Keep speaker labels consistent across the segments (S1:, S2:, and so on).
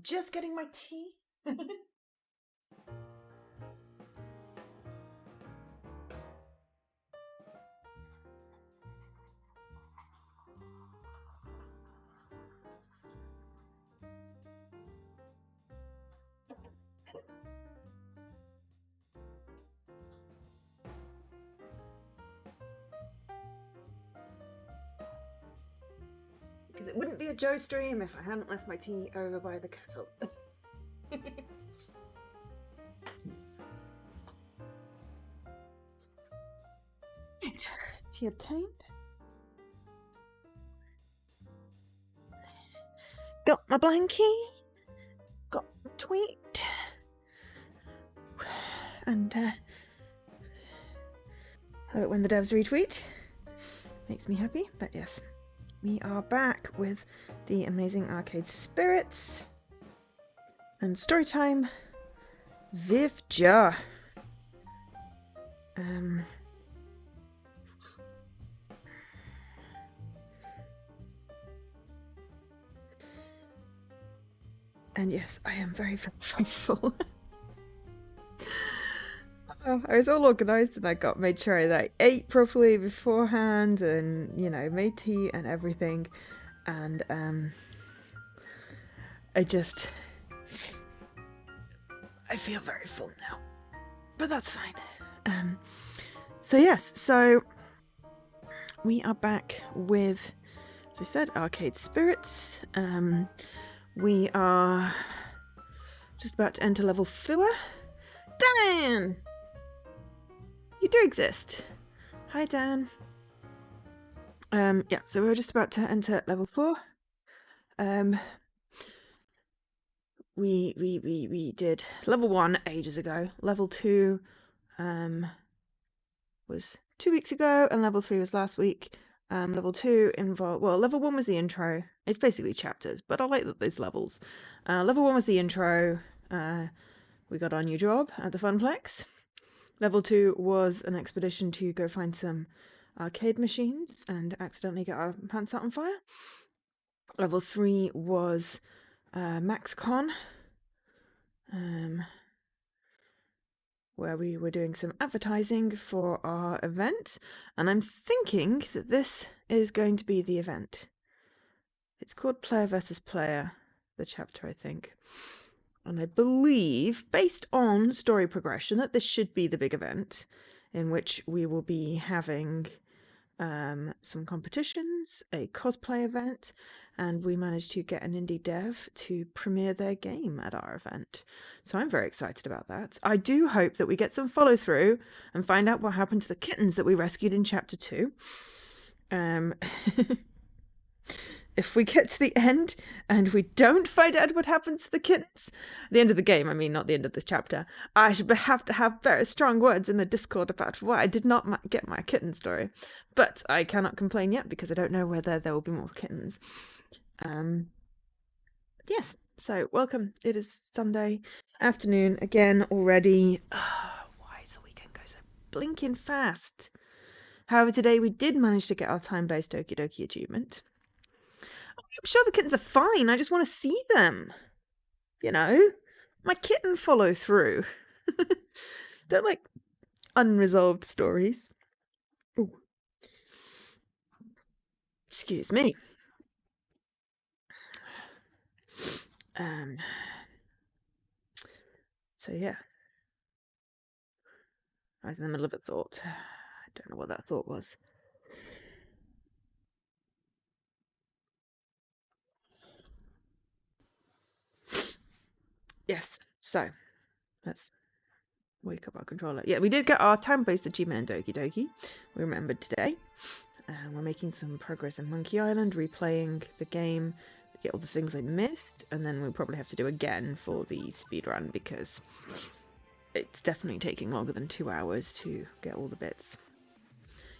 S1: I'm just getting my tea. Because it wouldn't be a Joe stream if I hadn't left my tea over by the kettle. Right, tea obtained. Got my blankie. Got my tweet. And when the devs retweet, makes me happy. But yes, we are back with the amazing arcade spirits and story time. Viv Ja. And yes, I am very, very faithful. I was all organised and I made sure that I ate properly beforehand and, you know, made tea and everything. And I feel very full now. But that's fine. So yes, so we are back with, as I said, Arcade Spirits. We are just about to enter level 4. Dan! You do exist. Hi, Dan. Yeah, so we're just about to enter level 4. We did level 1 ages ago. Level 2 was 2 weeks ago, and level 3 was last week. Level 2 involved, well, level 1 was the intro. It's basically chapters, but I like that there's levels. Level 1 was the intro. We got our new job at the Funplex. Level 2 was an expedition to go find some arcade machines and accidentally get our pants out on fire. Level 3 was MaxCon, where we were doing some advertising for our event, and I'm thinking that this is going to be the event. It's called Player versus Player, the chapter, I think. And I believe, based on story progression, that this should be the big event in which we will be having some competitions, a cosplay event, and we managed to get an indie dev to premiere their game at our event. So I'm very excited about that. I do hope that we get some follow through and find out what happened to the kittens that we rescued in chapter 2. If we get to the end and we don't find out what happens to the kittens, the end of the game, I mean, not the end of this chapter, I should have to have very strong words in the Discord about why I did not get my kitten story. But I cannot complain yet because I don't know whether there will be more kittens. Yes, so welcome. It is Sunday afternoon again already. Why does the weekend go so blinking fast? However, today we did manage to get our time-based Doki Doki achievement. I'm sure the kittens are fine. I just want to see them. You know, my kitten follow through. Don't like unresolved stories. Ooh. Excuse me. So yeah, I was in the middle of a thought. I don't know what that thought was. Yes, so let's wake up our controller. Yeah, we did get our time-based achievement in Doki Doki. We remembered today. We're making some progress in Monkey Island, replaying the game, get all the things I missed, and then we'll probably have to do again for the speedrun because it's definitely taking longer than 2 hours to get all the bits.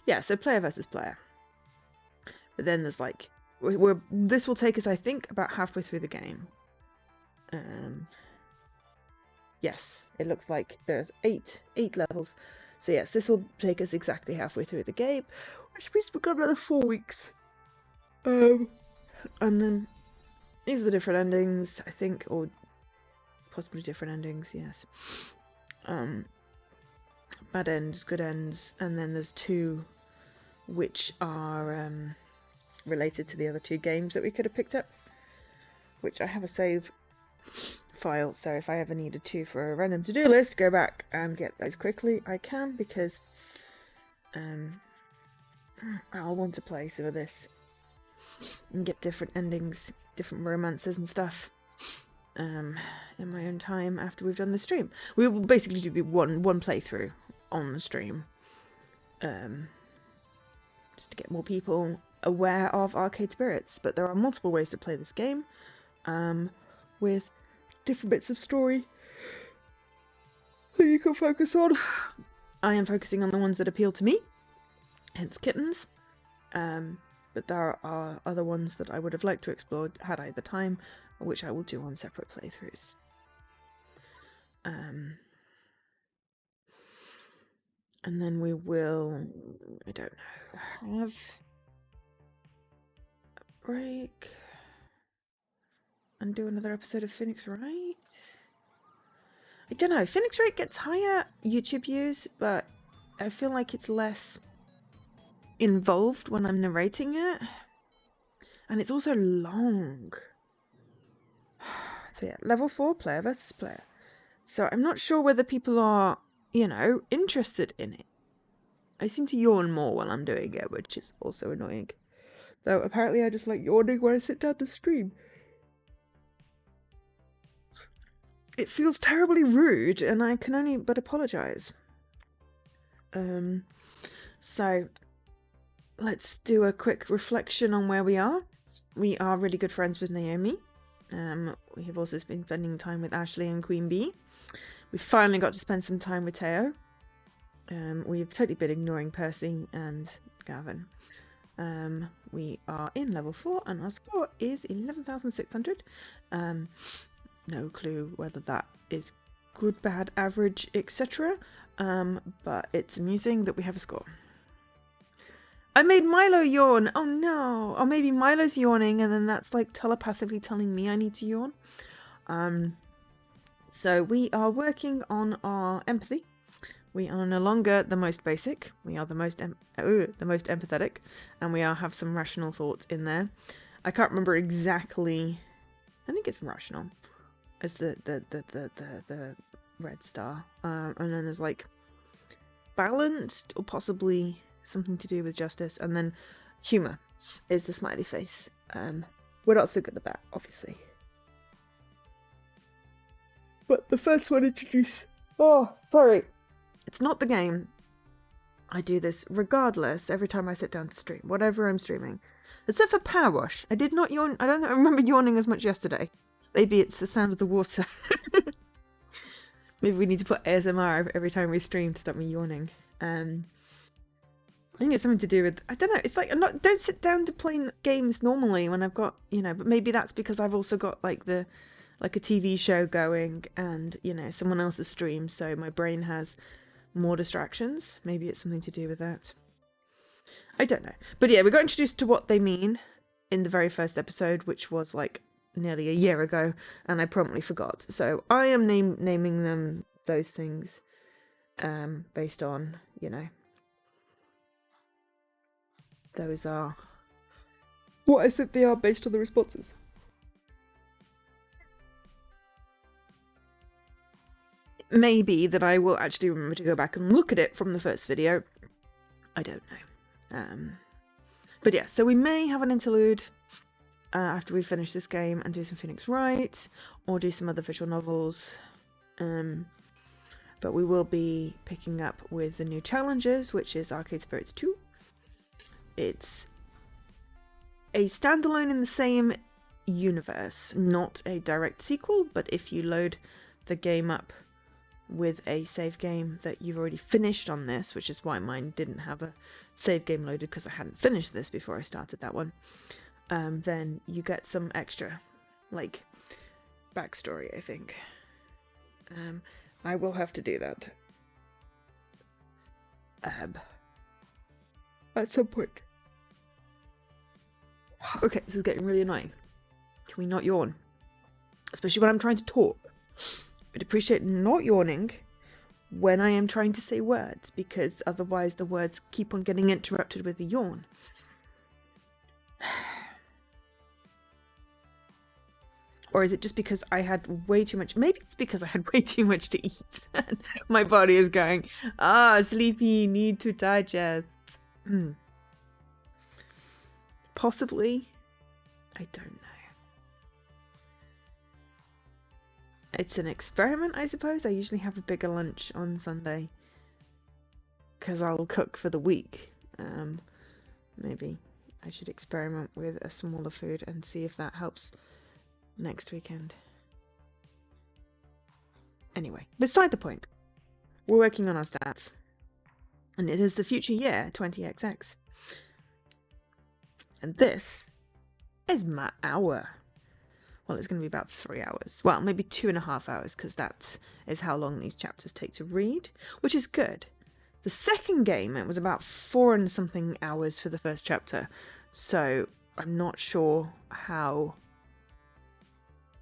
S1: Yeah, so player versus player. But then there's like, this will take us, I think, about halfway through the game. Yes, it looks like there's eight levels. So yes, this will take us exactly halfway through the game, which means we've got another 4 weeks. And then these are the different endings, I think, or possibly different endings, yes. Bad ends, good ends, and then there's 2 which are related to the other 2 games that we could have picked up, which I have a save file, so if I ever needed to for a random to-do list, go back and get those quickly, I can, because I'll want to play some of this and get different endings, different romances and stuff in my own time after we've done the stream. We will basically do one playthrough on the stream, just to get more people aware of Arcade Spirits. But there are multiple ways to play this game, with different bits of story that you can focus on. I am focusing on the ones that appeal to me, hence kittens. But there are other ones that I would have liked to explore had I the time, which I will do on separate playthroughs. And then we will, I don't know, have a break and do another episode of Phoenix Wright. I don't know, Phoenix Wright gets higher YouTube views, but I feel like it's less involved when I'm narrating it. And it's also long. So yeah, level 4, player versus player. So I'm not sure whether people are, you know, interested in it. I seem to yawn more while I'm doing it, which is also annoying. Though apparently I just like yawning when I sit down to stream. It feels terribly rude, and I can only but apologise. So let's do a quick reflection on where we are. We are really good friends with Naomi. We have also been spending time with Ashley and Queen Bee. We finally got to spend some time with Teo. We've totally been ignoring Percy and Gavin. We are in level 4 and our score is 11,600. No clue whether that is good, bad, average, etc. But it's amusing that we have a score. I made Milo yawn! Oh no! Or maybe Milo's yawning and then that's like telepathically telling me I need to yawn. So we are working on our empathy. We are no longer the most basic. We are the most empathetic, and we have some rational thoughts in there. I can't remember exactly. I think it's rational as the red star, and then there's like balanced or possibly something to do with justice, and then humor is the smiley face. We're not so good at that, obviously. But the first one introduced. Oh, sorry. It's not the game. I do this regardless every time I sit down to stream, whatever I'm streaming. Except for Power Wash. I did not yawn. I don't remember yawning as much yesterday. Maybe it's the sound of the water. Maybe we need to put ASMR every time we stream to stop me yawning. I think it's something to do with, I don't know, it's like don't sit down to play games normally when I've got, you know, but maybe that's because I've also got like a TV show going and, you know, someone else's stream, so my brain has more distractions. Maybe it's something to do with that. I don't know. But yeah, we got introduced to what they mean in the very first episode, which was like nearly a year ago, and I promptly forgot. So I am naming them those things based on, you know, those are what I think they are based on the responses. Maybe that I will actually remember to go back and look at it from the first video. I don't know. But yeah, so we may have an interlude after we finish this game and do some Phoenix Wright or do some other visual novels. But we will be picking up with the new challenges, which is Arcade Spirits 2. It's a standalone in the same universe, not a direct sequel, but if you load the game up with a save game that you've already finished on this, which is why mine didn't have a save game loaded because I hadn't finished this before I started that one, then you get some extra, like, backstory, I think. I will have to do that at some point. Okay, this is getting really annoying. Can we not yawn? Especially when I'm trying to talk. I'd appreciate not yawning when I am trying to say words, because otherwise the words keep on getting interrupted with a yawn. Or is it just because I had way too much? Maybe it's because I had way too much to eat. And my body is going, sleepy, need to digest. Possibly. I don't know. It's an experiment, I suppose. I usually have a bigger lunch on Sunday because I'll cook for the week. Maybe I should experiment with a smaller food and see if that helps next weekend. Anyway, beside the point. We're working on our stats. And it is the future year 20XX. And this is my hour. Well, it's going to be about 3 hours. Well, maybe 2.5 hours, because that is how long these chapters take to read, which is good. The second game, it was about 4 and something hours for the first chapter. So I'm not sure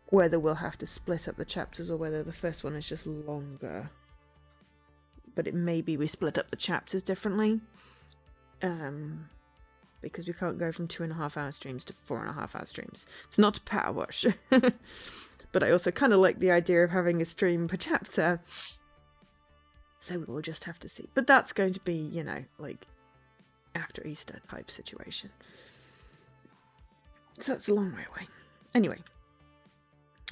S1: whether we'll have to split up the chapters or whether the first one is just longer. But it may be we split up the chapters differently. Because we can't go from 2.5 hour streams to 4.5 hour streams. It's not a power wash. But I also kind of like the idea of having a stream per chapter. So we'll just have to see. But that's going to be, like after Easter type situation. So that's a long way away. Anyway,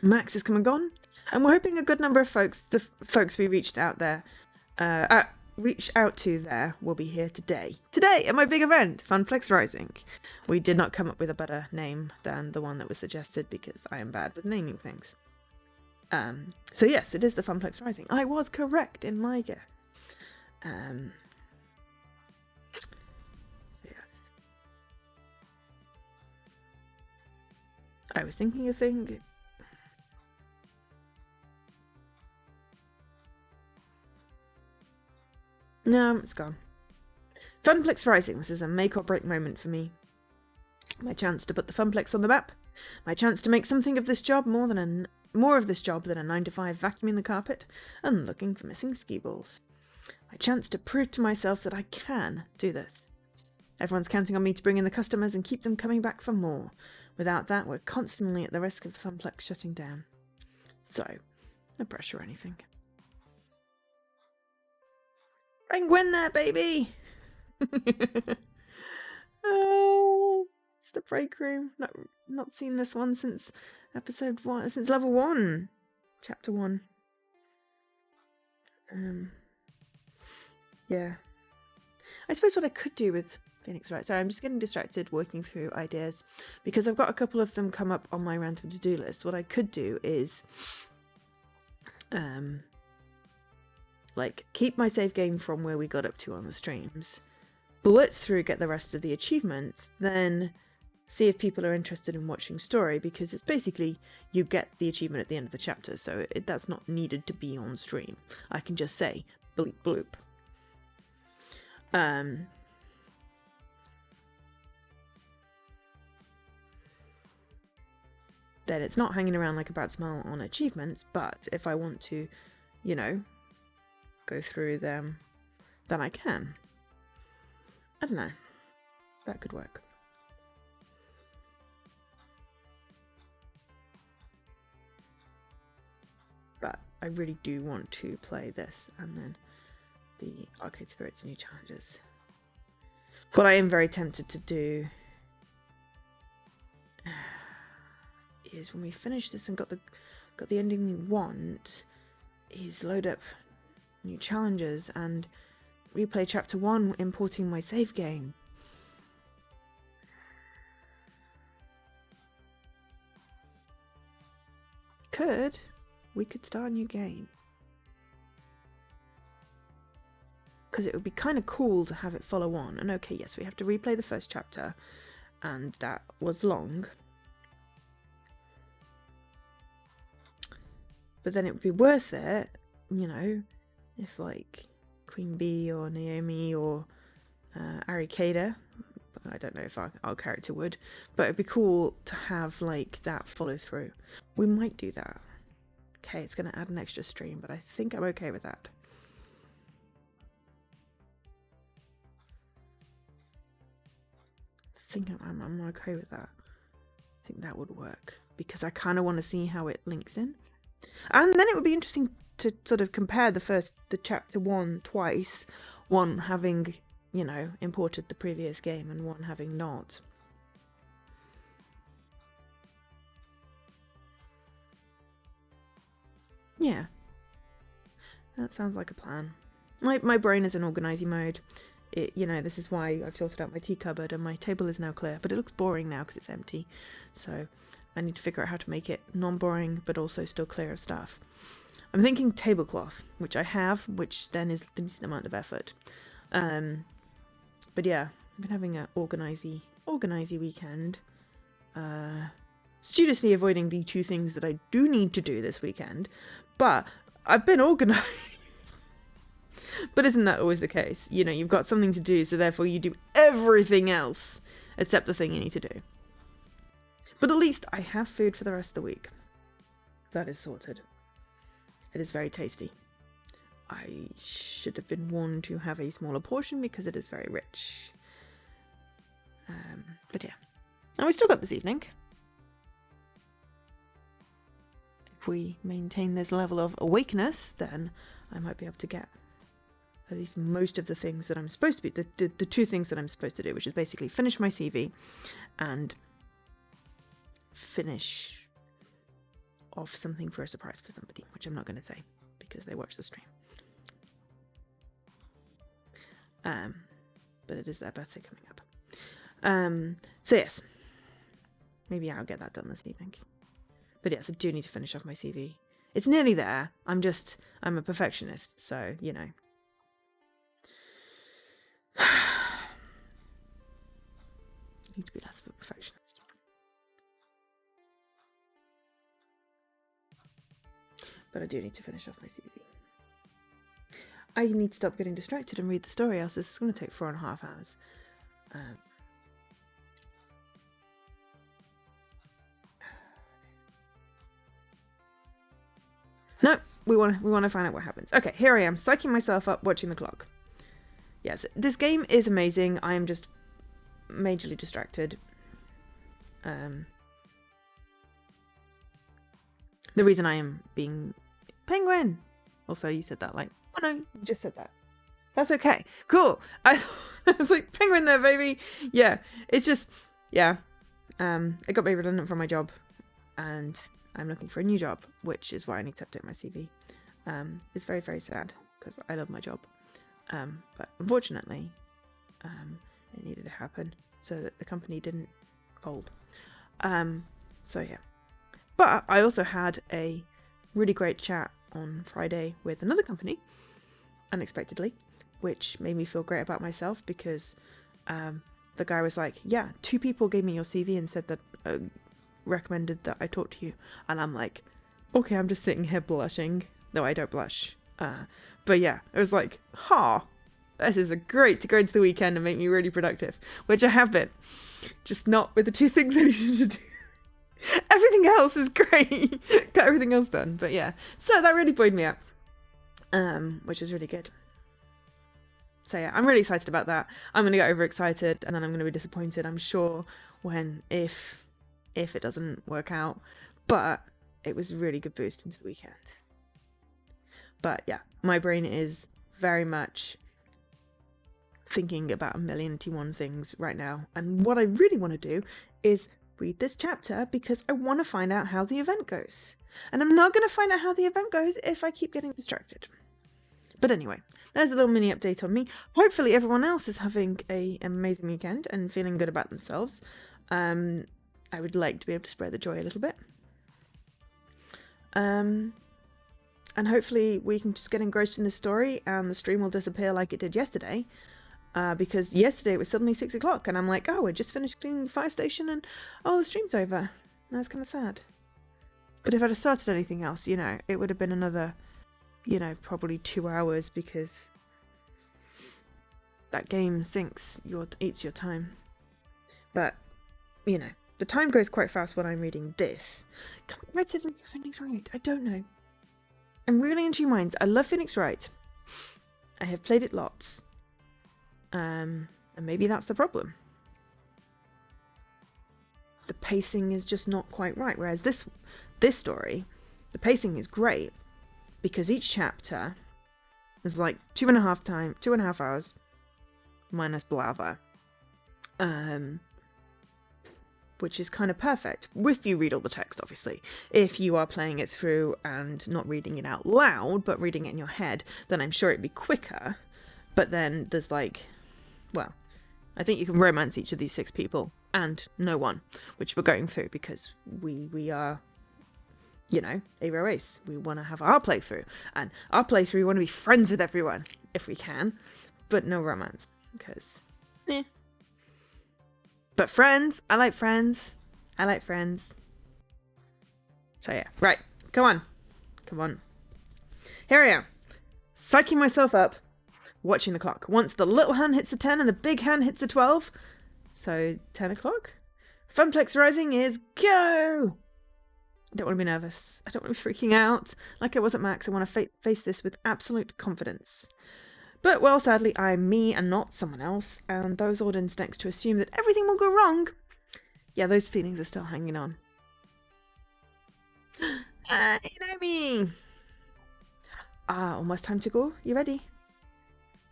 S1: Max is come and gone. And we're hoping a good number of folks, the folks we reached out to there will be here today at my big event, Funplex Rising. We did not come up with a better name than the one that was suggested because I am bad with naming things. So yes, it is the Funplex Rising. I was correct in my guess. Yes. I was thinking a thing. No, it's gone. Funplex Rising. This is a make or break moment for me. My chance to put the Funplex on the map. My chance to make something of this job more of this job than a 9-to-5 vacuuming the carpet and looking for missing ski balls. My chance to prove to myself that I can do this. Everyone's counting on me to bring in the customers and keep them coming back for more. Without that, we're constantly at the risk of the Funplex shutting down. So, no pressure or anything. Penguin there, baby! Oh, it's the break room. Not seen this one since episode 1, since level 1, chapter 1. Yeah. I suppose what I could do with Phoenix Wright. Sorry, I'm just getting distracted working through ideas because I've got a couple of them come up on my random to-do list. What I could do is keep my save game from where we got up to on the streams, blitz through, get the rest of the achievements, then see if people are interested in watching story, because it's basically you get the achievement at the end of the chapter, so that's not needed to be on stream. I can just say bleep bloop. Then it's not hanging around like a bad smell on achievements, but if I want to, go through them, then I can. I don't know. That could work. But I really do want to play this and then the Arcade Spirits New Challenges. What I am very tempted to do is when we finish this and got the ending we want, is load up new challenges and replay chapter 1 importing my save game. We could start a new game. Because it would be kind of cool to have it follow on. And okay, yes, we have to replay the first chapter, and that was long. But then it would be worth it, if like Queen Bee or Naomi or Arikada, I don't know if our character would, but it'd be cool to have like that follow through. We might do that. Okay, it's going to add an extra stream, but I think I'm okay with that. I think I'm okay with that. I think that would work because I kind of want to see how it links in. And then it would be interesting to sort of compare the chapter 1 twice, one having, you know, imported the previous game and one having not. Yeah. That sounds like a plan. My brain is in organising mode. You know, this is why I've sorted out my tea cupboard and my table is now clear, but it looks boring now because it's empty. So I need to figure out how to make it non-boring, but also still clear of stuff. I'm thinking tablecloth, which I have, which then is the decent amount of effort. But yeah, I've been having an organisy weekend. Studiously avoiding the 2 things that I do need to do this weekend, but I've been organised. But isn't that always the case? You know, you've got something to do, so therefore you do everything else except the thing you need to do. But at least I have food for the rest of the week. That is sorted. It is very tasty. I should have been warned to have a smaller portion because it is very rich. But yeah. And we still got this evening. If we maintain this level of awakeness, then I might be able to get at least most of the things that I'm supposed to be, the 2 things that I'm supposed to do, which is basically finish my CV and finish off something for a surprise for somebody, which I'm not going to say because they watch the stream. But it is their birthday coming up. So yes, maybe I'll get that done this evening. But yes, I do need to finish off my CV. It's nearly there. I'm a perfectionist, so, you know. Need to be less of a perfectionist. But I do need to finish off my CV. I need to stop getting distracted and read the story, else this is going to take 4.5 hours. No, we want to find out what happens. Okay, here I am, psyching myself up, watching the clock. Yes, this game is amazing. I am just majorly distracted. The reason I am being penguin. Also, you said that like, oh no, you just said that. That's okay. Cool. I was like, penguin there, baby. Yeah, it's just, yeah. It got me redundant from my job, and I'm looking for a new job, which is why I need to update my CV. It's very, very sad because I love my job. But unfortunately, it needed to happen so that the company didn't fold. So yeah. But I also had a really great chat on Friday with another company, unexpectedly, which made me feel great about myself because the guy was like, yeah, 2 people gave me your CV and said that recommended that I talk to you. And I'm like, okay, I'm just sitting here blushing, though I don't blush. But yeah, it was like, this is great to go into the weekend and make me really productive, which I have been, just not with the 2 things I needed to do. Everything else is great. Got everything else done. But yeah, so that really buoyed me up, which is really good. So yeah, I'm really excited about that. I'm going to get overexcited and then I'm going to be disappointed, I'm sure, if it doesn't work out. But it was a really good boost into the weekend. But yeah, my brain is very much thinking about 1,000,001 things right now. And what I really want to do is read this chapter because I want to find out how the event goes. And I'm not going to find out how the event goes if I keep getting distracted. But anyway, there's a little mini update on me. Hopefully everyone else is having an amazing weekend and feeling good about themselves. I would like to be able to spread the joy a little bit. And hopefully we can just get engrossed in the story and the stream will disappear like it did yesterday. Because yesterday it was suddenly 6 o'clock and I'm like, oh, I just finished cleaning the fire station and the stream's over. That's kind of sad. But if I'd have started anything else, it would have been another, probably 2 hours because that game eats your time. But, you know, the time goes quite fast when I'm reading this. Comparatively to Phoenix Wright, I don't know. I'm really in two minds. I love Phoenix Wright. I have played it lots. And maybe that's the problem. The pacing is just not quite right. Whereas this story, the pacing is great because each chapter is like 2.5 hours minus blather. Which is kind of perfect if you read all the text, obviously. If you are playing it through and not reading it out loud, but reading it in your head, then I'm sure it'd be quicker. But then there's like, well, I think you can romance each of these 6 people and no one, which we're going through because we are, you know, a race. We want to have our playthrough, and our playthrough, we want to be friends with everyone if we can, but no romance because, But friends, I like friends. I like friends. So yeah, right. Come on. Here I am, psyching myself up, watching the clock. Once the little hand hits the 10 and the big hand hits the 12, so 10 o'clock. Funplex Rising is go! I don't want to be nervous. I don't want to be freaking out like I was at Max. I want to face this with absolute confidence. But, well, sadly, I'm me and not someone else, and those old instincts to assume that everything will go wrong, yeah, those feelings are still hanging on. You know me! Almost time to go. You ready?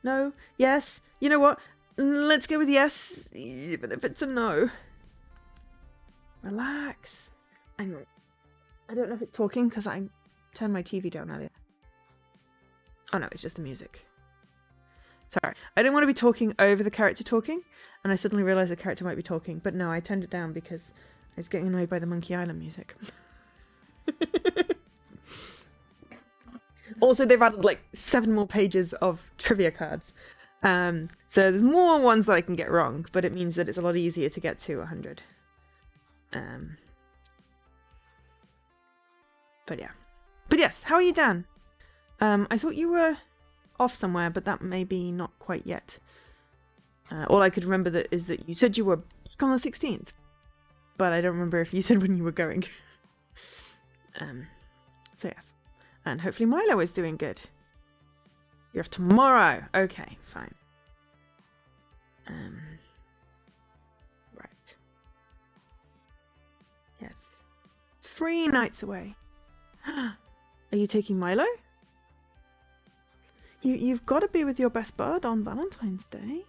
S1: No? Yes? You know what? Let's go with yes, even if it's a no. Relax. I don't know if it's talking, because I turned my TV down earlier. Oh no, it's just the music. Sorry, I didn't want to be talking over the character talking, and I suddenly realised the character might be talking, but no, I turned it down because I was getting annoyed by the Monkey Island music. Also, they've added like 7 more pages of trivia cards. So there's more ones that I can get wrong, but it means that it's a lot easier to get to 100. But yeah. But yes, how are you, Dan? I thought you were off somewhere, but that may be not quite yet. All I could remember is that you said you were back on the 16th, but I don't remember if you said when you were going. So yes, and hopefully Milo is doing good. You're off tomorrow. Okay, fine. Right. Yes. 3 nights away. Are you taking Milo? You've got to be with your best bud on Valentine's Day.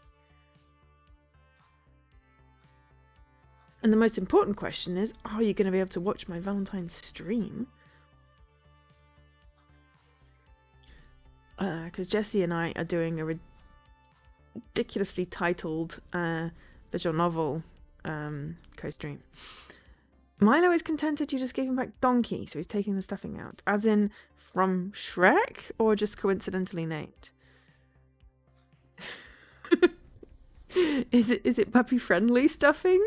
S1: And the most important question is, are you going to be able to watch my Valentine's stream? Because Jessie and I are doing a ridiculously titled visual novel co-stream. Milo is contented you just gave him back Donkey, so he's taking the stuffing out. As in from Shrek, or just coincidentally named? Is it puppy friendly stuffing?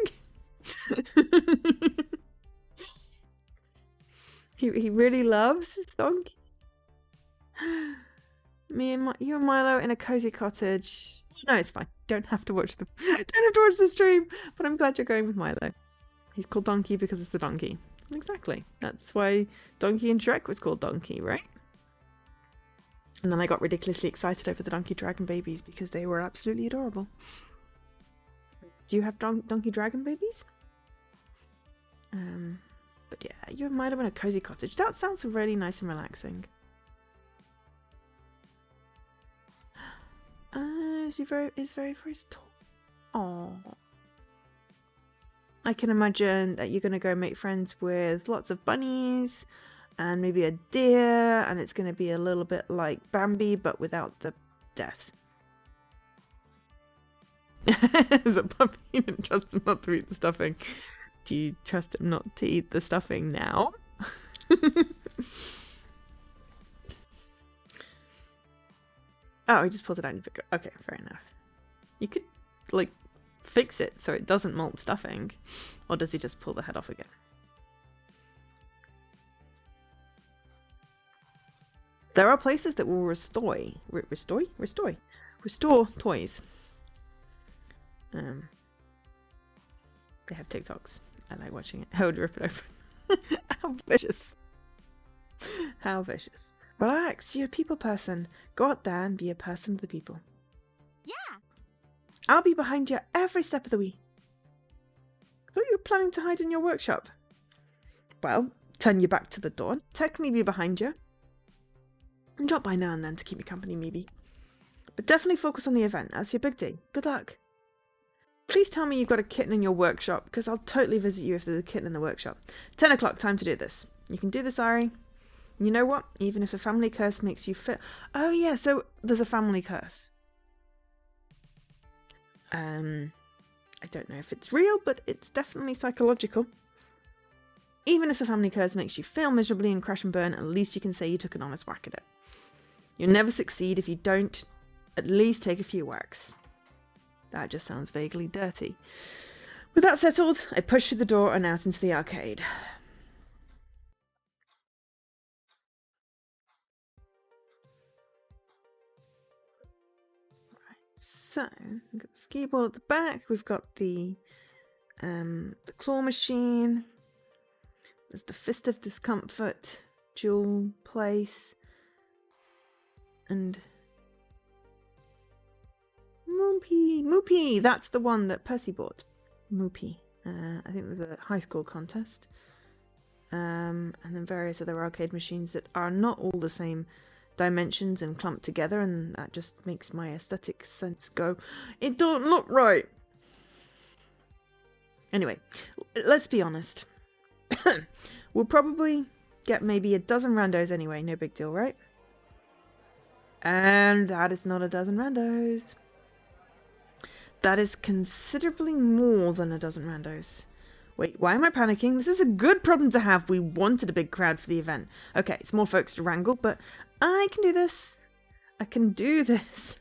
S1: he really loves his donkey. You and Milo in a cozy cottage. No, it's fine. Don't have to watch the stream. But I'm glad you're going with Milo. He's called Donkey because it's the donkey. Exactly. That's why Donkey and Shrek was called Donkey, right? And then I got ridiculously excited over the Donkey Dragon babies because they were absolutely adorable. Do you have Donkey Dragon babies? But yeah, you and Milo in a cozy cottage. That sounds really nice and relaxing. Is very tall. Aww. I can imagine that you're going to go make friends with lots of bunnies and maybe a deer, and it's going to be a little bit like Bambi, but without the death. As a puppy, you didn't trust him not to eat the stuffing. Do you trust him not to eat the stuffing now? Oh, he just pulls it out and you pick it. Okay, fair enough. You could, like, fix it so it doesn't molt stuffing. Or does he just pull the head off again? There are places that will restore toys. They have TikToks. I like watching it. I would rip it open. How vicious. How vicious. Relax, you're a people person. Go out there and be a person of the people.
S2: Yeah.
S1: I'll be behind you every step of the way. I thought you were planning to hide in your workshop. Well, turn your back to the door, technically be behind you. And drop by now and then to keep me company, maybe. But definitely focus on the event. That's your big day. Good luck. Please tell me you've got a kitten in your workshop, because I'll totally visit you if there's a kitten in the workshop. 10 o'clock, time to do this. You can do this, Ari. You know what? Even if a family curse makes you fit... Oh yeah, so there's a family curse. I don't know if it's real, but it's definitely psychological. Even if a family curse makes you fail miserably and crash and burn, at least you can say you took an honest whack at it. You'll never succeed if you don't at least take a few whacks. That just sounds vaguely dirty. With that settled, I push through the door and out into the arcade. So, we've got the skee ball at the back, we've got the claw machine, there's the Fist of Discomfort, jewel place, and Moopy, that's the one that Percy bought. Moopy, I think it was a high school contest. And then various other arcade machines that are not all the same dimensions and clumped together, and that just makes my aesthetic sense go, it don't look right. Anyway, let's be honest. We'll probably get maybe a dozen randos anyway, no big deal, right? And that is not a dozen randos. That is considerably more than a dozen randos. Wait, why am I panicking? This is a good problem to have. We wanted a big crowd for the event. Okay, it's more folks to wrangle, but I can do this. I can do this.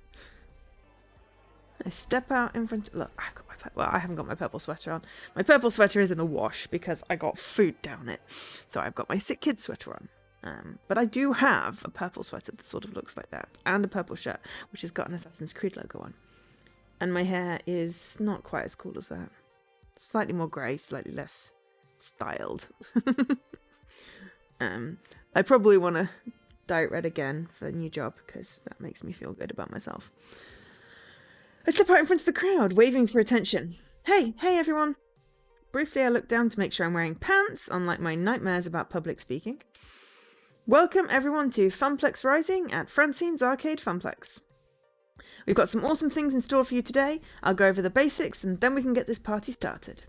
S1: I step out in front. Look, I've got I haven't got my purple sweater on. My purple sweater is in the wash because I got food down it. So I've got my sick kid sweater on. But I do have a purple sweater that sort of looks like that, and a purple shirt, which has got an Assassin's Creed logo on. And my hair is not quite as cool as that. Slightly more grey, slightly less styled. I probably want to dye it red again for a new job, because that makes me feel good about myself. I step out in front of the crowd, waving for attention. Hey everyone! Briefly, I look down to make sure I'm wearing pants, unlike my nightmares about public speaking. Welcome everyone to Funplex Rising at Francine's Arcade Funplex. We've got some awesome things in store for you today. I'll go over the basics and then we can get this party started.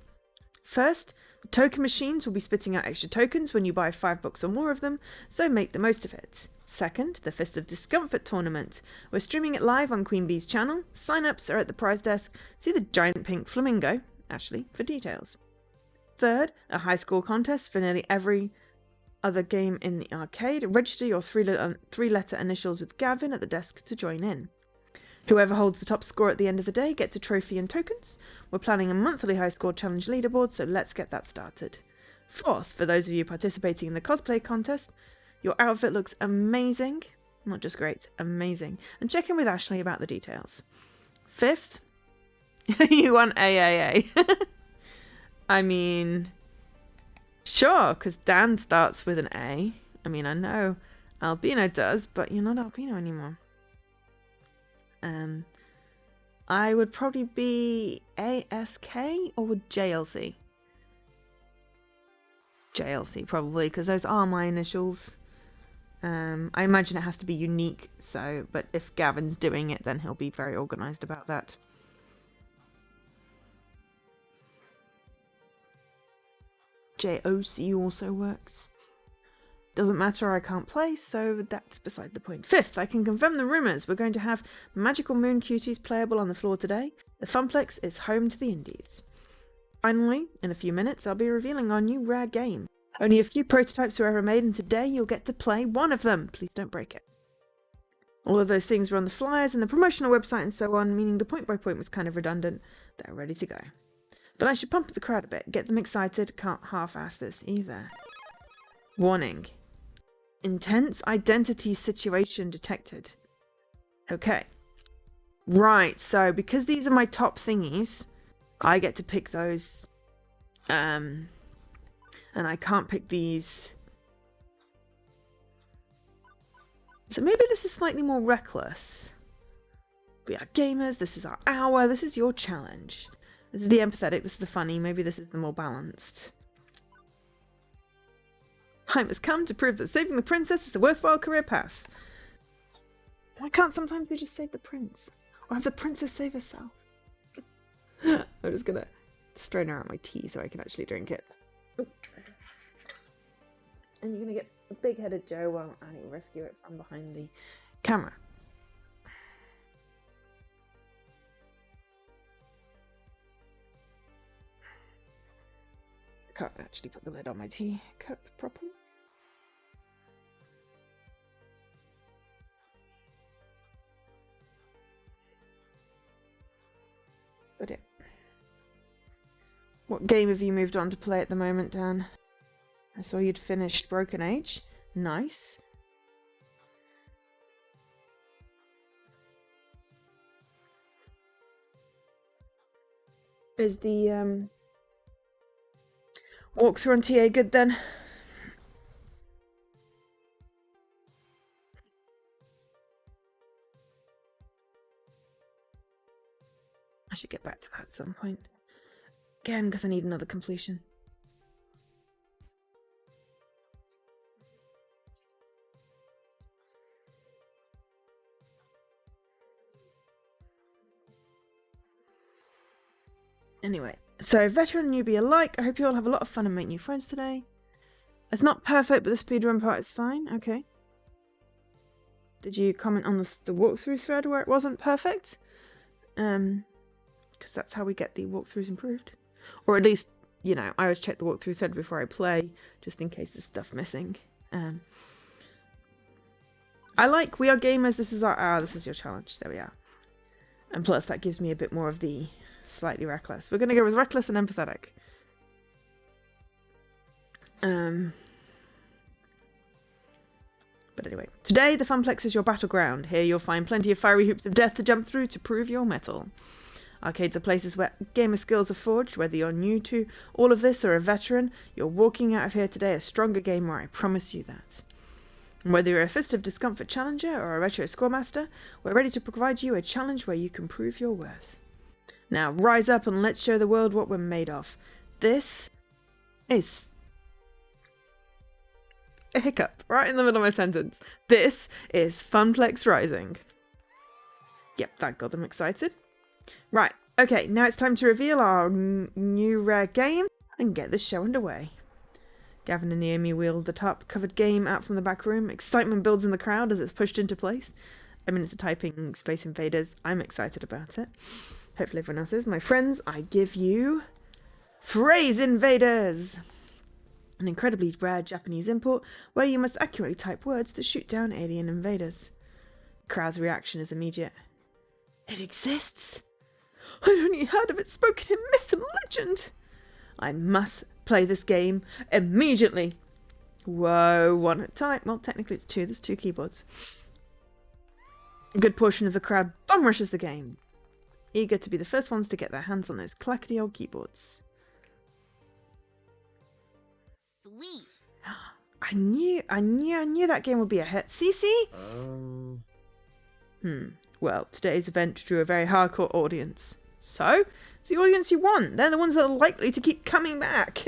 S1: First, the token machines will be spitting out extra tokens when you buy $5 or more of them, so make the most of it. Second, the Fist of Discomfort tournament. We're streaming it live on Queen Bee's channel. Sign-ups are at the prize desk. See the giant pink flamingo, Ashley, for details. Third, a high score contest for nearly every other game in the arcade. Register your three-letter initials with Gavin at the desk to join in. Whoever holds the top score at the end of the day gets a trophy and tokens. We're planning a monthly high score challenge leaderboard, so let's get that started. Fourth, for those of you participating in the cosplay contest, your outfit looks amazing. Not just great, amazing. And check in with Ashley about the details. Fifth, you want AAA. I mean, sure, because Dan starts with an A. I mean, I know Albino does, but you're not Albino anymore. I would probably be ASK or would JLC? JLC probably, because those are my initials. I imagine it has to be unique, so, but if Gavin's doing it, then he'll be very organised about that. JOC also works. Doesn't matter, I can't play, so that's beside the point. Fifth, I can confirm the rumours. We're going to have Magical Moon Cuties playable on the floor today. The Funplex is home to the indies. Finally, in a few minutes, I'll be revealing our new rare game. Only a few prototypes were ever made, and today you'll get to play one of them. Please don't break it. All of those things were on the flyers and the promotional website and so on, meaning the point-by-point was kind of redundant. They're ready to go. But I should pump up the crowd a bit, get them excited. Can't half-ass this either. Warning. Intense identity situation detected. Okay. Right, so because these are my top thingies, I get to pick those And I can't pick these. So maybe this is slightly more reckless. We are gamers, this is our hour, this is your challenge. This is the empathetic, this is the funny, maybe this is the more balanced. Time has come to prove that saving the princess is a worthwhile career path. Why can't sometimes we just save the prince? Or have the princess save herself? I'm just gonna strain her out my tea so I can actually drink it. And you're gonna get a big-headed Joe while Annie rescue it from behind the camera. I can't actually put the lid on my tea cup properly. But yeah. What game have you moved on to play at the moment, Dan? I saw you'd finished Broken Age. Nice. Is the walkthrough on TA good then? I should get back to that at some point. Again, because I need another completion. Anyway, so veteran and newbie alike, I hope you all have a lot of fun and make new friends today. It's not perfect, but the speedrun part is fine. Okay. Did you comment on the walkthrough thread where it wasn't perfect? Because that's how we get the walkthroughs improved. Or at least, you know, I always check the walkthrough thread before I play, just in case there's stuff missing. I like We Are Gamers, this is our hour, this is your challenge. There we are. And plus that gives me a bit more of the slightly reckless. We're going to go with reckless and empathetic. But anyway, today the Funplex is your battleground. Here you'll find plenty of fiery hoops of death to jump through to prove your mettle. Arcades are places where gamer skills are forged. Whether you're new to all of this or a veteran, you're walking out of here today a stronger gamer, I promise you that. And whether you're a Fist of Discomfort challenger or a retro scoremaster, we're ready to provide you a challenge where you can prove your worth. Now rise up and let's show the world what we're made of. This is a hiccup right in the middle of my sentence. This is Funplex Rising. Yep, that got them excited. Right, okay, now it's time to reveal our new rare game and get this show underway. Gavin and Naomi wheel the tarp-covered game out from the back room. Excitement builds in the crowd as it's pushed into place. I mean, it's a typing Space Invaders. I'm excited about it. Hopefully everyone else is. My friends, I give you Phrase Invaders, an incredibly rare Japanese import where you must accurately type words to shoot down alien invaders. The crowd's reaction is immediate. It exists? I'd only heard of it spoken in myth and legend. I must play this game immediately. Whoa, one at a time. Well, technically it's two. There's two keyboards. A good portion of the crowd bum rushes the game, eager to be the first ones to get their hands on those clackety old keyboards.
S2: Sweet.
S1: I knew that game would be a hit. Cece? Well, today's event drew a very hardcore audience. So, it's the audience you want. They're the ones that are likely to keep coming back.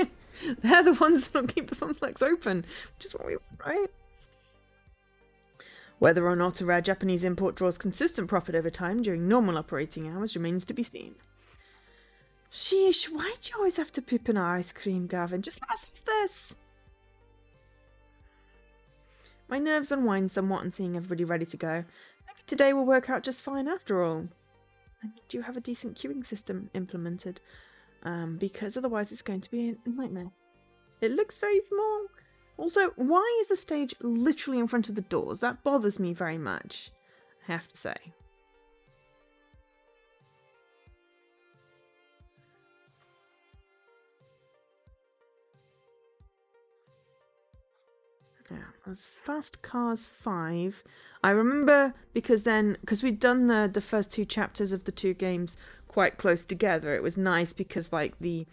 S1: They're the ones that will keep the Funplex open, which is what we want, right? Whether or not a rare Japanese import draws consistent profit over time during normal operating hours remains to be seen. Sheesh, why do you always have to poop in our ice cream, Gavin? Just let us have this. My nerves unwind somewhat on seeing everybody ready to go. Maybe today will work out just fine after all. I mean, do you have a decent queuing system implemented? Because otherwise it's going to be a nightmare. It looks very small. Also, why is the stage literally in front of the doors? That bothers me very much, I have to say. Yeah, that's Fast Cars 5. I remember because we'd done the first two chapters of the two games quite close together. It was nice because like the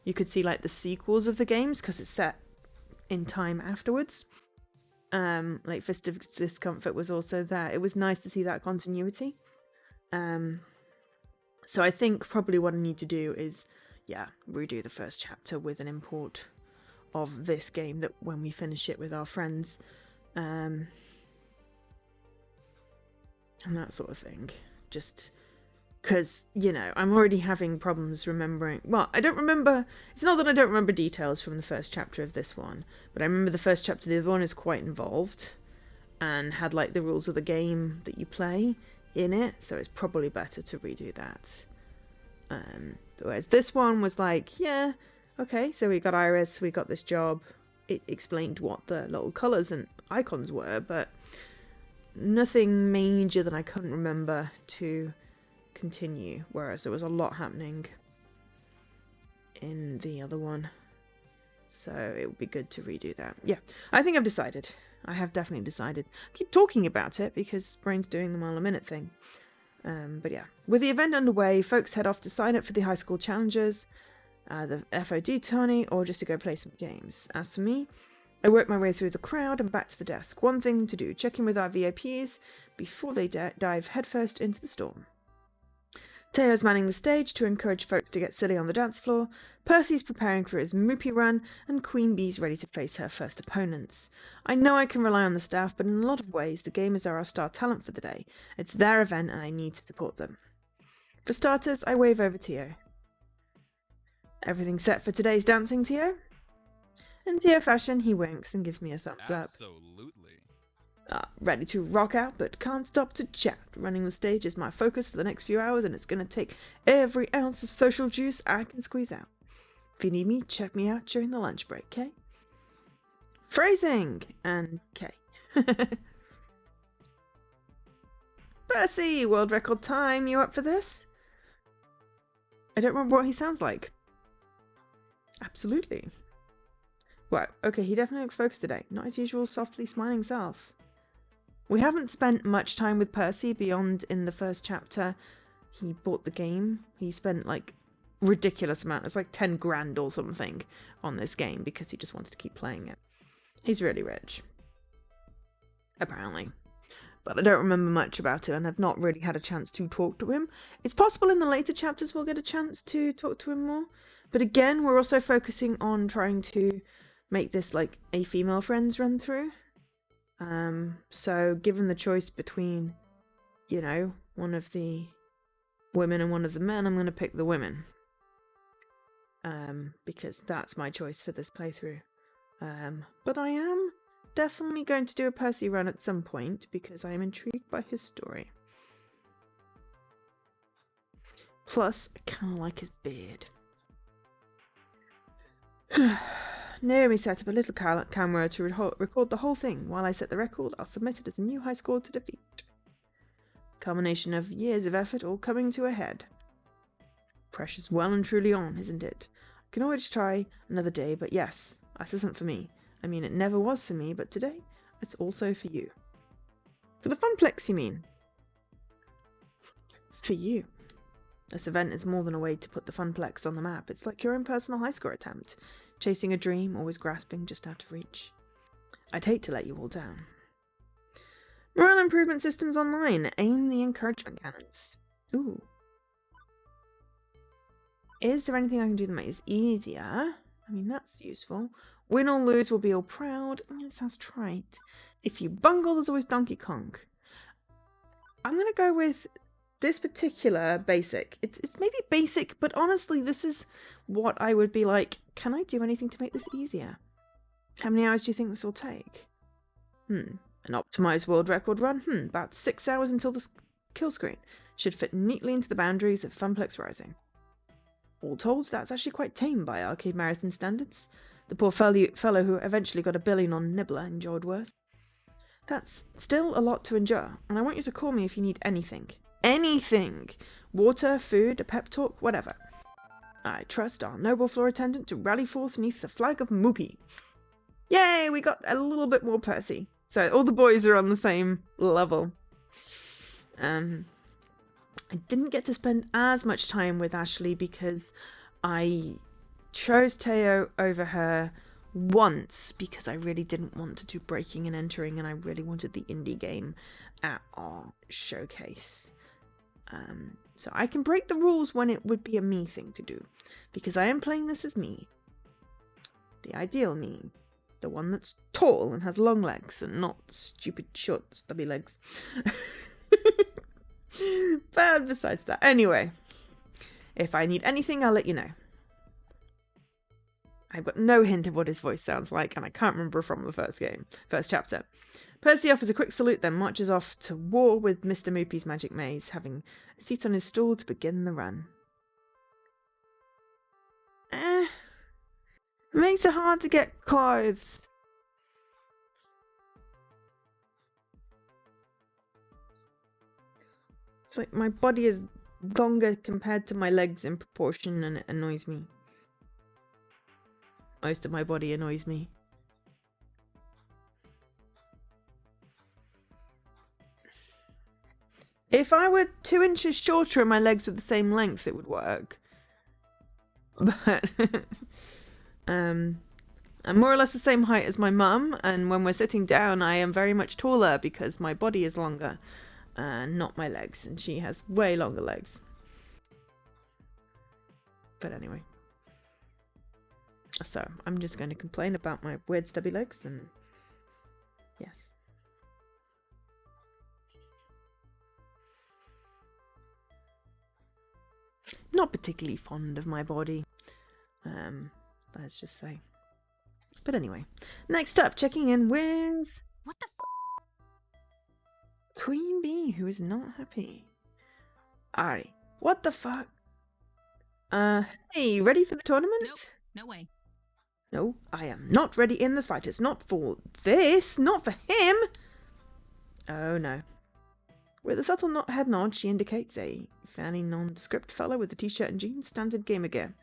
S1: you could see like the sequels of the games because it's set in time afterwards. Like Fist of Discomfort was also there. It was nice to see that continuity. So I think probably what I need to do is, redo the first chapter with an import of this game that when we finish it with our friends. And that sort of thing. Just because, I'm already having problems remembering. Well, I don't remember. It's not that I don't remember details from the first chapter of this one, but I remember the first chapter. The other one is quite involved and had like the rules of the game that you play in it, so it's probably better to redo that. Whereas this one was like, okay, so we got Iris, we got this job. It explained what the little colours and icons were, but nothing major that I couldn't remember to continue, whereas there was a lot happening in the other one, so it would be good to redo that. I think I've decided. I have definitely decided. I keep talking about it because brain's doing the mile a minute thing. But with the event underway, folks head off to sign up for the high school challenges, the FOD tourney, or just to go play some games. As for me, I work my way through the crowd and back to the desk. One thing to do, check in with our VIPs before they dive headfirst into the storm. Teo's manning the stage to encourage folks to get silly on the dance floor, Percy's preparing for his Moopy run, and Queen Bee's ready to face her first opponents. I know I can rely on the staff, but in a lot of ways, the gamers are our star talent for the day. It's their event and I need to support them. For starters, I wave over Teo. Everything set for today's dancing, Teo? In Teo fashion, he winks and gives me a thumbs up.
S2: Absolutely.
S1: Ready to rock out, but can't stop to chat. Running the stage is my focus for the next few hours, and it's going to take every ounce of social juice I can squeeze out. If you need me, check me out during the lunch break, okay? Phrasing! And okay. Percy, world record time, you up for this? I don't remember what he sounds like. Absolutely. Well, okay, he definitely looks focused today. Not his usual softly smiling self. We haven't spent much time with Percy beyond in the first chapter. He bought the game. He spent like ridiculous amount. It's like 10 grand or something on this game because he just wanted to keep playing it. He's really rich. Apparently. But I don't remember much about it and I've not really had a chance to talk to him. It's possible in the later chapters we'll get a chance to talk to him more. But again, we're also focusing on trying to make this like a female friends run through. So given the choice between, one of the women and one of the men, I'm going to pick the women. Because that's my choice for this playthrough. But I am definitely going to do a Percy run at some point because I am intrigued by his story. Plus, I kind of like his beard. Naomi set up a little camera to record the whole thing. While I set the record, I'll submit it as a new high score to defeat. Culmination of years of effort all coming to a head. Pressure's well and truly on, isn't it? I can always try another day, but yes, this isn't for me. I mean, it never was for me, but today, it's also for you. For the funplex, you mean? For you. This event is more than a way to put the funplex on the map. It's like your own personal high score attempt. Chasing a dream, always grasping just out of reach. I'd hate to let you all down. Morale improvement systems online. Aim the encouragement cannons. Ooh. Is there anything I can do that makes it easier? I mean, that's useful. Win or lose, we'll be all proud. It sounds trite. If you bungle, there's always Donkey Kong. I'm going to go with this particular basic. It's maybe basic, but honestly, this is what I would be like, can I do anything to make this easier? How many hours do you think this will take? An optimized world record run? About 6 hours until the kill screen. Should fit neatly into the boundaries of Funplex Rising. All told, that's actually quite tame by arcade marathon standards. The poor fellow who eventually got a billion on Nibbler enjoyed worse. That's still a lot to endure, and I want you to call me if you need anything. Anything! Water, food, a pep talk, whatever. I trust our noble floor attendant to rally forth neath the flag of Moopy. Yay, we got a little bit more Percy. So all the boys are on the same level. I didn't get to spend as much time with Ashley because I chose Teo over her once because I really didn't want to do breaking and entering, and I really wanted the indie game at our showcase. So I can break the rules when it would be a me thing to do, because I am playing this as me. The ideal me. The one that's tall and has long legs and not stupid short stubby legs. But besides that, anyway, if I need anything, I'll let you know. I've got no hint of what his voice sounds like, and I can't remember from the first chapter. Percy offers a quick salute, then marches off to war with Mr. Moopy's magic maze, having a seat on his stool to begin the run. Makes it hard to get clothes. It's like my body is longer compared to my legs in proportion, and it annoys me. Most of my body annoys me. If I were 2 inches shorter and my legs were the same length, it would work. But I'm more or less the same height as my mum, and when we're sitting down, I am very much taller because my body is longer, not my legs, and she has way longer legs. But anyway. So, I'm just going to complain about my weird stubby legs, and yes. Not particularly fond of my body, let's just say. But anyway, next up, checking in with...
S2: What the
S1: Queen Bee, who is not happy. Ari, what the fuck? Hey, ready for the tournament?
S2: Nope, no way.
S1: No, I am not ready in the slightest. Not for this, not for him. Oh no. With a subtle head nod, she indicates a fairly nondescript fellow with a t-shirt and jeans, standard gamer gear.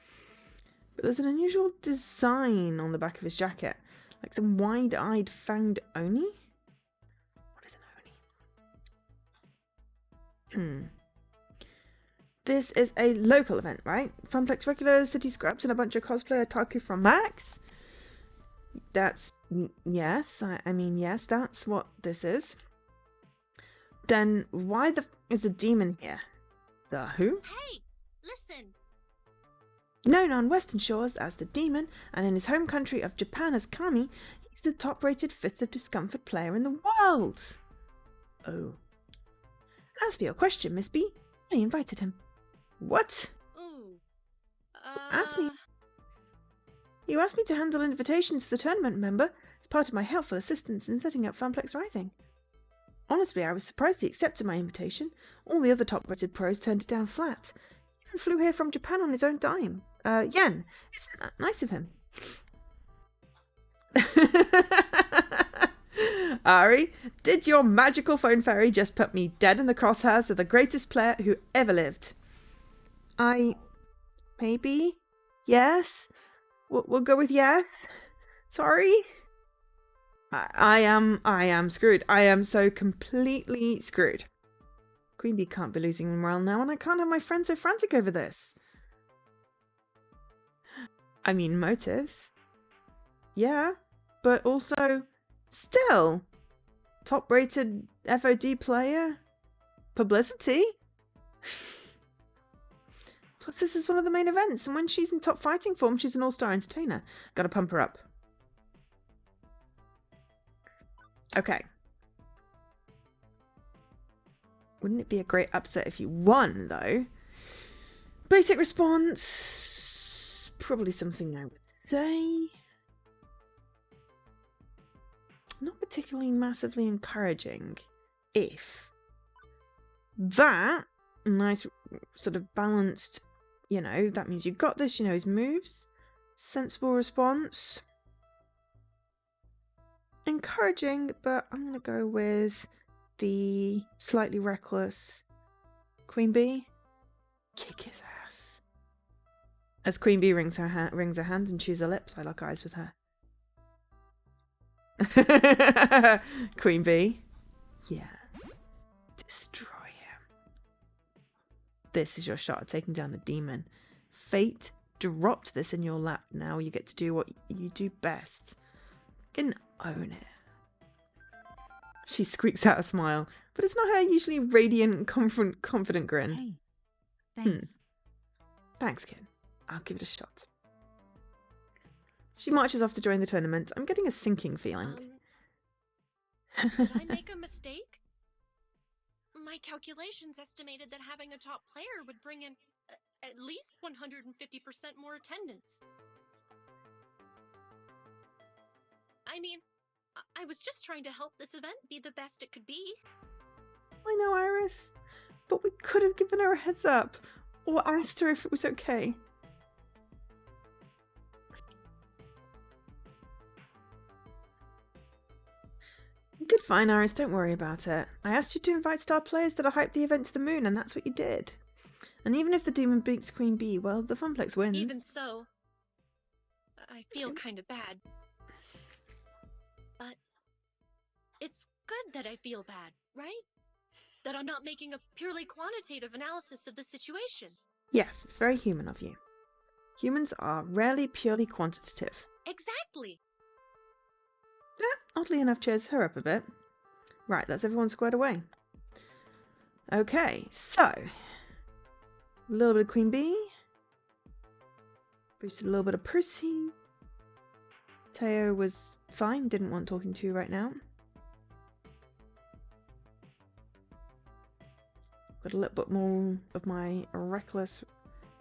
S1: But there's an unusual design on the back of his jacket, like some wide-eyed fanged oni? What is an oni? This is a local event, right? Funplex regulars, city scrubs, and a bunch of cosplay otaku from Max? That's... yes, I mean, yes, that's what this is. Then why the is a demon here? The who?
S2: Hey, listen.
S1: Known on Western shores as the Demon, and in his home country of Japan as Kami, he's the top-rated Fist of Discomfort player in the world. Oh. As for your question, Miss B, I invited him. What?
S2: Ooh.
S1: Ask me. You asked me to handle invitations for the tournament, remember? As part of my helpful assistance in setting up Funplex Rising. Honestly, I was surprised he accepted my invitation. All the other top-rated pros turned it down flat. He even flew here from Japan on his own dime. Yen, isn't that nice of him? Ari, did your magical phone fairy just put me dead in the crosshairs of the greatest player who ever lived? Maybe? Yes? We'll go with yes? Sorry? I am screwed. I am so completely screwed. Queen Bee can't be losing morale now, and I can't have my friends so frantic over this. I mean, motives. Yeah, but also, still, top-rated FOD player? Publicity? Plus, this is one of the main events, and when she's in top fighting form, she's an all-star entertainer. Gotta pump her up. Okay. Wouldn't it be a great upset if you won, though? Basic response... probably something I would say. Not particularly massively encouraging. If. That, nice sort of balanced, you know, that means you got this, you know his moves. Sensible response. Encouraging, but I'm going to go with the slightly reckless Queen Bee. Kick his ass. As Queen Bee wrings her hand and chews her lips, I lock eyes with her. Queen Bee. Yeah. Destroy him. This is your shot at taking down the demon. Fate dropped this in your lap. Now you get to do what you do best. Get and own it. She squeaks out a smile, but it's not her usually radiant, confident grin.
S2: Hey, thanks.
S1: Thanks, kid. I'll give it a shot. She marches off to join the tournament. I'm getting a sinking feeling.
S3: Did I make a mistake? My calculations estimated that having a top player would bring in at least 150% more attendance. I mean, I was just trying to help this event be the best it could be.
S1: I know, Iris, but we could have given her a heads up or asked her if it was okay. You did fine, Iris, don't worry about it. I asked you to invite star players that hype the event to the moon, and that's what you did. And even if the demon beats Queen Bee, well, the Funplex wins.
S3: Even so, I feel kind of bad. But it's good that I feel bad, right? That I'm not making a purely quantitative analysis of the situation.
S1: Yes, it's very human of you. Humans are rarely purely quantitative.
S3: Exactly.
S1: That, oddly enough, cheers her up a bit. Right, that's everyone squared away. Okay, so a little bit of Queen Bee. Boosted a little bit of Percy. Teo was fine, didn't want talking to you right now. Got a little bit more of my reckless,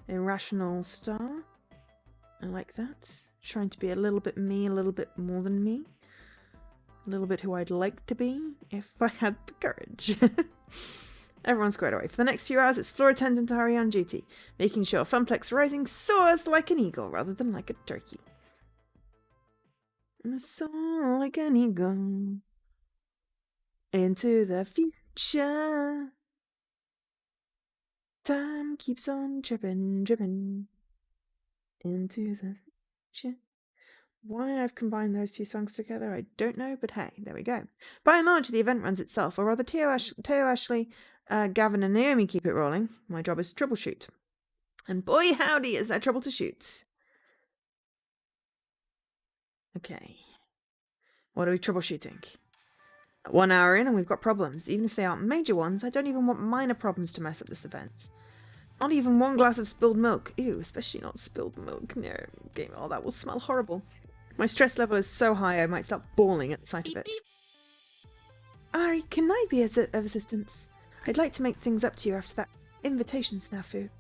S1: irrational star. I like that. Trying to be a little bit me, a little bit more than me. A little bit who I'd like to be if I had the courage. Everyone's squared away. For the next few hours, it's floor attendant Ari on duty, making sure Funplex Rising soars like an eagle rather than like a turkey. Soar like an eagle into the future. Time keeps on dripping, dripping into the future. Why I've combined those two songs together, I don't know, but hey, there we go. By and large, the event runs itself, or rather Teo, Ashley, Gavin and Naomi keep it rolling. My job is to troubleshoot. And boy howdy is there trouble to shoot. Okay. What are we troubleshooting? 1 hour in and we've got problems. Even if they aren't major ones, I don't even want minor problems to mess up this event. Not even one glass of spilled milk. Ew, especially not spilled milk. No, oh, that will smell horrible. My stress level is so high I might start bawling at the sight of it. Ari, can I be of assistance? I'd like to make things up to you after that invitation snafu.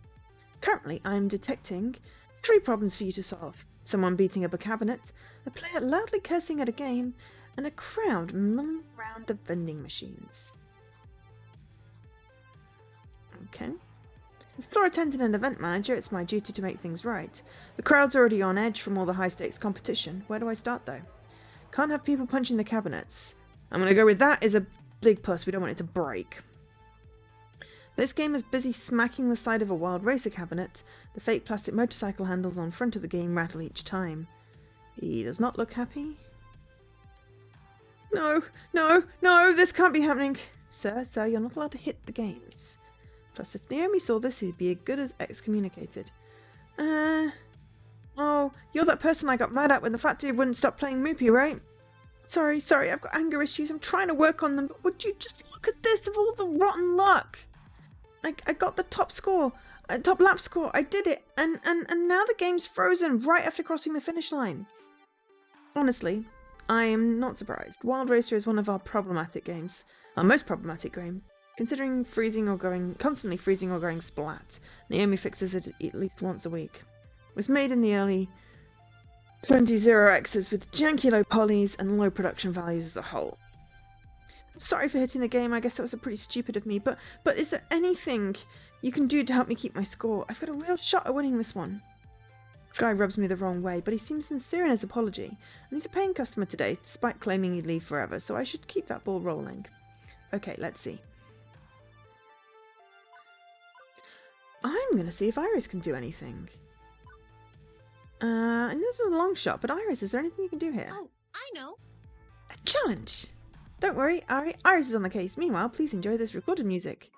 S1: Currently, I'm detecting 3 problems for you to solve. Someone beating up a cabinet, a player loudly cursing at a game, and a crowd mulling around the vending machines. Okay. As floor attendant and event manager, it's my duty to make things right. The crowd's already on edge from all the high-stakes competition. Where do I start, though? Can't have people punching the cabinets. I'm going to go with that is a big plus. We don't want it to break. This game is busy smacking the side of a wild racer cabinet. The fake plastic motorcycle handles on front of the game rattle each time. He does not look happy. No, no, no, this can't be happening. Sir, you're not allowed to hit the games. Plus, if Naomi saw this, he'd be as good as excommunicated. Oh, you're that person I got mad at when the fat dude wouldn't stop playing Moopy, right? Sorry, I've got anger issues. I'm trying to work on them, but would you just look at this of all the rotten luck? I got the top lap score. I did it, and now the game's frozen right after crossing the finish line. Honestly, I am not surprised. Wild Racer is one of our problematic games. Our most problematic games. Considering constantly freezing or going splat, Naomi fixes it at least once a week. It was made in the early 20.0x's with janky low polys and low production values as a whole. I'm sorry for hitting the game, I guess that was pretty stupid of me, but is there anything you can do to help me keep my score? I've got a real shot at winning this one. This guy rubs me the wrong way, but he seems sincere in his apology, and he's a paying customer today, despite claiming he'd leave forever, so I should keep that ball rolling. Okay, let's see. I'm going to see if Iris can do anything. And this is a long shot, but Iris, is there anything you can do here?
S3: Oh, I know.
S1: A challenge! Don't worry, Iris is on the case. Meanwhile, please enjoy this recorded music.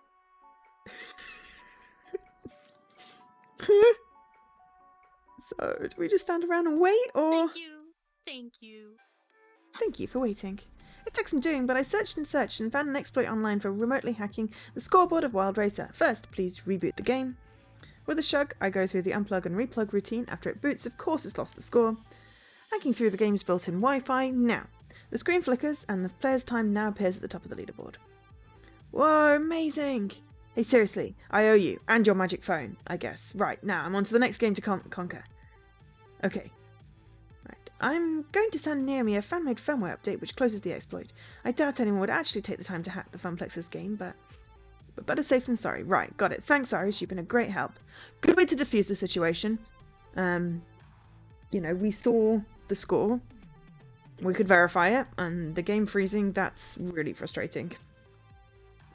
S1: So, do we just stand around and wait, or...
S3: Thank you. Thank you.
S1: Thank you for waiting. It took some doing, but I searched and searched and found an exploit online for remotely hacking the scoreboard of Wild Racer. First, please reboot the game. With a shrug, I go through the unplug and replug routine. After it boots, of course it's lost the score. Hacking through the game's built-in Wi-Fi. Now, the screen flickers and the player's time now appears at the top of the leaderboard. Whoa, amazing! Hey, seriously, I owe you, and your magic phone, I guess. Right, now I'm on to the next game to conquer. Okay. Right, I'm going to send Naomi a fan-made firmware update which closes the exploit. I doubt anyone would actually take the time to hack the Funplex's game, but better safe than sorry. Right, got it. Thanks, Iris, you've been a great help. Good way to defuse the situation. You know, we saw the score. We could verify it, and the game freezing, that's really frustrating.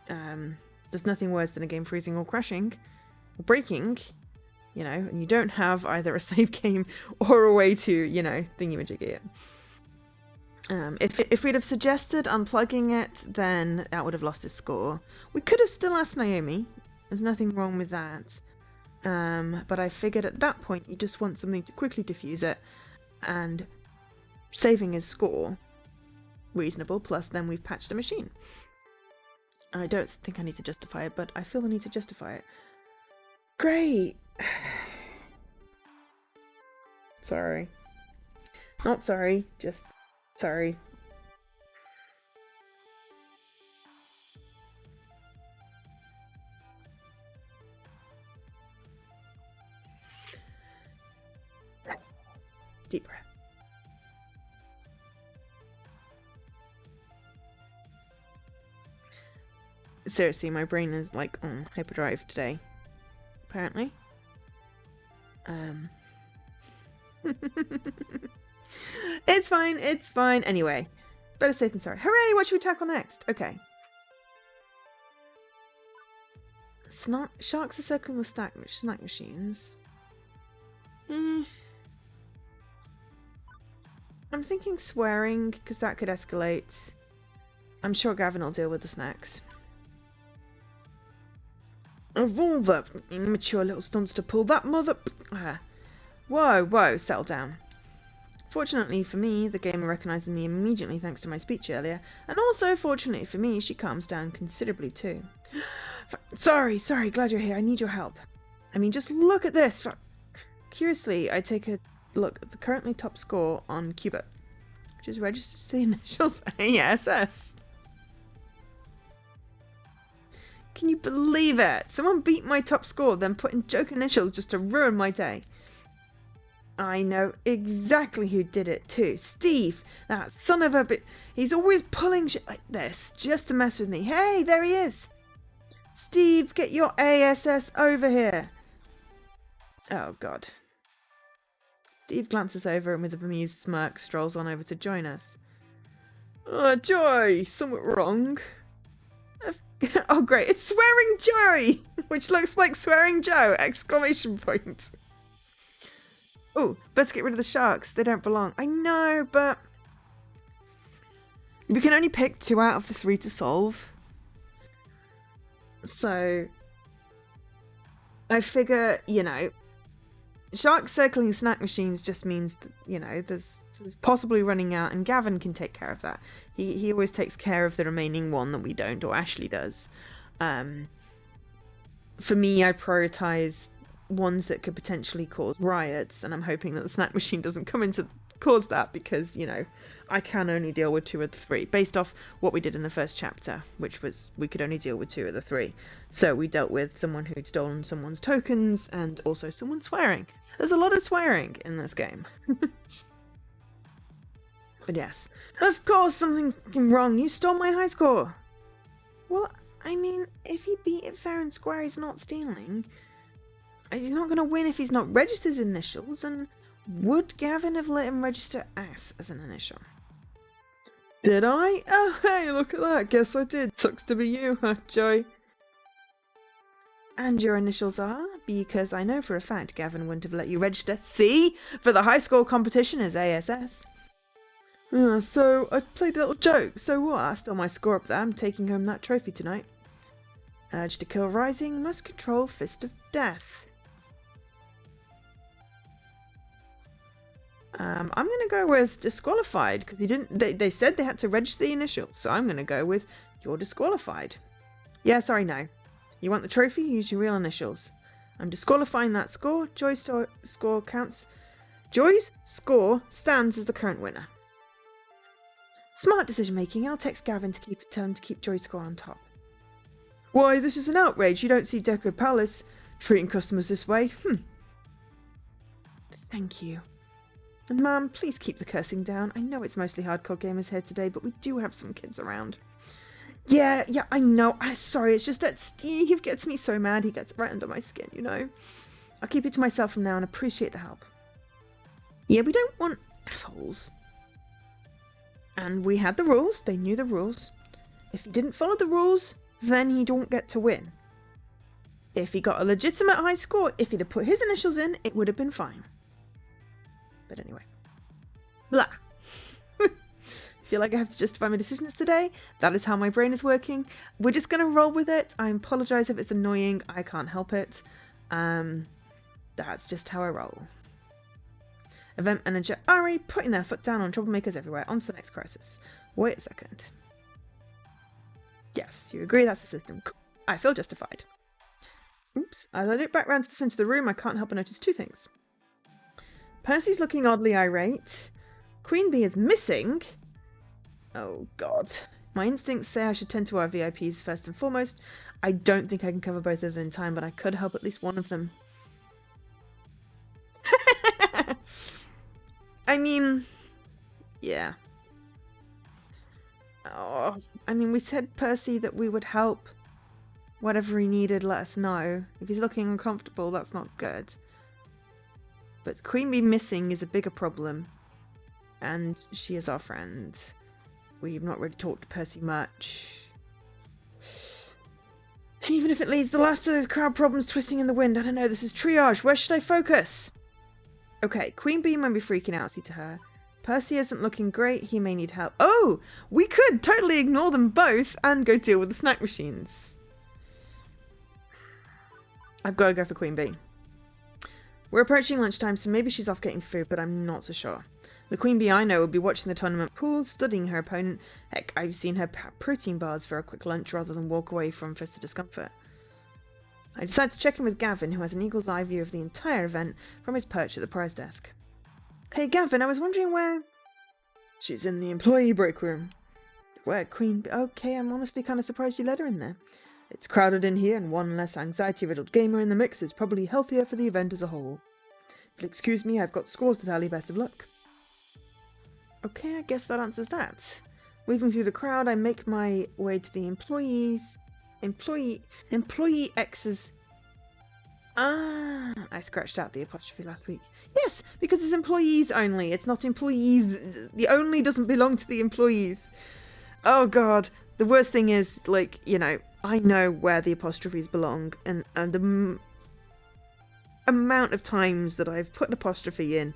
S1: There's nothing worse than a game freezing or crashing or breaking, you know, and you don't have either a save game or a way to, you know, thingy-majiggy it. If we'd have suggested unplugging it, then that would have lost his score. We could have still asked Naomi. There's nothing wrong with that. But I figured at that point you just want something to quickly defuse it, and saving his score reasonable, plus then we've patched the machine. I don't think I need to justify it, but I feel the need to justify it. Great! Sorry. Not sorry, just sorry. Deep breath. Seriously, my brain is like on hyperdrive today. Apparently. It's fine, it's fine. Anyway, better safe than sorry. Hooray, what should we tackle next? Okay. Sharks are circling the snack machines. I'm thinking swearing, because that could escalate. I'm sure Gavin will deal with the snacks. Of all the immature little stunts to pull, that mother... Whoa, settle down. Fortunately for me, the gamer recognised me immediately thanks to my speech earlier, and also fortunately for me, she calms down considerably too. Sorry, glad you're here, I need your help. I mean, just look at this! Curiously, I take a look at the currently top score on Cuba, which is registered to the initials ASS. Can you believe it? Someone beat my top score, then put in joke initials just to ruin my day. I know exactly who did it too. Steve, that son of a bit. He's always pulling shit like this just to mess with me. Hey, there he is. Steve, get your ASS over here. Oh, God. Steve glances over and with a bemused smirk strolls on over to join us. Joy, somewhat wrong. Oh, great. It's Swearing Joey, which looks like Swearing Joe! Exclamation point. Oh, best get rid of the sharks. They don't belong. I know, but we can only pick 2 out of the 3 to solve. So I figure, you know, sharks circling snack machines just means that, you know, there's possibly running out, and Gavin can take care of that. He always takes care of the remaining one that we don't, or Ashley does. For me, I prioritise ones that could potentially cause riots, and I'm hoping that the snack machine doesn't come in to cause that, because, you know, I can only deal with 2 of the 3 based off what we did in the first chapter, which was we could only deal with 2 of the 3. So we dealt with someone who'd stolen someone's tokens and also someone swearing. There's a lot of swearing in this game. But yes, of course something's wrong. You stole my high score. Well, I mean, if he beat it fair and square, he's not stealing. He's not going to win if he's not registered his initials, and would Gavin have let him register S as an initial? Did I? Oh, hey, look at that. Guess I did. Sucks to be you, huh, Joy? And your initials are? Because I know for a fact Gavin wouldn't have let you register C for the high score competition as ASS. So, I played a little joke. So what? I stole my score up there. I'm taking home that trophy tonight. Urge to kill rising, must control Fist of Death. I'm going to go with disqualified because he didn't. They said they had to register the initials, so I'm going to go with you're disqualified. Yeah, sorry, no. You want the trophy? Use your real initials. I'm disqualifying that score. Joy's score counts. Joy's score stands as the current winner. Smart decision making. I'll text Gavin to tell him to keep Joy's score on top. Why, this is an outrage. You don't see Deco Palace treating customers this way. Thank you. And Mum, please keep the cursing down. I know it's mostly hardcore gamers here today, but we do have some kids around. Yeah, I know. I'm sorry, it's just that Steve gets me so mad. He gets right under my skin, you know. I'll keep it to myself from now and appreciate the help. Yeah, we don't want assholes. And we had the rules. They knew the rules. If he didn't follow the rules, then he don't get to win. If he got a legitimate high score, if he'd have put his initials in, it would have been fine. But anyway. Blah. Feel like I have to justify my decisions today. That is how my brain is working. We're just going to roll with it. I apologise if it's annoying. I can't help it. That's just how I roll. Event manager Ari putting their foot down on troublemakers everywhere. On to the next crisis. Wait a second. Yes, you agree that's the system. I feel justified. Oops. As I look back round to the centre of the room, I can't help but notice two things. Percy's looking oddly irate. Queen Bee is missing. Oh god. My instincts say I should tend to our VIPs first and foremost. I don't think I can cover both of them in time, but I could help at least one of them. I mean, yeah. Oh, I mean, we said Percy that we would help. Whatever he needed, let us know. If he's looking uncomfortable, that's not good. But Queen Bee missing is a bigger problem. And she is our friend. We've not really talked to Percy much. Even if it leads the last of those crowd problems twisting in the wind, I don't know, this is triage. Where should I focus? Okay, Queen Bee might be freaking out, see to her. Percy isn't looking great, he may need help. Oh! We could totally ignore them both and go deal with the snack machines. I've got to go for Queen Bee. We're approaching lunchtime, so maybe she's off getting food, but I'm not so sure. The Queen Bee I know would be watching the tournament pool, studying her opponent. Heck, I've seen her pack protein bars for a quick lunch rather than walk away from physical discomfort. I decide to check in with Gavin, who has an eagle's eye view of the entire event from his perch at the prize desk. Hey Gavin, I was wondering where... She's in the employee break room. Where Queen Bee... Okay, I'm honestly kind of surprised you let her in there. It's crowded in here, and one less anxiety-riddled gamer in the mix is probably healthier for the event as a whole. But excuse me, I've got scores to tally, best of luck. Okay, I guess that answers that. Weaving through the crowd, I make my way to the employee X's... I scratched out the apostrophe last week. Yes, because it's employees only. It's not employees. The only doesn't belong to the employees. Oh god. The worst thing is, like, you know, I know where the apostrophes belong, and the amount of times that I've put an apostrophe in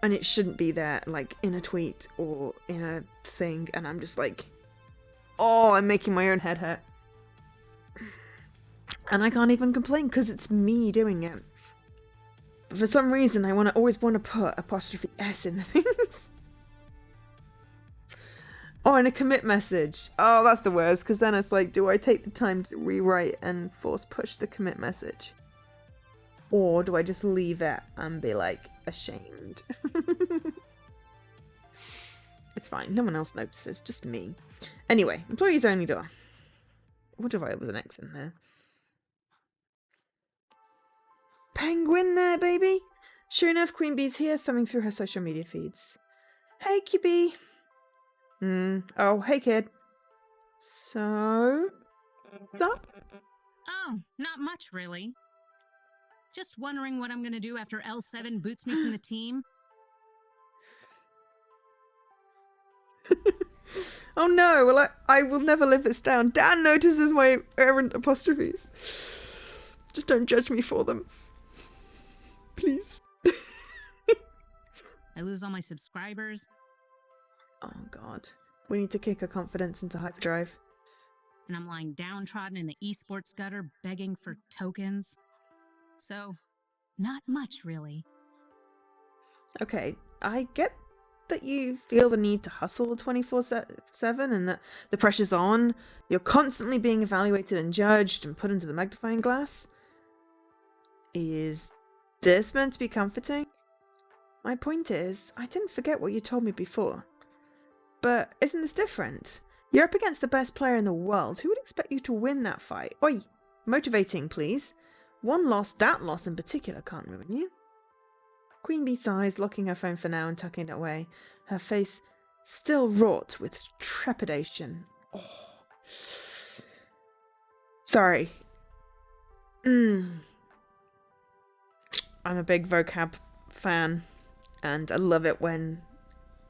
S1: and it shouldn't be there, like in a tweet or in a thing, and I'm just like, oh, I'm making my own head hurt. And I can't even complain because it's me doing it. But for some reason, I always want to put apostrophe S in things. Oh, and a commit message. Oh, that's the worst, because then it's like, do I take the time to rewrite and force push the commit message? Or do I just leave it and be like, ashamed? It's fine, no one else notices, just me. Anyway, employees only door. What if there was an X in there? Penguin there, baby! Sure enough, Queen Bee's here, thumbing through her social media feeds. Hey, QB! Oh, hey, kid. So... what's up?
S2: Oh, not much, really. Just wondering what I'm gonna do after L7 boots me from the team.
S1: Oh no, well I will never live this down. Dan notices my errant apostrophes. Just don't judge me for them. Please.
S2: I lose all my subscribers.
S1: Oh god. We need to kick her confidence into hyperdrive.
S2: And I'm lying downtrodden in the esports gutter begging for tokens. So, not much, really.
S1: Okay, I get that you feel the need to hustle 24/7 and that the pressure's on. You're constantly being evaluated and judged and put into the magnifying glass. Is this meant to be comforting? My point is, I didn't forget what you told me before. But isn't this different? You're up against the best player in the world. Who would expect you to win that fight? Oi, motivating, please. One loss, that loss in particular, can't ruin you. Queen Bee sighs, locking her phone for now and tucking it away, her face still wrought with trepidation. Oh. Sorry. I'm a big vocab fan, and I love it when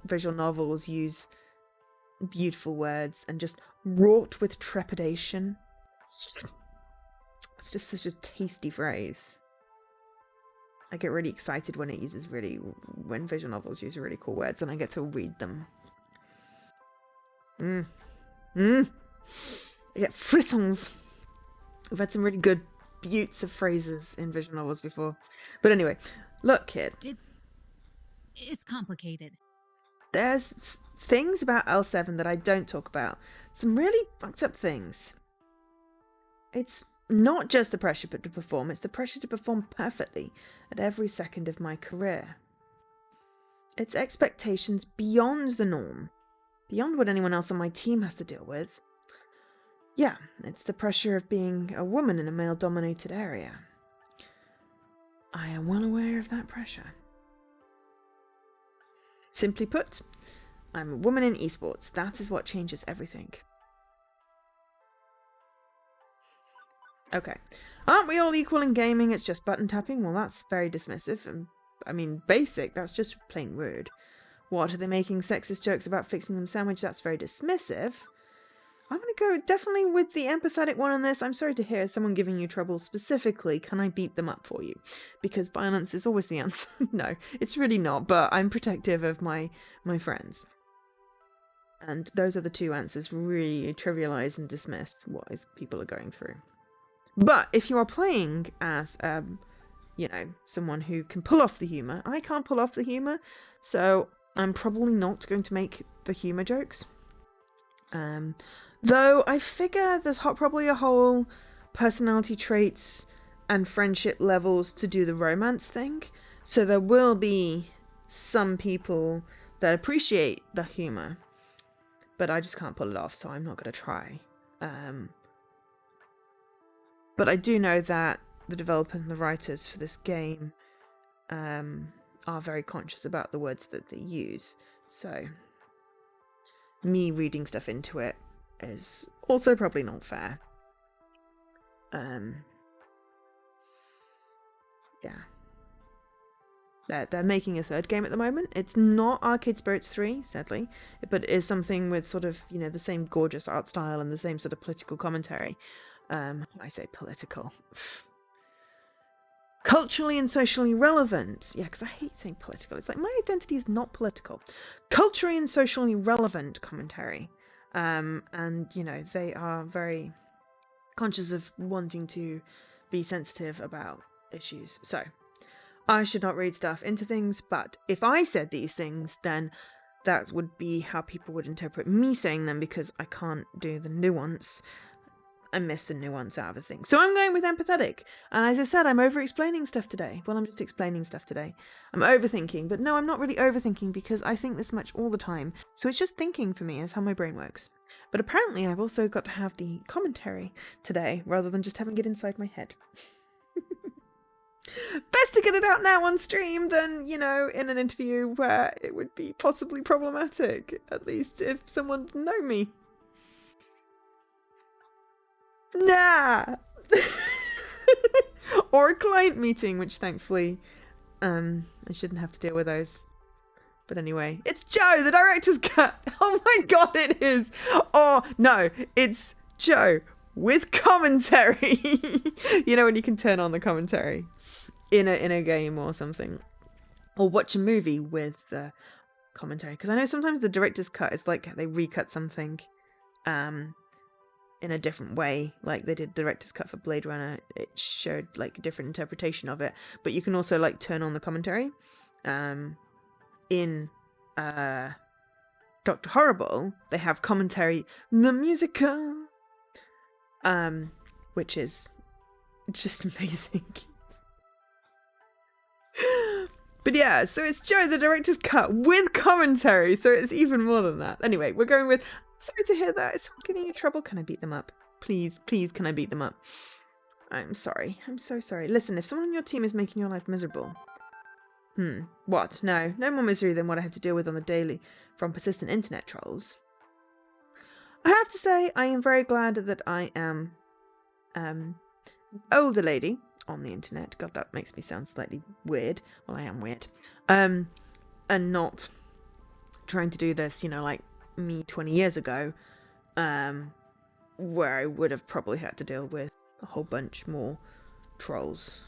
S1: visual novels use beautiful words and just wrought with trepidation. It's just such a tasty phrase. I get really excited when when visual novels use really cool words and I get to read them. I get frissons. We've had some really good buttes of phrases in visual novels before. But anyway, look, kid.
S2: It's complicated.
S1: There's things about L7 that I don't talk about. Some really fucked up things. It's not just the pressure to perform, it's the pressure to perform perfectly at every second of my career. It's expectations beyond the norm, beyond what anyone else on my team has to deal with. Yeah, it's the pressure of being a woman in a male-dominated area. I am well aware of that pressure. Simply put, I'm a woman in esports. That is what changes everything. Okay. Aren't we all equal in gaming? It's just button tapping? Well, that's very dismissive. And I mean, basic. That's just plain rude. What, are they making sexist jokes about fixing them sandwich? That's very dismissive. I'm going to go definitely with the empathetic one on this. I'm sorry to hear someone giving you trouble specifically. Can I beat them up for you? Because violence is always the answer. No, it's really not. But I'm protective of my friends. And those are the two answers. Really trivialize and dismiss what people are going through. But if you are playing as, someone who can pull off the humour, I can't pull off the humour, so I'm probably not going to make the humour jokes. Though I figure there's probably a whole personality traits and friendship levels to do the romance thing, so there will be some people that appreciate the humour, but I just can't pull it off, so I'm not going to try. But I do know that the developers and the writers for this game are very conscious about the words that they use. So me reading stuff into it is also probably not fair. Yeah. They're making a third game at the moment. It's not Arcade Spirits 3, sadly, but it is something with sort of, the same gorgeous art style and the same sort of political commentary. I say political. Culturally and socially relevant. Yeah, because I hate saying political. It's like my identity is not political. Culturally and socially relevant commentary. And, they are very conscious of wanting to be sensitive about issues. So, I should not read stuff into things, but if I said these things, then that would be how people would interpret me saying them because I can't do the nuance. I miss the nuance out of a thing. So I'm going with empathetic. And as I said, I'm over-explaining stuff today. Well, I'm just explaining stuff today. I'm overthinking. But no, I'm not really overthinking because I think this much all the time. So it's just thinking for me is how my brain works. But apparently I've also got to have the commentary today rather than just having it inside my head. Best to get it out now on stream than, in an interview where it would be possibly problematic. At least if someone didn't know me. Nah! Or a client meeting, which thankfully I shouldn't have to deal with those. But anyway, it's Joe, the director's cut. Oh my god, it is. Oh no, it's Joe with commentary. When you can turn on the commentary in a game or something, or watch a movie with commentary. Because I know sometimes the director's cut is like they recut something in a different way, like they did director's cut for Blade Runner. It showed like a different interpretation of it, but you can also like turn on the commentary. in Dr. Horrible, they have commentary, the musical, which is just amazing. But yeah, so it's Joe, the director's cut with commentary, so it's even more than that. Anyway, we're going with, sorry to hear that. Is someone giving you trouble? Can I beat them up? Please, can I beat them up? I'm sorry. I'm so sorry. Listen, if someone on your team is making your life miserable... What? No more misery than what I have to deal with on the daily from persistent internet trolls. I have to say, I am very glad that I am older lady on the internet. God, that makes me sound slightly weird. Well, I am weird. And not trying to do this, like me 20 years ago, where I would have probably had to deal with a whole bunch more trolls.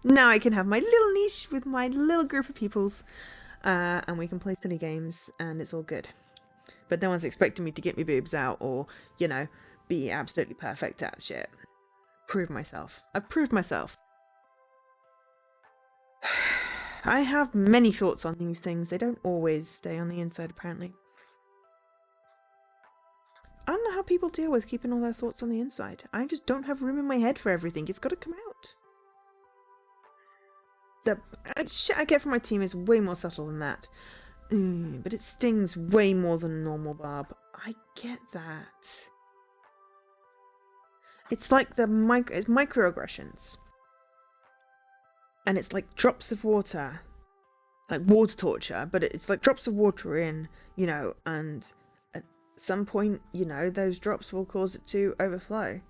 S1: Now I can have my little niche with my little group of peoples, and we can play silly games, and it's all good. But no one's expecting me to get my boobs out or, be absolutely perfect at shit. Prove myself. I've proved myself. I have many thoughts on these things. They don't always stay on the inside, apparently. I don't know how people deal with keeping all their thoughts on the inside. I just don't have room in my head for everything. It's got to come out. The shit I get from my team is way more subtle than that. But it stings way more than normal barb. I get that. It's like it's microaggressions. And it's like drops of water. Like water torture, but it's like drops of water in, and at some point, those drops will cause it to overflow.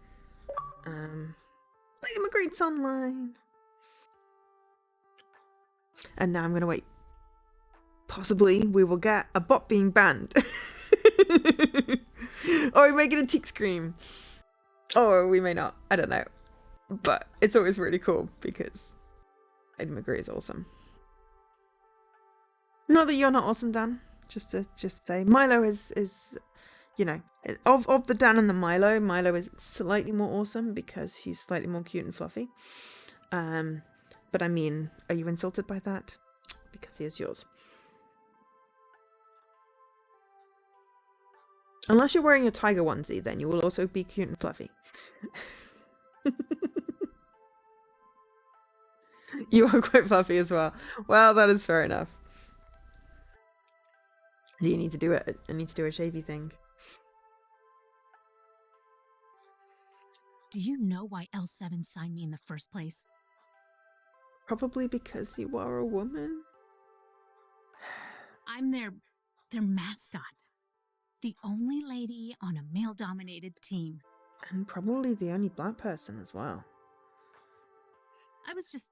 S1: Like immigrants online. And now I'm going to wait. Possibly we will get a bot being banned. Or we may get a tick scream. Or we may not. I don't know. But it's always really cool because Edmagri is awesome. Not that you're not awesome, Dan. Just to say. Milo is of the Dan and the Milo is slightly more awesome because he's slightly more cute and fluffy. But I mean, are you insulted by that? Because he is yours. Unless you're wearing a tiger onesie, then you will also be cute and fluffy. You are quite fluffy as well. Well, that is fair enough. Do you need to do it? I need to do a shavy thing.
S2: Do you know why L7 signed me in the first place?
S1: Probably because you are a woman.
S2: I'm their mascot. The only lady on a male-dominated team.
S1: And probably the only black person as well.
S2: I was just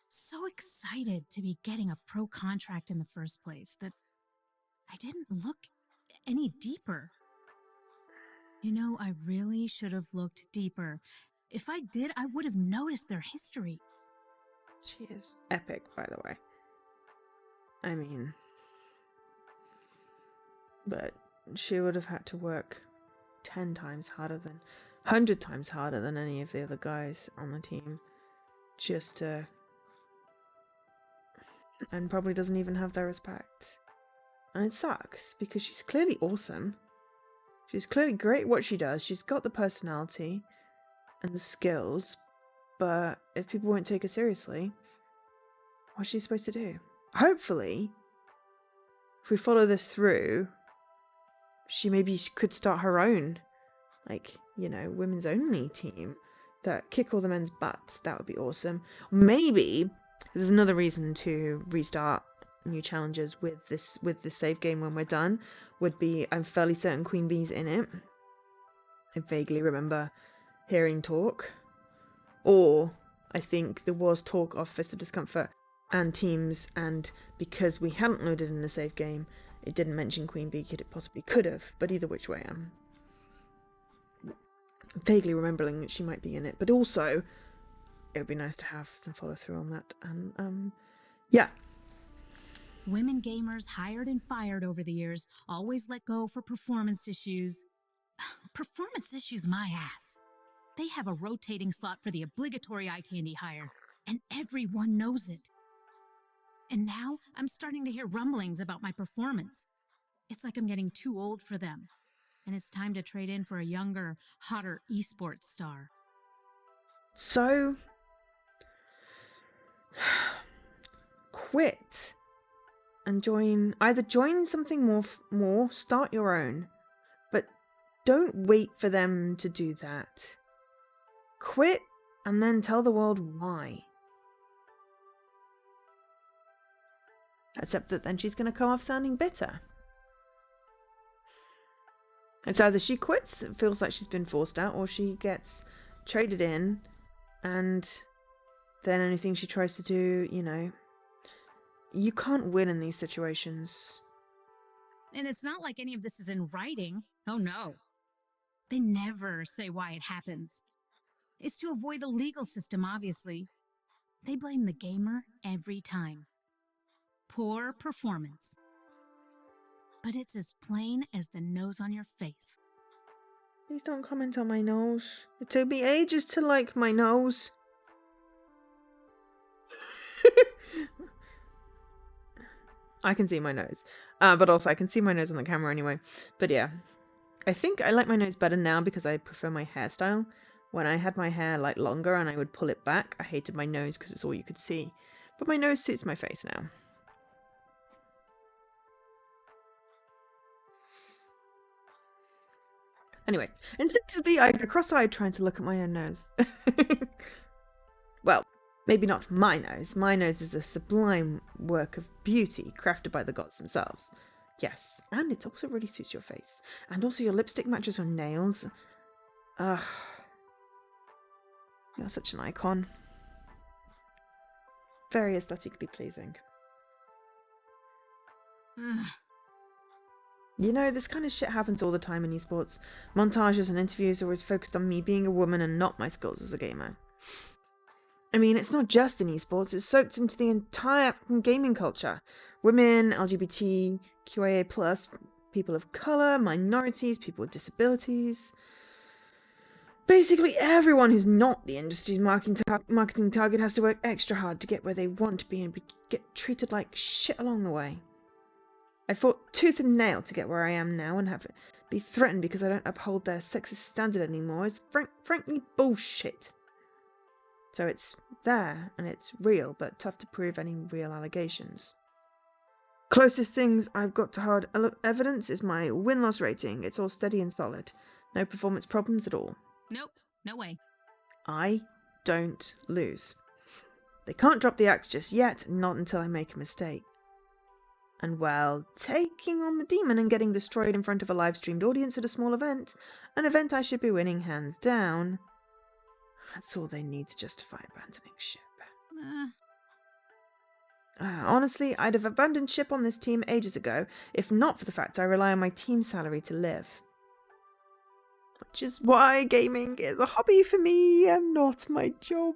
S2: so excited to be getting a pro contract in the first place that I didn't look any deeper. I really should have looked deeper. If I did, I would have noticed their history.
S1: She is epic, by the way. I mean... But she would have had to work 10 times harder than... 100 times harder than any of the other guys on the team. Just to... And probably doesn't even have their respect. And it sucks, because she's clearly awesome. She's clearly great at what she does. She's got the personality and the skills. But if people won't take her seriously, what's she supposed to do? Hopefully, if we follow this through, she could start her own, women's only team that kick all the men's butts. That would be awesome. Maybe there's another reason to restart new challenges with this save game when we're done. Would be, I'm fairly certain Queen Bee's in it. I vaguely remember hearing talk. Or I think there was talk of Fist of Discomfort and teams, and because we hadn't loaded in a save game, it didn't mention Queen Bee. It possibly could have, but either which way, I'm vaguely remembering that she might be in it. But also, it would be nice to have some follow through on that. And yeah.
S2: Women gamers hired and fired over the years always let go for performance issues. Performance issues, my ass. They have a rotating slot for the obligatory eye candy hire, and everyone knows it. And now I'm starting to hear rumblings about my performance. It's like I'm getting too old for them. And it's time to trade in for a younger, hotter esports star.
S1: So, quit and either join something more, start your own, but don't wait for them to do that. Quit and then tell the world why. Except that then she's going to come off sounding bitter. It's either she quits, it feels like she's been forced out, or she gets traded in, and then anything she tries to do, you can't win in these situations.
S2: And it's not like any of this is in writing. Oh no. They never say why it happens. It's to avoid the legal system, obviously. They blame the gamer every time. Poor performance. But it's as plain as the nose on your face.
S1: Please don't comment on my nose. It took me ages to like my nose. I can see my nose. But also I can see my nose on the camera anyway. But yeah. I think I like my nose better now because I prefer my hairstyle. When I had my hair like longer and I would pull it back, I hated my nose because it's all you could see. But my nose suits my face now. Anyway, instinctively I go cross-eyed trying to look at my own nose. Well, maybe not my nose. My nose is a sublime work of beauty crafted by the gods themselves. Yes, and it also really suits your face. And also your lipstick matches your nails. Ugh. You're such an icon. Very aesthetically pleasing. This kind of shit happens all the time in esports. Montages and interviews are always focused on me being a woman and not my skills as a gamer. I mean, it's not just in esports, it's soaked into the entire gaming culture. Women, LGBT, QIA+, people of colour, minorities, people with disabilities. Basically, everyone who's not the industry's marketing target has to work extra hard to get where they want to be and get treated like shit along the way. I fought tooth and nail to get where I am now, and have it be threatened because I don't uphold their sexist standard anymore is frankly bullshit. So it's there, and it's real, but tough to prove any real allegations. Closest things I've got to hard evidence is my win-loss rating. It's all steady and solid. No performance problems at all.
S2: Nope, no way.
S1: I don't lose. They can't drop the axe just yet, not until I make a mistake. And well, taking on the demon and getting destroyed in front of a live-streamed audience at a small event, an event I should be winning hands down, that's all they need to justify abandoning ship. Honestly, I'd have abandoned ship on this team ages ago, if not for the fact I rely on my team salary to live. Which is why gaming is a hobby for me and not my job.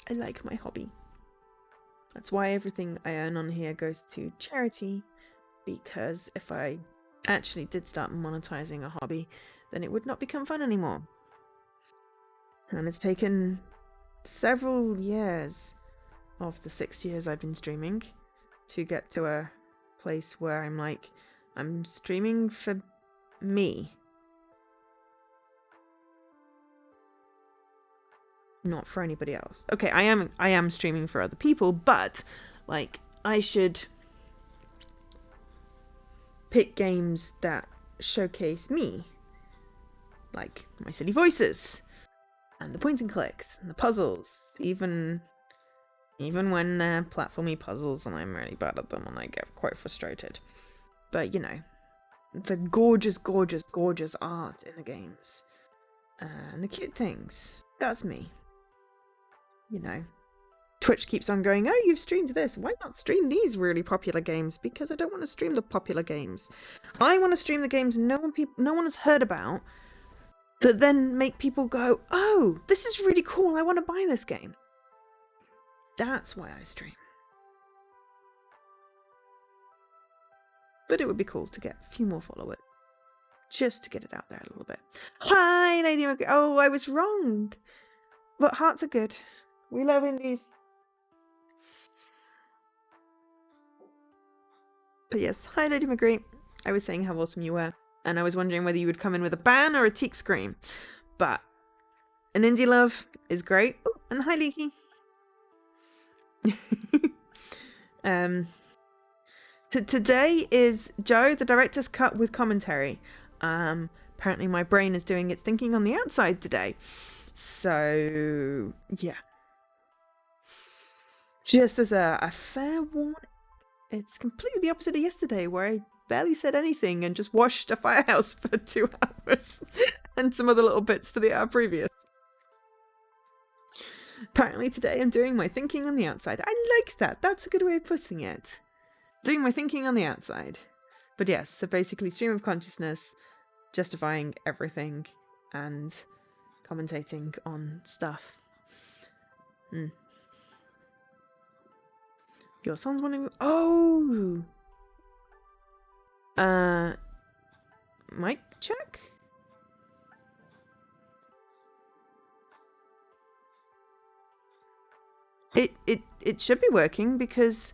S1: I like my hobby. That's why everything I earn on here goes to charity, because if I actually did start monetizing a hobby, then it would not become fun anymore. And it's taken several years of the 6 years I've been streaming to get to a place where I'm streaming for me. Not for anybody else. Okay, I am streaming for other people, but I should pick games that showcase me. Like my silly voices and the point and clicks and the puzzles, even when they're platformy puzzles and I'm really bad at them and I get quite frustrated. But the gorgeous, gorgeous, gorgeous art in the games and the cute things. That's me. Twitch keeps on going, oh, you've streamed this. Why not stream these really popular games? Because I don't want to stream the popular games. I want to stream the games no one has heard about, that then make people go, oh, this is really cool. I want to buy this game. That's why I stream. But it would be cool to get a few more followers. Just to get it out there a little bit. Hi, Lady McGee. Oh, I was wrong. But hearts are good. We love indies. But yes, hi Lady McGree. I was saying how awesome you were, and I was wondering whether you would come in with a ban or a teak scream. But an indie love is great. Oh, and hi Leaky. Today is Joe, the director's cut with commentary. Apparently my brain is doing its thinking on the outside today. So, yeah. Just as a fair warning, it's completely the opposite of yesterday, where I barely said anything and just washed a firehouse for 2 hours. And some other little bits for the hour previous. Apparently today I'm doing my thinking on the outside. I like that. That's a good way of putting it. Doing my thinking on the outside. But yes, so basically stream of consciousness, justifying everything, and commentating on stuff. Your son's wondering... Oh! Mic check? It should be working because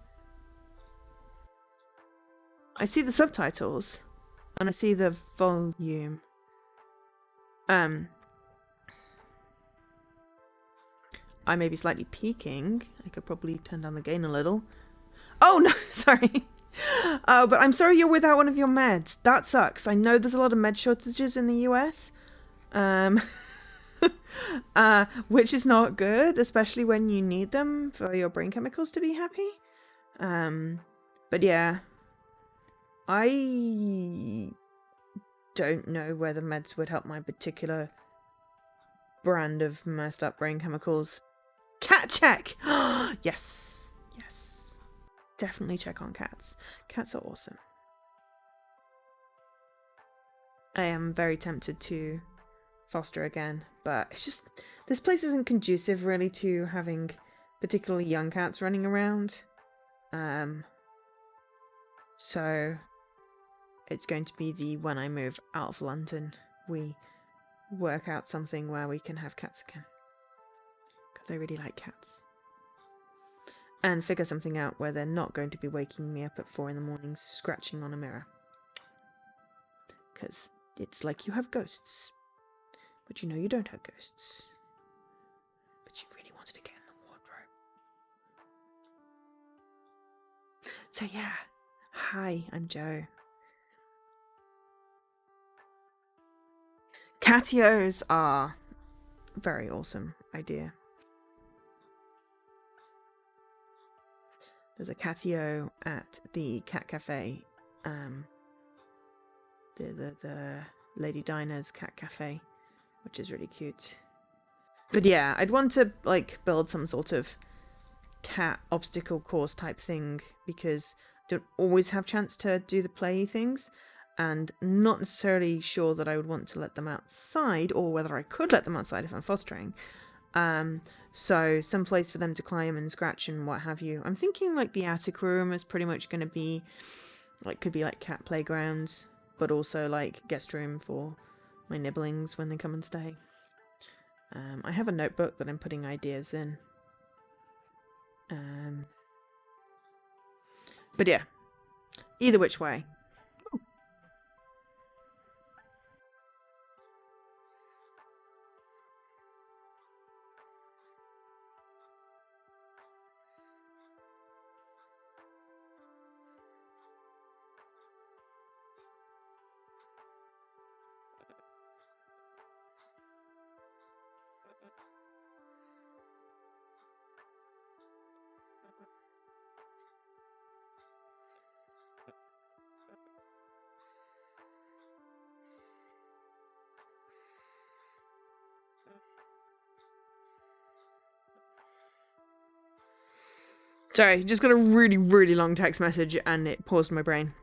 S1: I see the subtitles and I see the volume. I may be slightly peaking. I could probably turn down the gain a little. Oh no, sorry. Oh, but I'm sorry you're without one of your meds. That sucks. I know there's a lot of med shortages in the US. Which is not good, especially when you need them for your brain chemicals to be happy. But yeah, I don't know whether meds would help my particular brand of messed up brain chemicals. Cat check! Yes, yes. Definitely check on cats. Cats are awesome. I am very tempted to foster again, but it's just, this place isn't conducive really to having particularly young cats running around. So it's going to be when I move out of London, we work out something where we can have cats again. Because I really like cats. And figure something out where they're not going to be waking me up at 4 a.m. scratching on a mirror. Because it's like you have ghosts. But you know you don't have ghosts. But you really wanted to get in the wardrobe. So yeah. Hi, I'm Joe. Catios are a very awesome idea. There's a catio at the cat cafe, the Lady Dinah's cat cafe, which is really cute. But yeah, I'd want to like build some sort of cat obstacle course type thing because I don't always have chance to do the play things, and not necessarily sure that I would want to let them outside or whether I could let them outside if I'm fostering. So some place for them to climb and scratch and what have you. I'm thinking like the attic room is pretty much going to be like, could be like cat playgrounds, but also like guest room for my nibblings when they come and stay. I have a notebook that I'm putting ideas in. But yeah, either which way. Sorry, just got a really, really long text message and it paused my brain.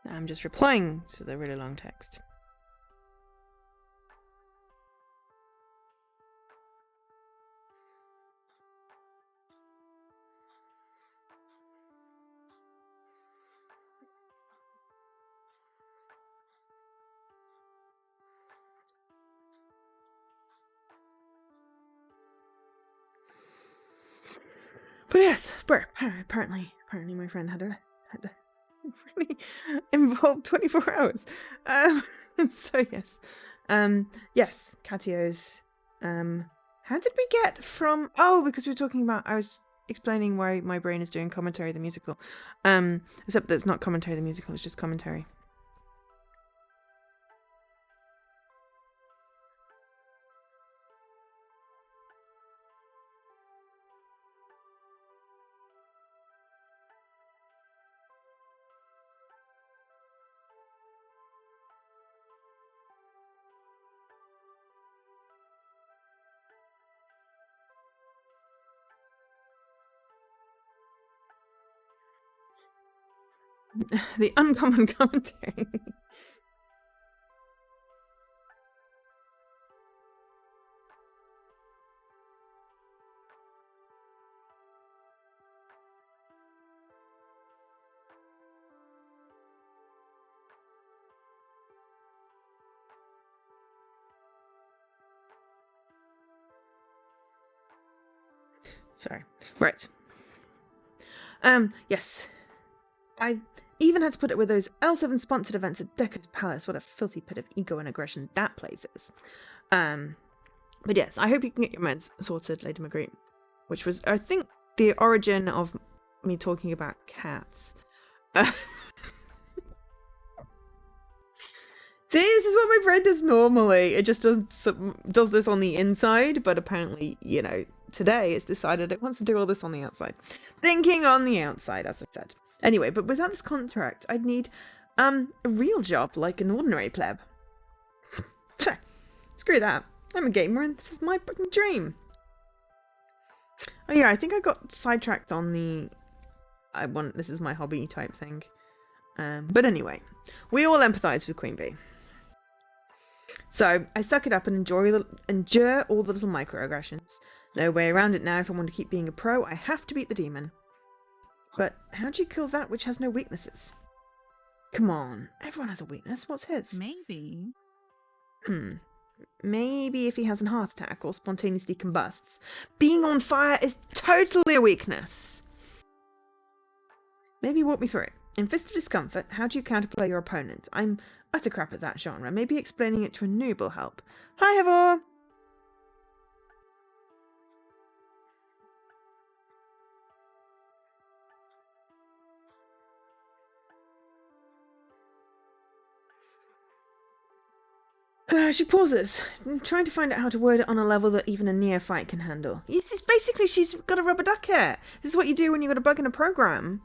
S1: I'm just replying to the really long text. But yes, apparently my friend had a really involved 24 hours. So yes. Yes, Catio's. How did we get from... Oh, because we were talking about... I was explaining why my brain is doing Commentary the Musical. Except that it's not Commentary the Musical, it's just Commentary. The uncommon commentary. Sorry. Right. Yes. I even had to put it with those L7 sponsored events at Deco's Palace. What a filthy pit of ego and aggression that place is. But yes, I hope you can get your meds sorted, Lady Magritte. Which was, I think, the origin of me talking about cats. This is what my brain does normally. It just does this on the inside, but apparently, you know, today it's decided it wants to do all this on the outside. Thinking on the outside, as I said. Anyway, but without this contract, I'd need a real job like an ordinary pleb. Screw that. I'm a gamer and this is my fucking dream. Oh yeah, I think I got sidetracked on the this is my hobby type thing. But anyway, we all empathise with Queen Bee. So I suck it up and endure all the little microaggressions. No way around it now. If I want to keep being a pro, I have to beat the demon. But how do you kill that which has no weaknesses? Come on, everyone has a weakness. What's his?
S2: Maybe.
S1: Maybe if he has a heart attack or spontaneously combusts. Being on fire is totally a weakness. Maybe walk me through it. In Fist of Discomfort, how do you counterplay your opponent? I'm utter crap at that genre. Maybe explaining it to a noob will help. Hi, Havor! She pauses, trying to find out how to word it on a level that even a neophyte can handle. It's basically she's got a rubber duck here. This is what you do when you've got a bug in a program.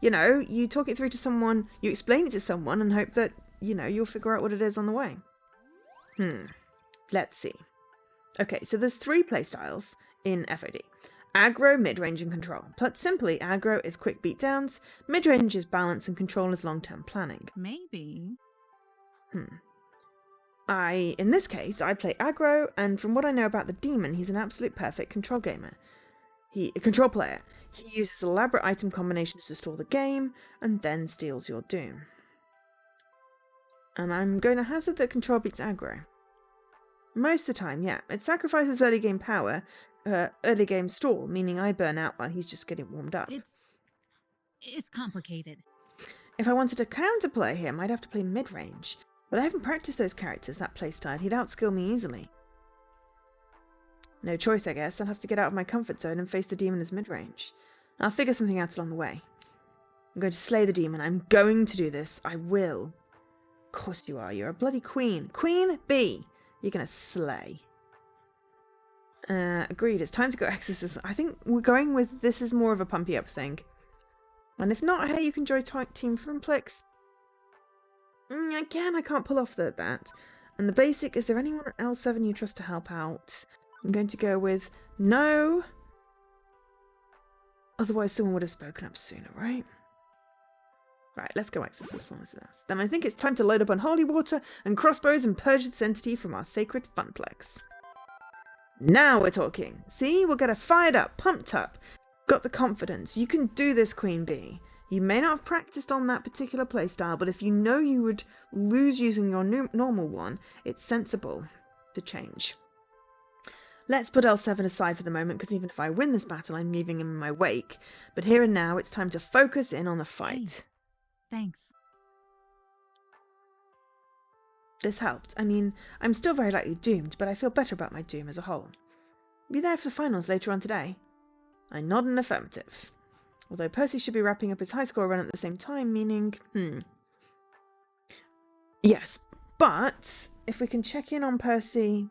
S1: You know, you talk it through to someone, you explain it to someone and hope that, you know, you'll figure out what it is on the way. Let's see. Okay, so there's 3 playstyles in FOD. Aggro, mid-range, and control. Put simply, aggro is quick beatdowns, mid-range is balance, and control is long-term planning.
S2: Maybe.
S1: In this case, I play aggro, and from what I know about the demon, he's an absolute perfect control gamer. A control player. He uses elaborate item combinations to stall the game, and then steals your doom. And I'm going to hazard that control beats aggro. Most of the time, yeah. It sacrifices early game power, early game stall, meaning I burn out while he's just getting warmed up.
S2: It's complicated.
S1: If I wanted to counterplay him, I'd have to play mid-range. But I haven't practiced those characters, that playstyle. He'd outskill me easily. No choice, I guess. I'll have to get out of my comfort zone and face the demon as mid-range. I'll figure something out along the way. I'm going to slay the demon. I'm going to do this. I will. Of course you are. You're a bloody queen. Queen Bee. You're going to slay. Agreed. It's time to go exorcism. I think we're going with this is more of a pumpy up thing. And if not, hey, you can join Team Frimplex. Again, I can't pull off that. And the basic, is there anyone at L7 you trust to help out? I'm going to go with no. Otherwise, someone would have spoken up sooner, right? Right, let's go access this. Then I think it's time to load up on holy water and crossbows and purge this entity from our sacred funplex. Now we're talking. See, we'll get her fired up, pumped up. Got the confidence. You can do this, Queen Bee. You may not have practiced on that particular playstyle, but if you know you would lose using your normal one, it's sensible to change. Let's put L7 aside for the moment, because even if I win this battle, I'm leaving him in my wake. But here and now, it's time to focus in on the fight.
S2: Hey, thanks.
S1: This helped. I mean, I'm still very likely doomed, but I feel better about my doom as a whole. Be there for the finals later on today? I nod an affirmative. Although Percy should be wrapping up his high score run at the same time, meaning, Yes, but if we can check in on Percy...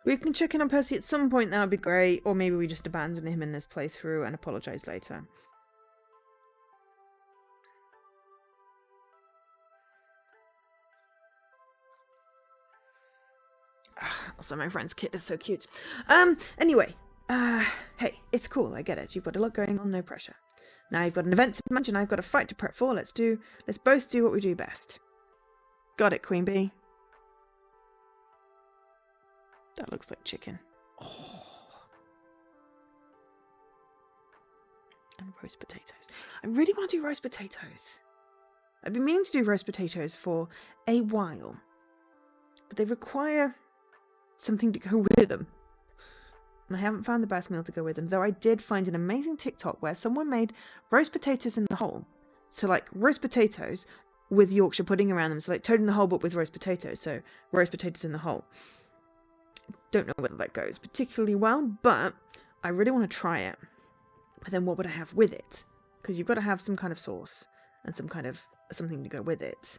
S1: We can check in on Percy at some point, that would be great. Or maybe we just abandon him in this playthrough and apologise later. Also, my friend's kid is so cute. Anyway. Hey, it's cool, I get it. You've got a lot going on, no pressure. Now you've got an event to manage and I've got a fight to prep for. Let's both do what we do best. Got it, Queen Bee. That looks like chicken. Oh. And roast potatoes. I really want to do roast potatoes. I've been meaning to do roast potatoes for a while. But they require something to go with them. And I haven't found the best meal to go with them. Though I did find an amazing TikTok where someone made roast potatoes in the hole. So like roast potatoes with Yorkshire pudding around them. So like toad in the hole but with roast potatoes. So roast potatoes in the hole. Don't know whether that goes particularly well, but I really want to try it. But then what would I have with it? Because you've got to have some kind of sauce and some kind of something to go with it.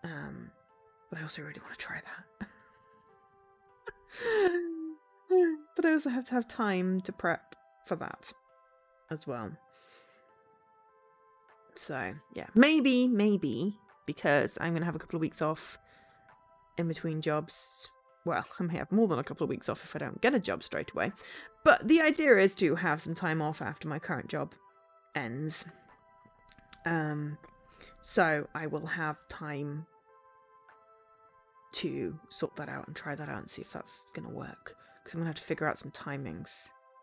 S1: But I also really want to try that. But I also have to have time to prep for that as well. So yeah, maybe because I'm going to have a couple of weeks off in between jobs. Well, I may have more than a couple of weeks off if I don't get a job straight away. But the idea is to have some time off after my current job ends. So I will have time to sort that out and try that out and see if that's going to work. Because I'm going to have to figure out some timings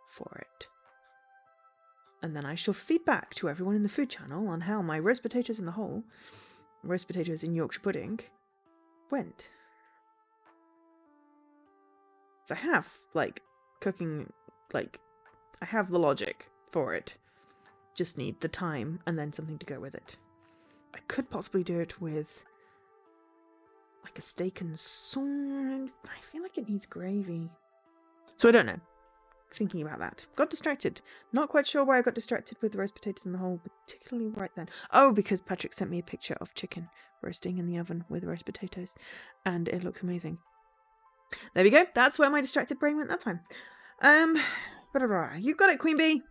S1: for it. And then I shall feed back to everyone in the food channel on how my roast potatoes in the hole, roast potatoes in Yorkshire pudding, went. So I have, cooking, I have the logic for it. Just need the time and then something to go with it. I could possibly do it with, a steak and sauce. I feel like it needs gravy. So I don't know. Thinking about that. Got distracted. Not quite sure why I got distracted with the roast potatoes in the hole, particularly right then. Oh, because Patrick sent me a picture of chicken roasting in the oven with roast potatoes. And it looks amazing. There we go. That's where my distracted brain went that time. You got it, Queen Bee.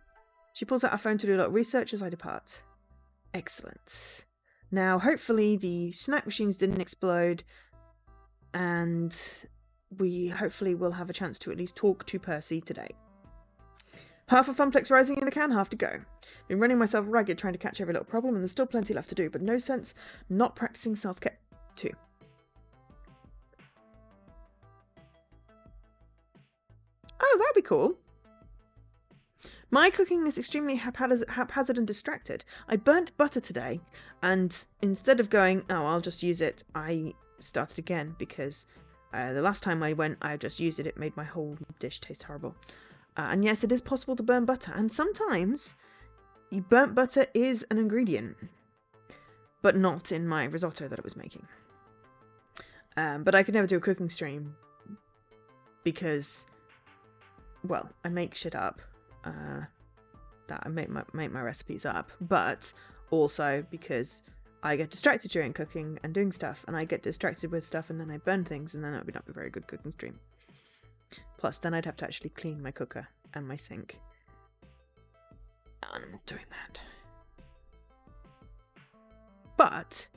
S1: She pulls out her phone to do a lot of research as I depart. Excellent. Now, hopefully the snack machines didn't explode. And we hopefully will have a chance to at least talk to Percy today. Half of Funplex Rising in the can, half to go. Been running myself ragged trying to catch every little problem, and there's still plenty left to do, but no sense not practicing self-care too. Oh, that'd be cool. My cooking is extremely haphazard and distracted. I burnt butter today, and instead of going, oh, I'll just use it, I started again, because the last time I went, I just used it. It made my whole dish taste horrible. And yes, it is possible to burn butter. And sometimes burnt butter is an ingredient. But not in my risotto that I was making. But I could never do a cooking stream. Because, well, I make shit up. that I make my recipes up, but also because I get distracted during cooking and doing stuff, and I get distracted with stuff and then I burn things, and then that would not be a very good cooking stream. Plus, then I'd have to actually clean my cooker and my sink. And I'm not doing that. But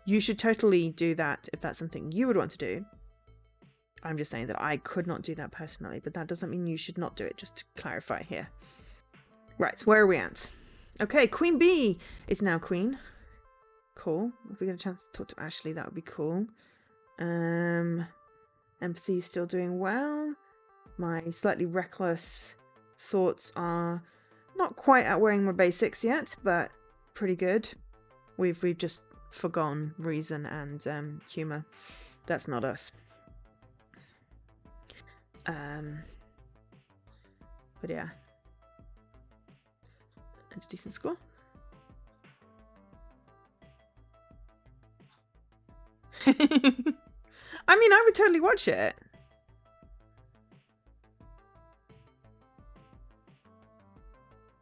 S1: you should totally do that if that's something you would want to do. I'm just saying that I could not do that personally, but that doesn't mean you should not do it, just to clarify here. Right, where are we at? Okay, Queen Bee is now queen. Cool. If we get a chance to talk to Ashley, that would be cool. Empathy is still doing well. My slightly reckless thoughts are not quite outwearing my basics yet, but pretty good. We've just forgone reason and humour. That's not us. But yeah. That's a decent score. I mean, I would totally watch it.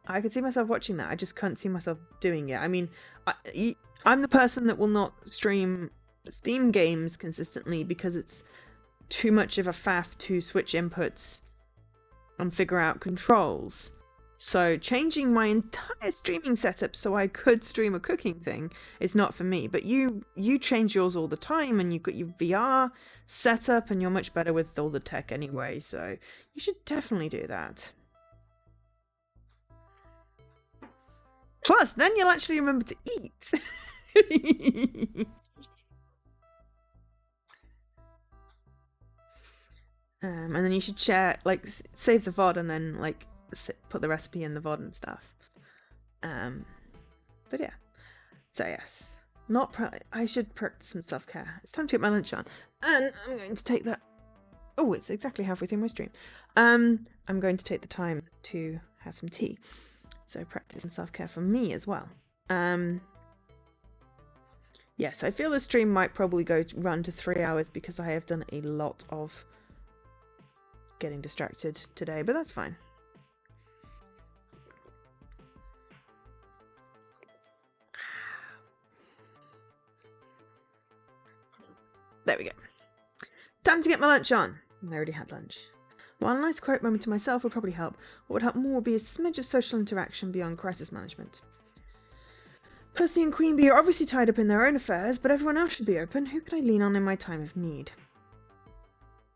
S1: I could see myself watching that. I just can't see myself doing it. I mean, I'm the person that will not stream Steam games consistently because it's too much of a faff to switch inputs and figure out controls. So changing my entire streaming setup so I could stream a cooking thing is not for me. But you change yours all the time, and you've got your VR setup, and you're much better with all the tech anyway. So you should definitely do that. Plus, then you'll actually remember to eat. And then you should share, like, save the VOD and then, like, put the recipe in the VOD and stuff. But yeah. So yes. I should practice some self-care. It's time to get my lunch on. And I'm going to take that... Oh, it's exactly halfway through my stream. I'm going to take the time to have some tea. So practice some self-care for me as well. Yes, I feel the stream might probably run to 3 hours because I have done a lot of getting distracted today, but that's fine. There we go. Time to get my lunch on. I already had lunch. While a nice quiet moment to myself would probably help, what would help more would be a smidge of social interaction beyond crisis management. Percy and Queen Bee are obviously tied up in their own affairs, but everyone else should be open. Who could I lean on in my time of need?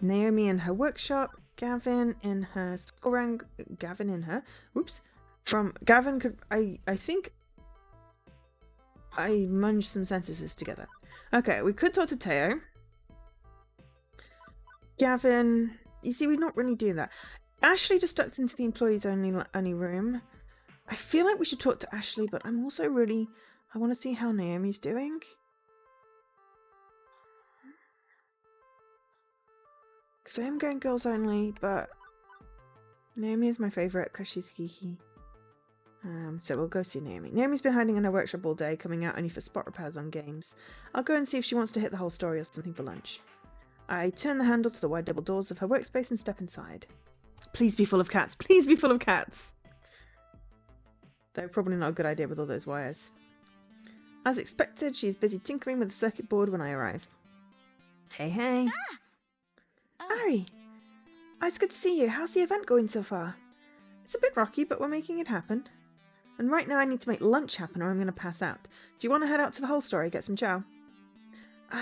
S1: Naomi in her workshop, Gavin in her scorang. Gavin in her. Oops. From Gavin could I think I munged some sentences together. Okay, we could talk to Teo. Gavin. You see, we're not really doing that. Ashley just ducked into the employees only room. I feel like we should talk to Ashley, but I'm also really... I want to see how Naomi's doing. Because I am going girls only, but Naomi is my favourite because she's geeky. So we'll go see Naomi. Naomi's been hiding in her workshop all day, coming out only for spot repairs on games. I'll go and see if she wants to hit the whole story or something for lunch. I turn the handle to the wide double doors of her workspace and step inside. Please be full of cats. Please be full of cats. Though probably not a good idea with all those wires. As expected, she is busy tinkering with the circuit board when I arrive. Hey, hey.
S2: Ah!
S1: Ari. Oh, it's good to see you. How's the event going so far? It's a bit rocky, but we're making it happen. And right now I need to make lunch happen or I'm going to pass out. Do you want to head out to the whole story, get some chow?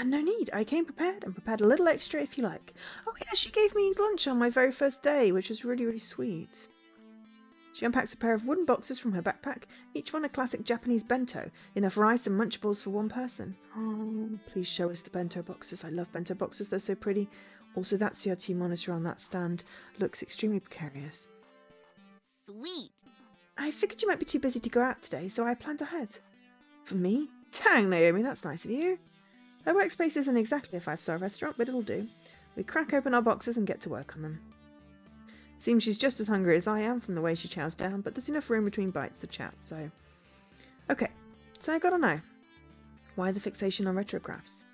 S1: No need. I came prepared and prepared a little extra if you like. Oh yeah, she gave me lunch on my very first day, which was really, really sweet. She unpacks a pair of wooden boxes from her backpack, each one a classic Japanese bento, enough rice and munchables for one person. Oh, please show us the bento boxes. I love bento boxes, they're so pretty. Also, that CRT monitor on that stand looks extremely precarious.
S2: Sweet.
S1: I figured you might be too busy to go out today, so I planned ahead. For me? Dang, Naomi, that's nice of you. Her workspace isn't exactly a 5-star restaurant, but it'll do. We crack open our boxes and get to work on them. Seems she's just as hungry as I am from the way she chows down, but there's enough room between bites to chat, so... Okay, so I gotta know. Why the fixation on retrographs?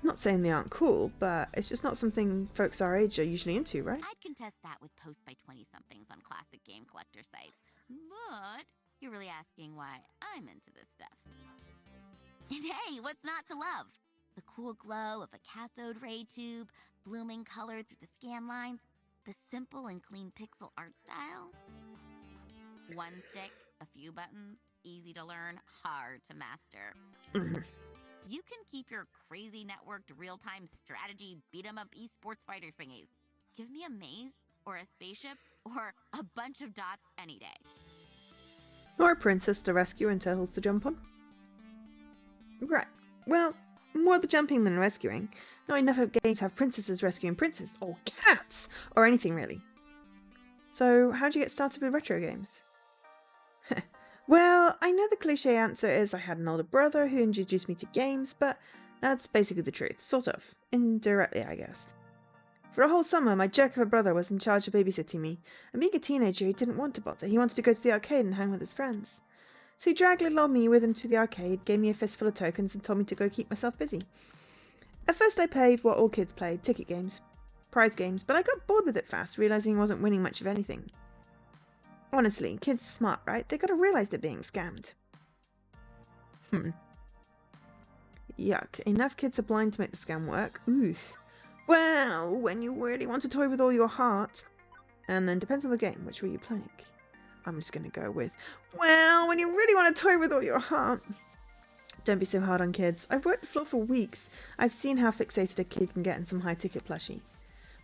S1: Not saying they aren't cool, but it's just not something folks our age are usually into, right?
S4: I'd contest that with posts by 20-somethings on classic game collector sites. But you're really asking why I'm into this stuff. And hey, what's not to love? The cool glow of a cathode ray tube, blooming color through the scan lines, the simple and clean pixel art style. One stick, a few buttons, easy to learn, hard to master. You can keep your crazy networked real-time strategy beat-em-up esports fighter thingies. Give me a maze, or a spaceship, or a bunch of dots any day.
S1: Or a princess to rescue and turtles to jump on. Right. Well, more the jumping than rescuing. Not enough of games have princesses rescuing princes, or cats, or anything really. So, how'd you get started with retro games? Well, I know the cliche answer is I had an older brother who introduced me to games, but that's basically the truth, sort of. Indirectly, I guess. For a whole summer, my jerk of a brother was in charge of babysitting me, and being a teenager, he didn't want to bother. He wanted to go to the arcade and hang with his friends. So he dragged little old me with him to the arcade, gave me a fistful of tokens, and told me to go keep myself busy. At first I played what all kids played, ticket games, prize games, but I got bored with it fast, realising I wasn't winning much of anything. Honestly, kids are smart, right? They gotta realise they're being scammed. Yuck. Enough kids are blind to make the scam work. Oof. Well, when you really want to toy with all your heart. And then depends on the game, which way you playing. I'm just gonna go with, well, when you really want to toy with all your heart. Don't be so hard on kids. I've worked the floor for weeks. I've seen how fixated a kid can get in some high-ticket plushie.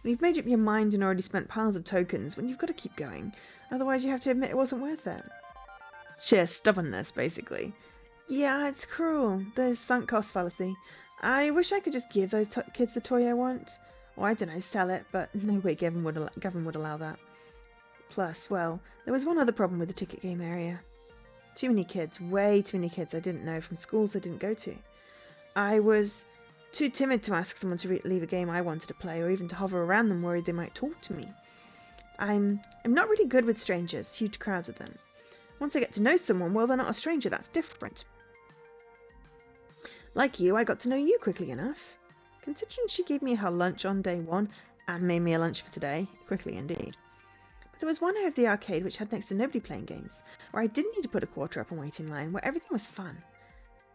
S1: When you've made up your mind and already spent piles of tokens, when you've got to keep going. Otherwise, you have to admit it wasn't worth it. Sheer stubbornness, basically. Yeah, it's cruel. The sunk cost fallacy. I wish I could just give those kids the toy I want. Or, I don't know, sell it, but no way Gavin would allow that. Plus, well, there was one other problem with the ticket game area. Too many kids, way too many kids I didn't know from schools I didn't go to. I was too timid to ask someone to leave a game I wanted to play, or even to hover around them worried they might talk to me. I'm not really good with strangers, huge crowds of them. Once I get to know someone, well, they're not a stranger, that's different. Like you, I got to know you quickly enough. Considering she gave me her lunch on day one, and made me a lunch for today, quickly indeed. But there was one area of the arcade which had next to nobody playing games, where I didn't need to put a quarter up and wait in line, where everything was fun.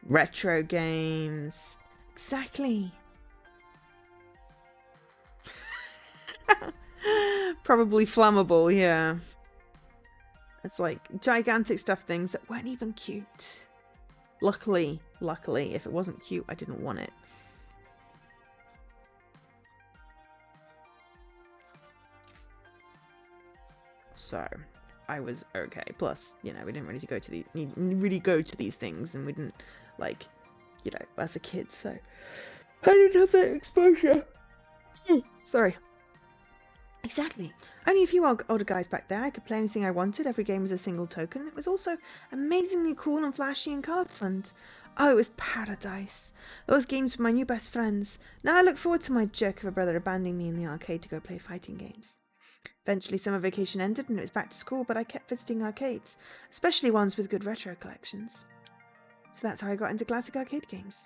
S1: Retro games. Exactly. Probably flammable, yeah. It's like gigantic stuffed things that weren't even cute. Luckily, if it wasn't cute, I didn't want it. So, I was okay. Plus, you know, we didn't really go to these things, and we didn't, like, you know, as a kid, so I didn't have that exposure. Sorry. Exactly. Only a few older guys back there. I could play anything I wanted. Every game was a single token. It was also amazingly cool and flashy and colourful. And oh, it was paradise. Those games were my new best friends. Now I look forward to my jerk of a brother abandoning me in the arcade to go play fighting games. Eventually summer vacation ended and it was back to school, but I kept visiting arcades, especially ones with good retro collections. So that's how I got into classic arcade games.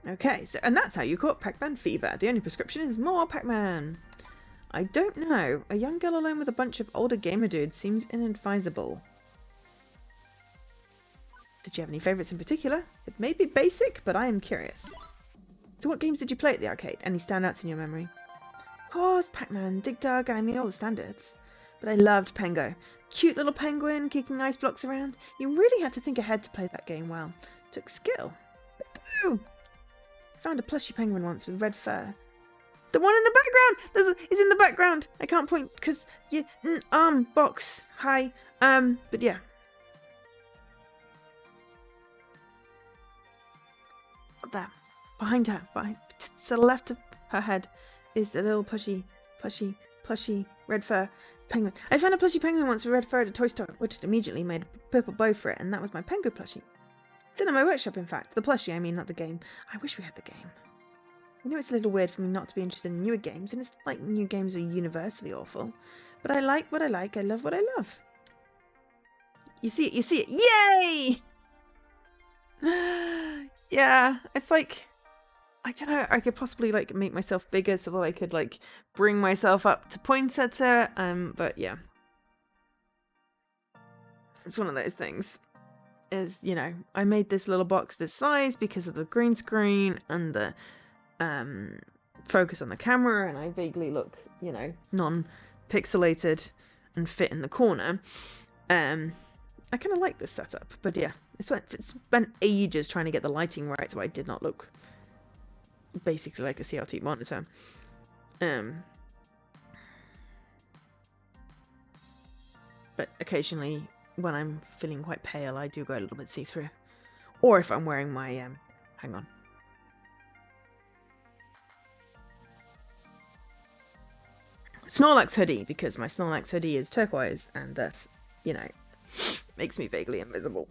S1: Okay, so and that's how you caught Pac-Man fever. The only prescription is more Pac-Man. I don't know. A young girl alone with a bunch of older gamer dudes seems inadvisable. Did you have any favourites in particular? It may be basic, but I am curious. So what games did you play at the arcade? Any standouts in your memory? Of course, Pac-Man, Dig Dug, and I mean all the standards. But I loved Pengo. Cute little penguin kicking ice blocks around. You really had to think ahead to play that game well. Took skill. Ooh. Found a plushy penguin once with red fur. The one in the background! Is in the background! I can't point because box. Hi. But yeah. Up there. Behind her, to the left of her head, is a little plushy red fur penguin. I found a plushy penguin once with red fur at a toy store, which immediately made a purple bow for it, and that was my Pengu plushie. It's in my workshop, in fact. The plushie, I mean, not the game. I wish we had the game. I know it's a little weird for me not to be interested in newer games, and it's like new games are universally awful. But I like what I like, I love what I love. You see it, Yay! Yeah, it's like, I don't know, I could possibly like make myself bigger so that I could like bring myself up to poinsettia, but yeah. It's one of those things. Is, you know, I made this little box this size because of the green screen and the focus on the camera, and I vaguely look, you know, non-pixelated and fit in the corner. I kind of like this setup, but yeah, it's spent ages trying to get the lighting right so I did not look basically like a CRT monitor. But occasionally when I'm feeling quite pale, I do go a little bit see-through. Or if I'm wearing my, hang on. Snorlax hoodie, because my Snorlax hoodie is turquoise, and that, you know, makes me vaguely invisible.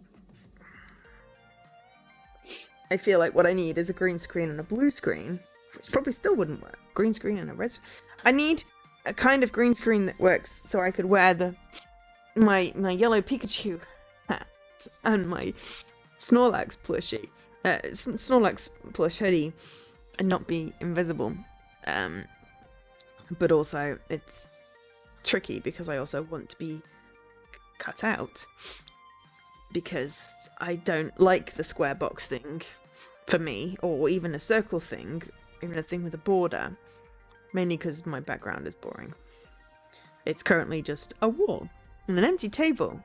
S1: I feel like what I need is a green screen and a blue screen, which probably still wouldn't work. Green screen and a red. I need a kind of green screen that works so I could wear my yellow Pikachu hat and my Snorlax plushie, Snorlax plush hoodie, and not be invisible. But also it's tricky because I also want to be cut out, because I don't like the square box thing for me, or even a circle thing, even a thing with a border, mainly because my background is boring. It's currently just a wall and an empty table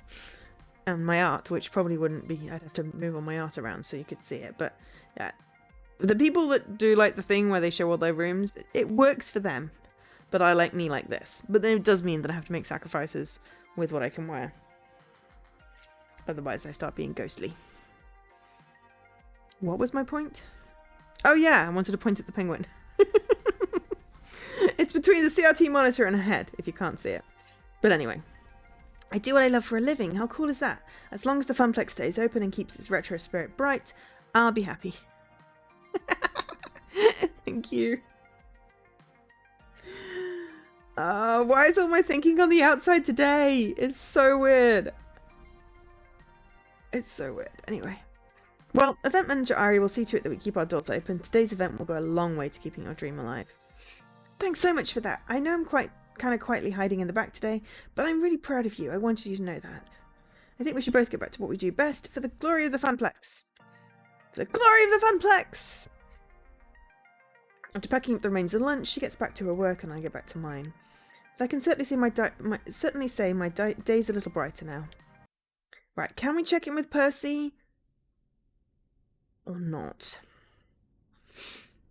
S1: and my art, which probably wouldn't be, I'd have to move all my art around so you could see it. But yeah, the people that do like the thing where they show all their rooms, it works for them, but I like me like this. But then it does mean that I have to make sacrifices with what I can wear. Otherwise I start being ghostly. What was my point? Oh yeah, I wanted to point at the penguin. It's between the CRT monitor and a head, if you can't see it. But anyway, I do what I love for a living. How cool is that? As long as the Funplex stays open and keeps its retro spirit bright, I'll be happy. Thank you. Why is all my thinking on the outside today? It's so weird. It's so weird. Anyway. Well, event manager Ari will see to it that we keep our doors open. Today's event will go a long way to keeping your dream alive. Thanks so much for that. I know I'm kind of quietly hiding in the back today, but I'm really proud of you. I wanted you to know that. I think we should both get back to what we do best for the glory of the Funplex. For the glory of the Funplex! After packing up the remains of lunch, she gets back to her work and I get back to mine. But I can certainly say my day's a little brighter now. Right, can we check in with Percy? Or not?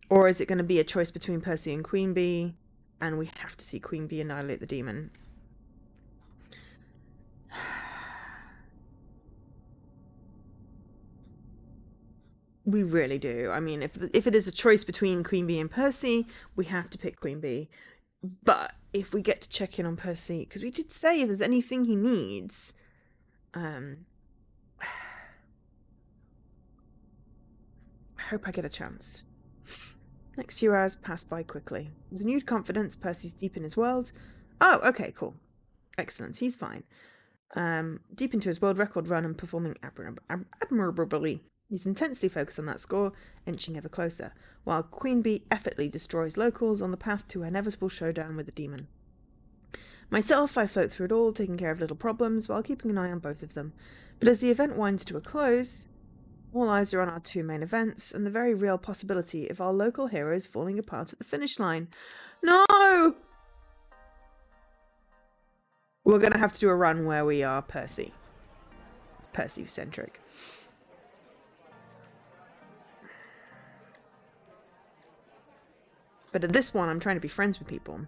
S1: Or is it going to be a choice between Percy and Queen Bee, and we have to see Queen Bee annihilate the demon? We really do. I mean, if it is a choice between Queen Bee and Percy, we have to pick Queen Bee. But if we get to check in on Percy, because we did say if there's anything he needs, I hope I get a chance. Next few hours pass by quickly. With renewed confidence, Percy's deep in his world. Oh, okay, cool. Excellent, he's fine. Deep into his world record run and performing admirably. He's intensely focused on that score, inching ever closer, while Queen Bee effortlessly destroys locals on the path to her inevitable showdown with the demon. Myself, I float through it all, taking care of little problems while keeping an eye on both of them. But as the event winds to a close, all eyes are on our two main events, and the very real possibility of our local heroes falling apart at the finish line. No! We're going to have to do a run where we are Percy. Percy-centric. But at this one, I'm trying to be friends with people.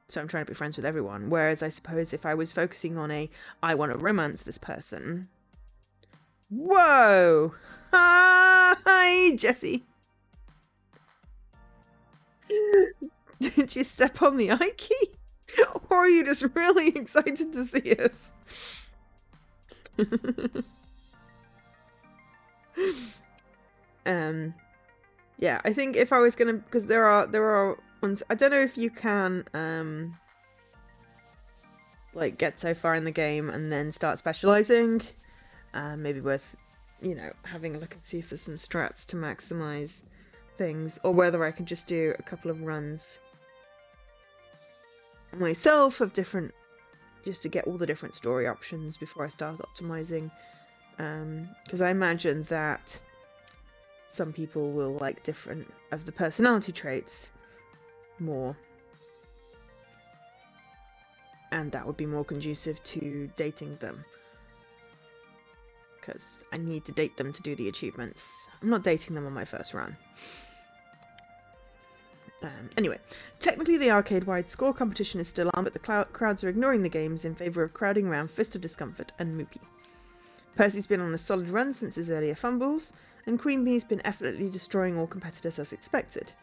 S1: So I'm trying to be friends with everyone. Whereas I suppose if I was focusing on I want to romance this person... Whoa! Hi, Jessie. Did you step on the eye key? Or are you just really excited to see us? Yeah, I think if I was gonna, because there are ones, I don't know if you can like get so far in the game and then start specializing. Maybe worth you know, having a look and see if there's some strats to maximize things, or whether I can just do a couple of runs myself of different, just to get all the different story options before I start optimizing. Because I imagine that some people will like different of the personality traits more, and that would be more conducive to dating them, because I need to date them to do the achievements. I'm not dating them on my first run. Anyway, technically the arcade-wide score competition is still on, but the crowds are ignoring the games in favour of crowding around Fist of Discomfort and Moopy. Percy's been on a solid run since his earlier fumbles, and Queen Bee's been effortlessly destroying all competitors as expected.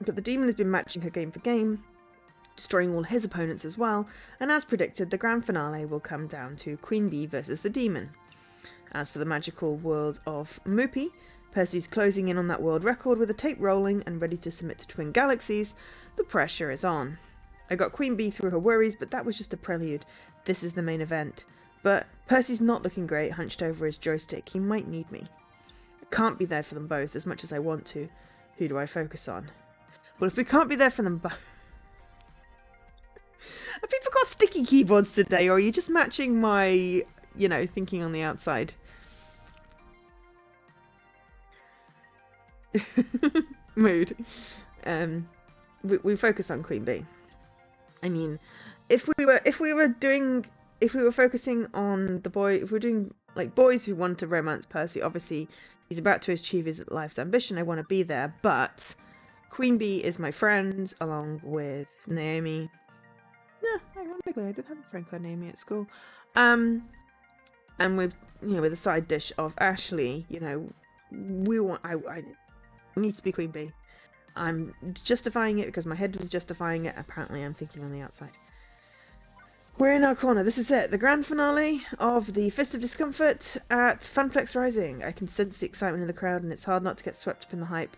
S1: But the Demon has been matching her game for game, destroying all his opponents as well, and as predicted, the grand finale will come down to Queen Bee versus the Demon. As for the magical world of Moopy, Percy's closing in on that world record with a tape rolling and ready to submit to Twin Galaxies. The pressure is on. I got Queen Bee through her worries, but that was just a prelude. This is the main event. But Percy's not looking great, hunched over his joystick. He might need me. I can't be there for them both as much as I want to. Who do I focus on? Well, if we can't be there for them both... Have people got sticky keyboards today, or are you just matching my, you know, thinking on the outside? Mood. We focus on Queen Bee. I mean, if we were focusing on the boy, if we're doing like boys who want to romance Percy, obviously he's about to achieve his life's ambition. I want to be there, but Queen Bee is my friend along with Naomi. Yeah, ironically, I did have a friend called Naomi at school. And with, you know, with a side dish of Ashley, you know, I need to be Queen Bee. I'm justifying it because my head was justifying it. Apparently I'm thinking on the outside. We're in our corner. This is it. The grand finale of the Fist of Discomfort at Funplex Rising. I can sense the excitement in the crowd and it's hard not to get swept up in the hype.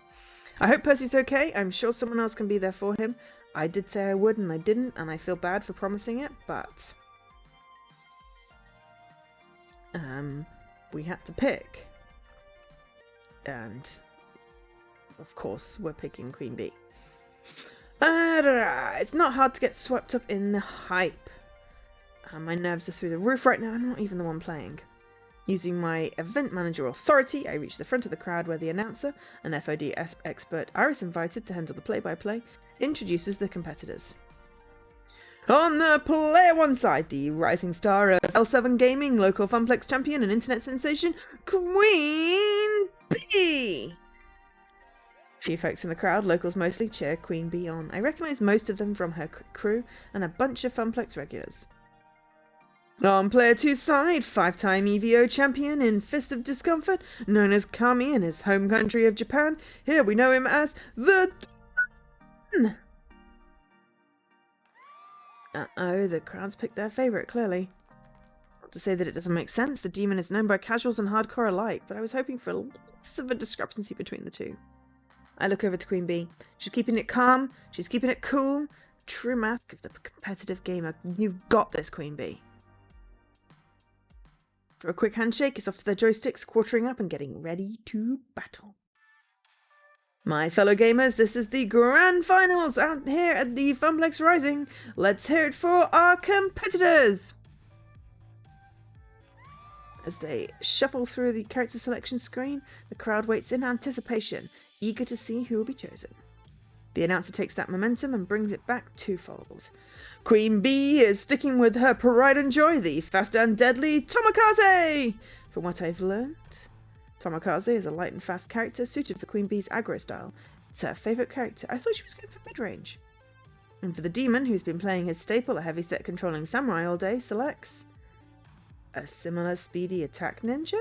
S1: I hope Percy's okay. I'm sure someone else can be there for him. I did say I would and I didn't, and I feel bad for promising it, but we had to pick. And of course we're picking Queen Bee. It's not hard to get swept up in the hype. My nerves are through the roof right now. I'm not even the one playing. Using my event manager authority, I reach the front of the crowd where the announcer, an FOD expert Iris invited to handle the play-by-play, introduces the competitors. On the player one side, the rising star of L7 Gaming, local Funplex champion and internet sensation, Queen Bee! Few folks in the crowd, locals mostly, cheer Queen Bee on. I recognise most of them from her crew and a bunch of Funplex regulars. On player 2's side, 5-time EVO champion in Fist of Discomfort, known as Kami in his home country of Japan. Here we know him as the Demon. Uh-oh, the crowd's picked their favourite, clearly. Not to say that it doesn't make sense, the Demon is known by casuals and hardcore alike, but I was hoping for less of a discrepancy between the two. I look over to Queen Bee. She's keeping it calm, she's keeping it cool. True mask of the competitive gamer. You've got this, Queen Bee. For a quick handshake, it's off to their joysticks, quartering up and getting ready to battle. My fellow gamers, this is the grand finals out here at the Funplex Rising. Let's hear it for our competitors! As they shuffle through the character selection screen, the crowd waits in anticipation, eager to see who will be chosen. The announcer takes that momentum and brings it back twofold. Queen Bee is sticking with her pride and joy, the fast and deadly Tomokaze! From what I've learned, Tomokaze is a light and fast character suited for Queen Bee's aggro style. It's her favourite character. I thought she was going for mid-range. And for the Demon, who's been playing his staple, a heavy-set controlling samurai all day, selects a similar speedy attack ninja?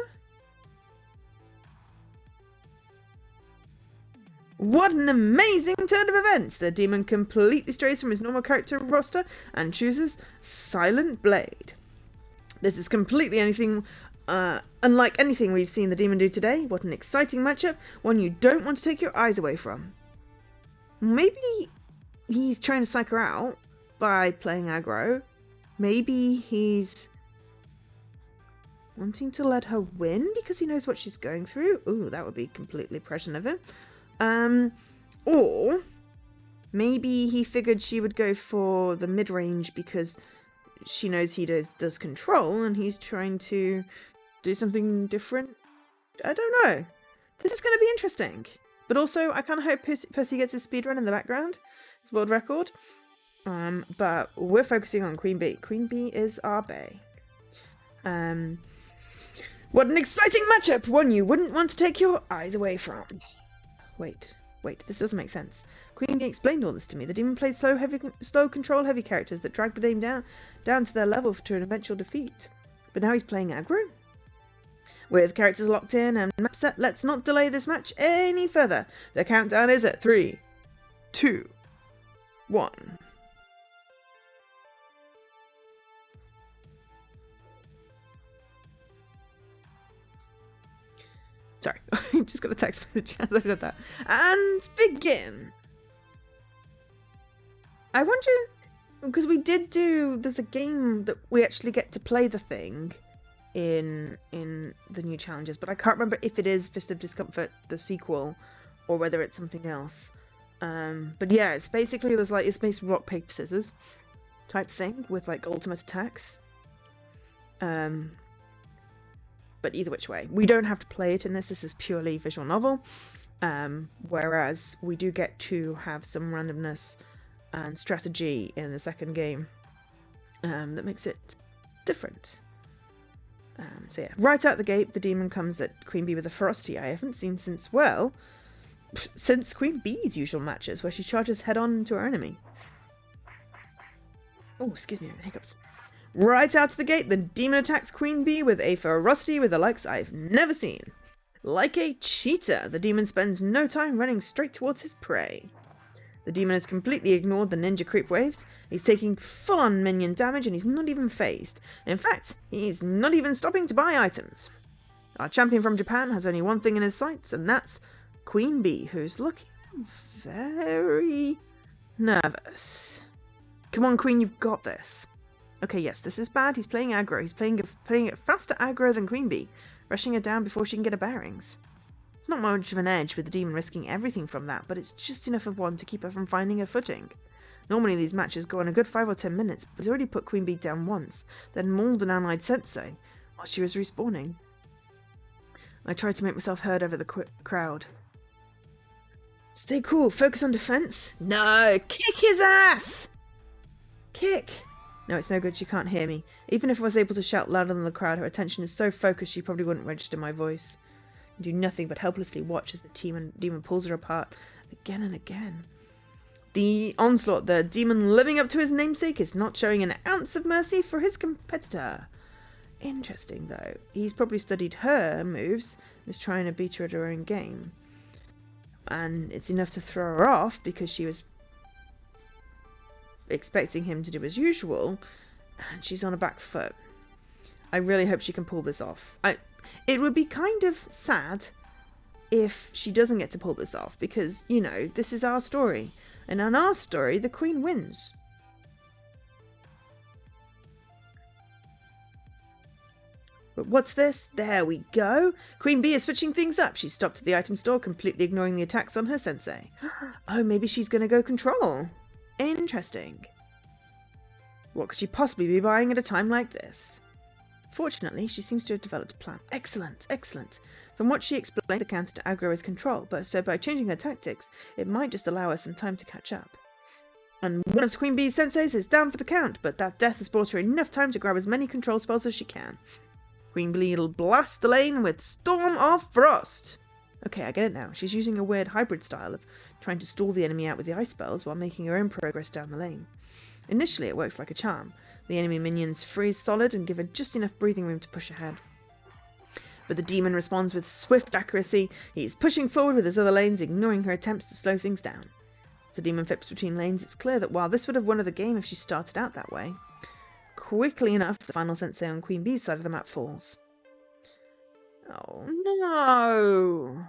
S1: What an amazing turn of events! The Demon completely strays from his normal character roster and chooses Silent Blade. This is completely unlike anything we've seen the Demon do today. What an exciting matchup, one you don't want to take your eyes away from. Maybe he's trying to psych her out by playing aggro. Maybe he's wanting to let her win because he knows what she's going through. Ooh, that would be completely prescient of him. Or maybe he figured she would go for the mid-range because she knows he does control and he's trying to do something different. I don't know. This is going to be interesting. But also, I kind of hope Percy gets his speedrun in the background. It's world record. But we're focusing on Queen Bee. Queen Bee is our bae. What an exciting matchup! One you wouldn't want to take your eyes away from. Wait, this doesn't make sense. Queen Bee explained all this to me. The demon plays slow control heavy characters that drag the game down to their level to an eventual defeat. But now he's playing aggro? With characters locked in and map set, let's not delay this match any further. The countdown is at 3, 2, 1. Sorry, I just got a text message as I said that. And begin! I wonder, because there's a game that we actually get to play the thing in the new challenges, but I can't remember if it is Fist of Discomfort, the sequel, or whether it's something else. But yeah, it's basically, it's based rock, paper, scissors type thing with like ultimate attacks. But either which way, we don't have to play it in this. This is purely visual novel. Whereas we do get to have some randomness and strategy in the second game that makes it different. So yeah, right out the gate, the demon comes at Queen Bee with a ferocity I haven't seen since Queen Bee's usual matches, where she charges head on into her enemy. Oh, excuse me, hiccups. Right out of the gate, the demon attacks Queen Bee with a ferocity with the likes I've never seen. Like a cheetah, the demon spends no time running straight towards his prey. The demon has completely ignored the ninja creep waves. He's taking full-on minion damage and he's not even phased. In fact, he's not even stopping to buy items. Our champion from Japan has only one thing in his sights, and that's Queen Bee, who's looking very nervous. Come on, Queen, you've got this. Okay, yes, this is bad. He's playing aggro. He's playing it faster aggro than Queen Bee, rushing her down before she can get her bearings. It's not much of an edge with the demon risking everything from that, but it's just enough of one to keep her from finding her footing. Normally these matches go on a good 5 or 10 minutes, but he's already put Queen Bee down once, then mauled an allied sensei while she was respawning. I tried to make myself heard over the crowd. Stay cool, focus on defense. No, kick his ass! Kick! No, it's no good, she can't hear me. Even if I was able to shout louder than the crowd, her attention is so focused she probably wouldn't register my voice. I do nothing but helplessly watch as the demon pulls her apart again and again. The onslaught, the demon living up to his namesake, is not showing an ounce of mercy for his competitor. Interesting, though. He's probably studied her moves and is trying to beat her at her own game. And it's enough to throw her off because she was expecting him to do as usual, and she's on a back foot. I really hope she can pull this off. It would be kind of sad if she doesn't get to pull this off, because, you know, this is our story. And in our story, the queen wins. But what's this? There we go. Queen Bee is switching things up. She stopped at the item store, completely ignoring the attacks on her sensei. Oh, maybe she's going to go control. Interesting. What could she possibly be buying at a time like this? Fortunately, she seems to have developed a plan. Excellent, excellent. From what she explained, the counter to aggro is control, but so by changing her tactics, it might just allow her some time to catch up. And one of Queen Bee's senseis is down for the count, but that death has brought her enough time to grab as many control spells as she can. Queen Bee will blast the lane with Storm of Frost. Okay, I get it now. She's using a weird hybrid style of trying to stall the enemy out with the ice spells while making her own progress down the lane. Initially, it works like a charm. The enemy minions freeze solid and give her just enough breathing room to push ahead. But the demon responds with swift accuracy. He's pushing forward with his other lanes, ignoring her attempts to slow things down. As the demon flips between lanes, it's clear that while this would have won her the game if she started out that way, quickly enough, the final sensei on Queen Bee's side of the map falls. Oh no!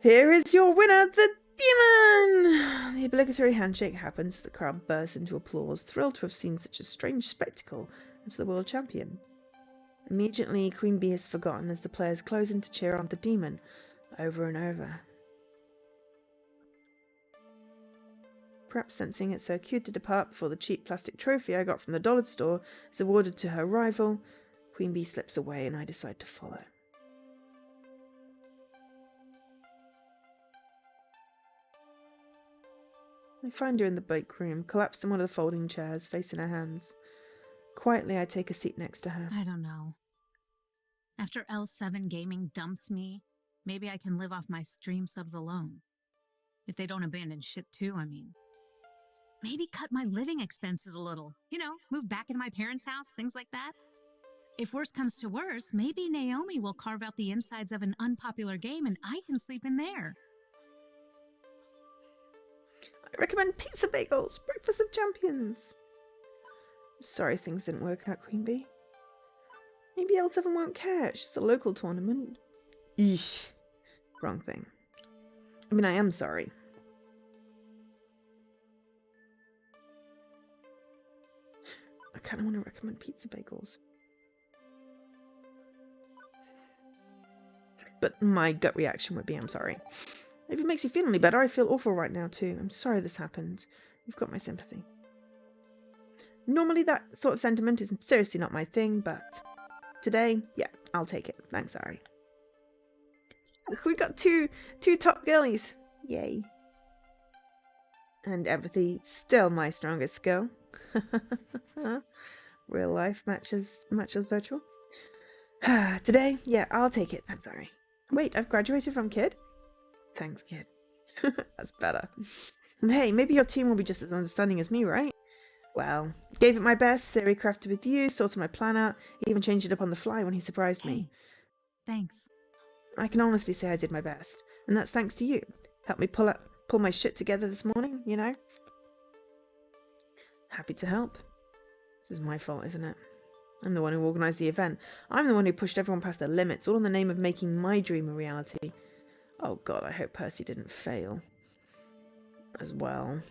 S1: Here is your winner, the demon! The obligatory handshake happens. The crowd bursts into applause, thrilled to have seen such a strange spectacle as the world champion. Immediately, Queen Bee is forgotten as the players close in to cheer on the demon over and over. Perhaps sensing it's her cue to depart before the cheap plastic trophy I got from the dollar store is awarded to her rival, Queen Bee slips away and I decide to follow. I find her in the break room, collapsed in one of the folding chairs, facing her hands. Quietly, I take a seat next to her.
S2: I don't know. After L7 Gaming dumps me, maybe I can live off my stream subs alone. If they don't abandon ship too, I mean. Maybe cut my living expenses a little. You know, move back into my parents' house, things like that. If worse comes to worse, maybe Naomi will carve out the insides of an unpopular game and I can sleep in there.
S1: I recommend pizza bagels, breakfast of champions. I'm sorry things didn't work out, Queen Bee. Maybe L7 won't care, it's just a local tournament. Eesh. Wrong thing. I mean, I am sorry. I kind of want to recommend pizza bagels. But my gut reaction would be, I'm sorry. If it makes you feel any better, I feel awful right now too. I'm sorry this happened. You've got my sympathy. Normally that sort of sentiment is seriously not my thing, but today, yeah, I'll take it. Thanks, Ari. We got two top girlies. Yay. And empathy, still my strongest skill. Real life matches virtual. Today, yeah, I'll take it. Thanks, Ari. Wait, I've graduated from Kid? Thanks, Kid. That's better. And hey, maybe your team will be just as understanding as me, right? Well, gave it my best, theory crafted with you, sorted my plan out, even changed it up on the fly when he surprised me.
S2: Thanks.
S1: I can honestly say I did my best, and that's thanks to you. Helped me pull my shit together this morning, you know? Happy to help. This is my fault, isn't it? I'm the one who organised the event. I'm the one who pushed everyone past their limits, all in the name of making my dream a reality. Oh god, I hope Percy didn't fail. As well.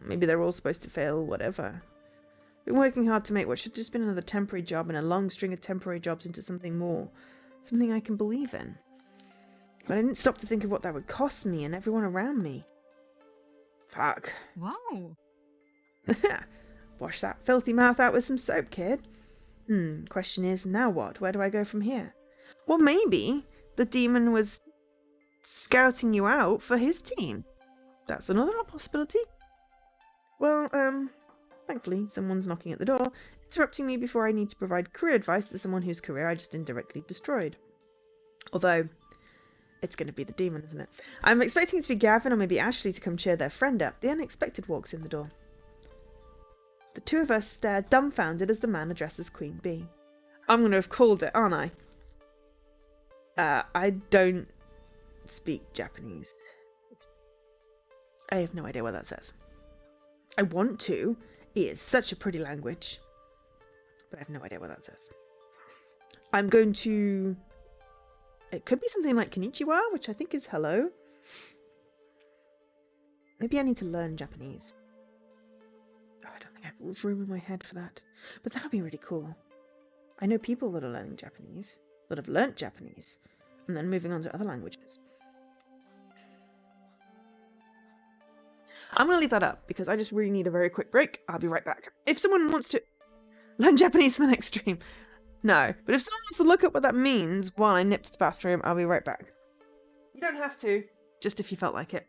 S1: Maybe they're all supposed to fail, whatever. Been working hard to make what should have just been another temporary job and a long string of temporary jobs into something more. Something I can believe in. But I didn't stop to think of what that would cost me and everyone around me. Fuck.
S2: Whoa.
S1: Wash that filthy mouth out with some soap, kid. Question is, now what? Where do I go from here? Well, maybe the demon was scouting you out for his team. That's another possibility. Well, thankfully, someone's knocking at the door, interrupting me before I need to provide career advice to someone whose career I just indirectly destroyed. Although, it's going to be the demon, isn't it? I'm expecting it to be Gavin or maybe Ashley to come cheer their friend up. The unexpected walks in the door. The two of us stare dumbfounded as the man addresses Queen Bee. I'm going to have called it, aren't I? I don't speak Japanese. I have no idea what that says. I want to. It is such a pretty language. But I have no idea what that says. I'm going to... It could be something like konnichiwa, which I think is hello. Maybe I need to learn Japanese. Oh, I don't think I have room in my head for that. But that would be really cool. I know people that are learning Japanese, that have learnt Japanese, and then moving on to other languages. I'm going to leave that up because I just really need a very quick break. I'll be right back. If someone wants to learn Japanese for the next stream, no. But if someone wants to look up what that means while I nip to the bathroom, I'll be right back. You don't have to, just if you felt like it.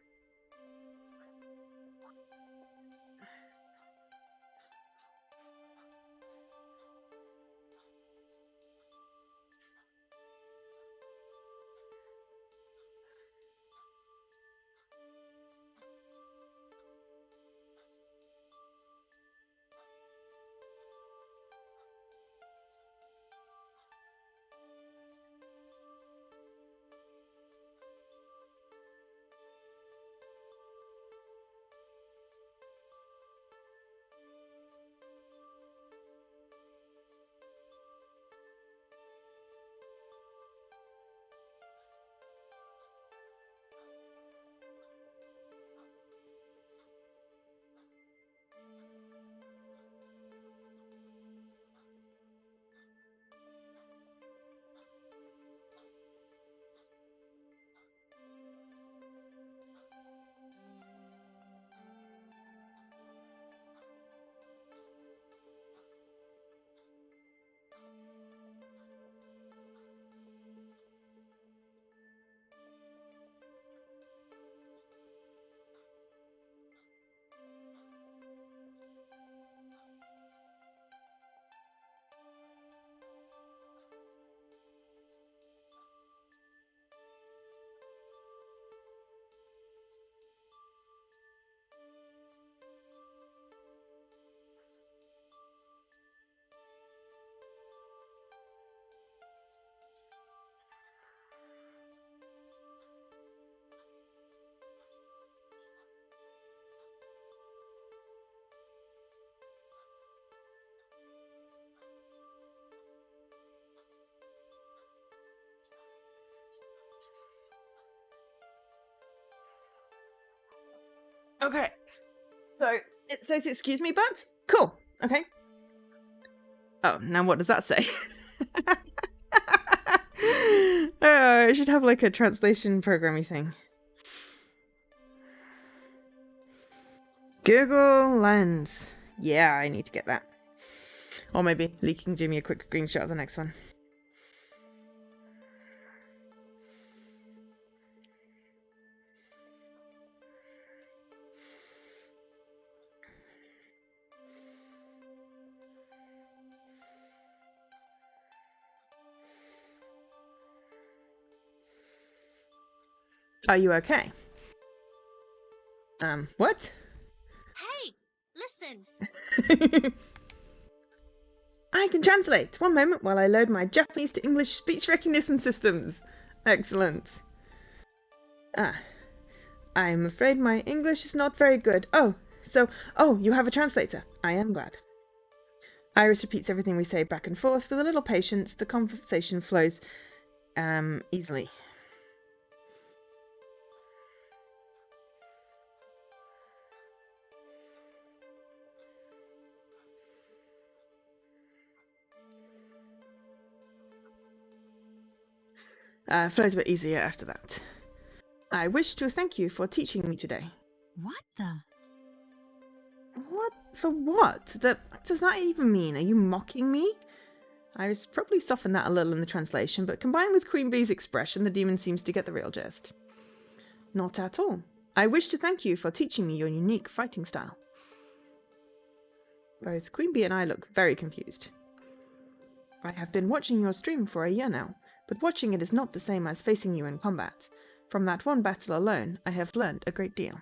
S1: Okay. So, it says excuse me, but? Cool. Okay. Oh, now what does that say? I should have like a translation programmy thing. Google Lens. Yeah, I need to get that. Or maybe leaking Jimmy a quick screenshot of the next one. Are you okay? What?
S3: Hey, listen.
S1: I can translate. One moment while I load my Japanese to English speech recognition systems. Excellent. I'm afraid my English is not very good. Oh, you have a translator. I am glad. Iris repeats everything we say back and forth. With a little patience, the conversation flows, easily. Flows a bit easier after that. I wish to thank you for teaching me today.
S2: What the?
S1: What? For what? What does that even mean? Are you mocking me? Iris probably softened that a little in the translation, but combined with Queen Bee's expression, the demon seems to get the real gist. Not at all. I wish to thank you for teaching me your unique fighting style. Both Queen Bee and I look very confused. I have been watching your stream for a year now, but watching it is not the same as facing you in combat. From that one battle alone, I have learned a great deal.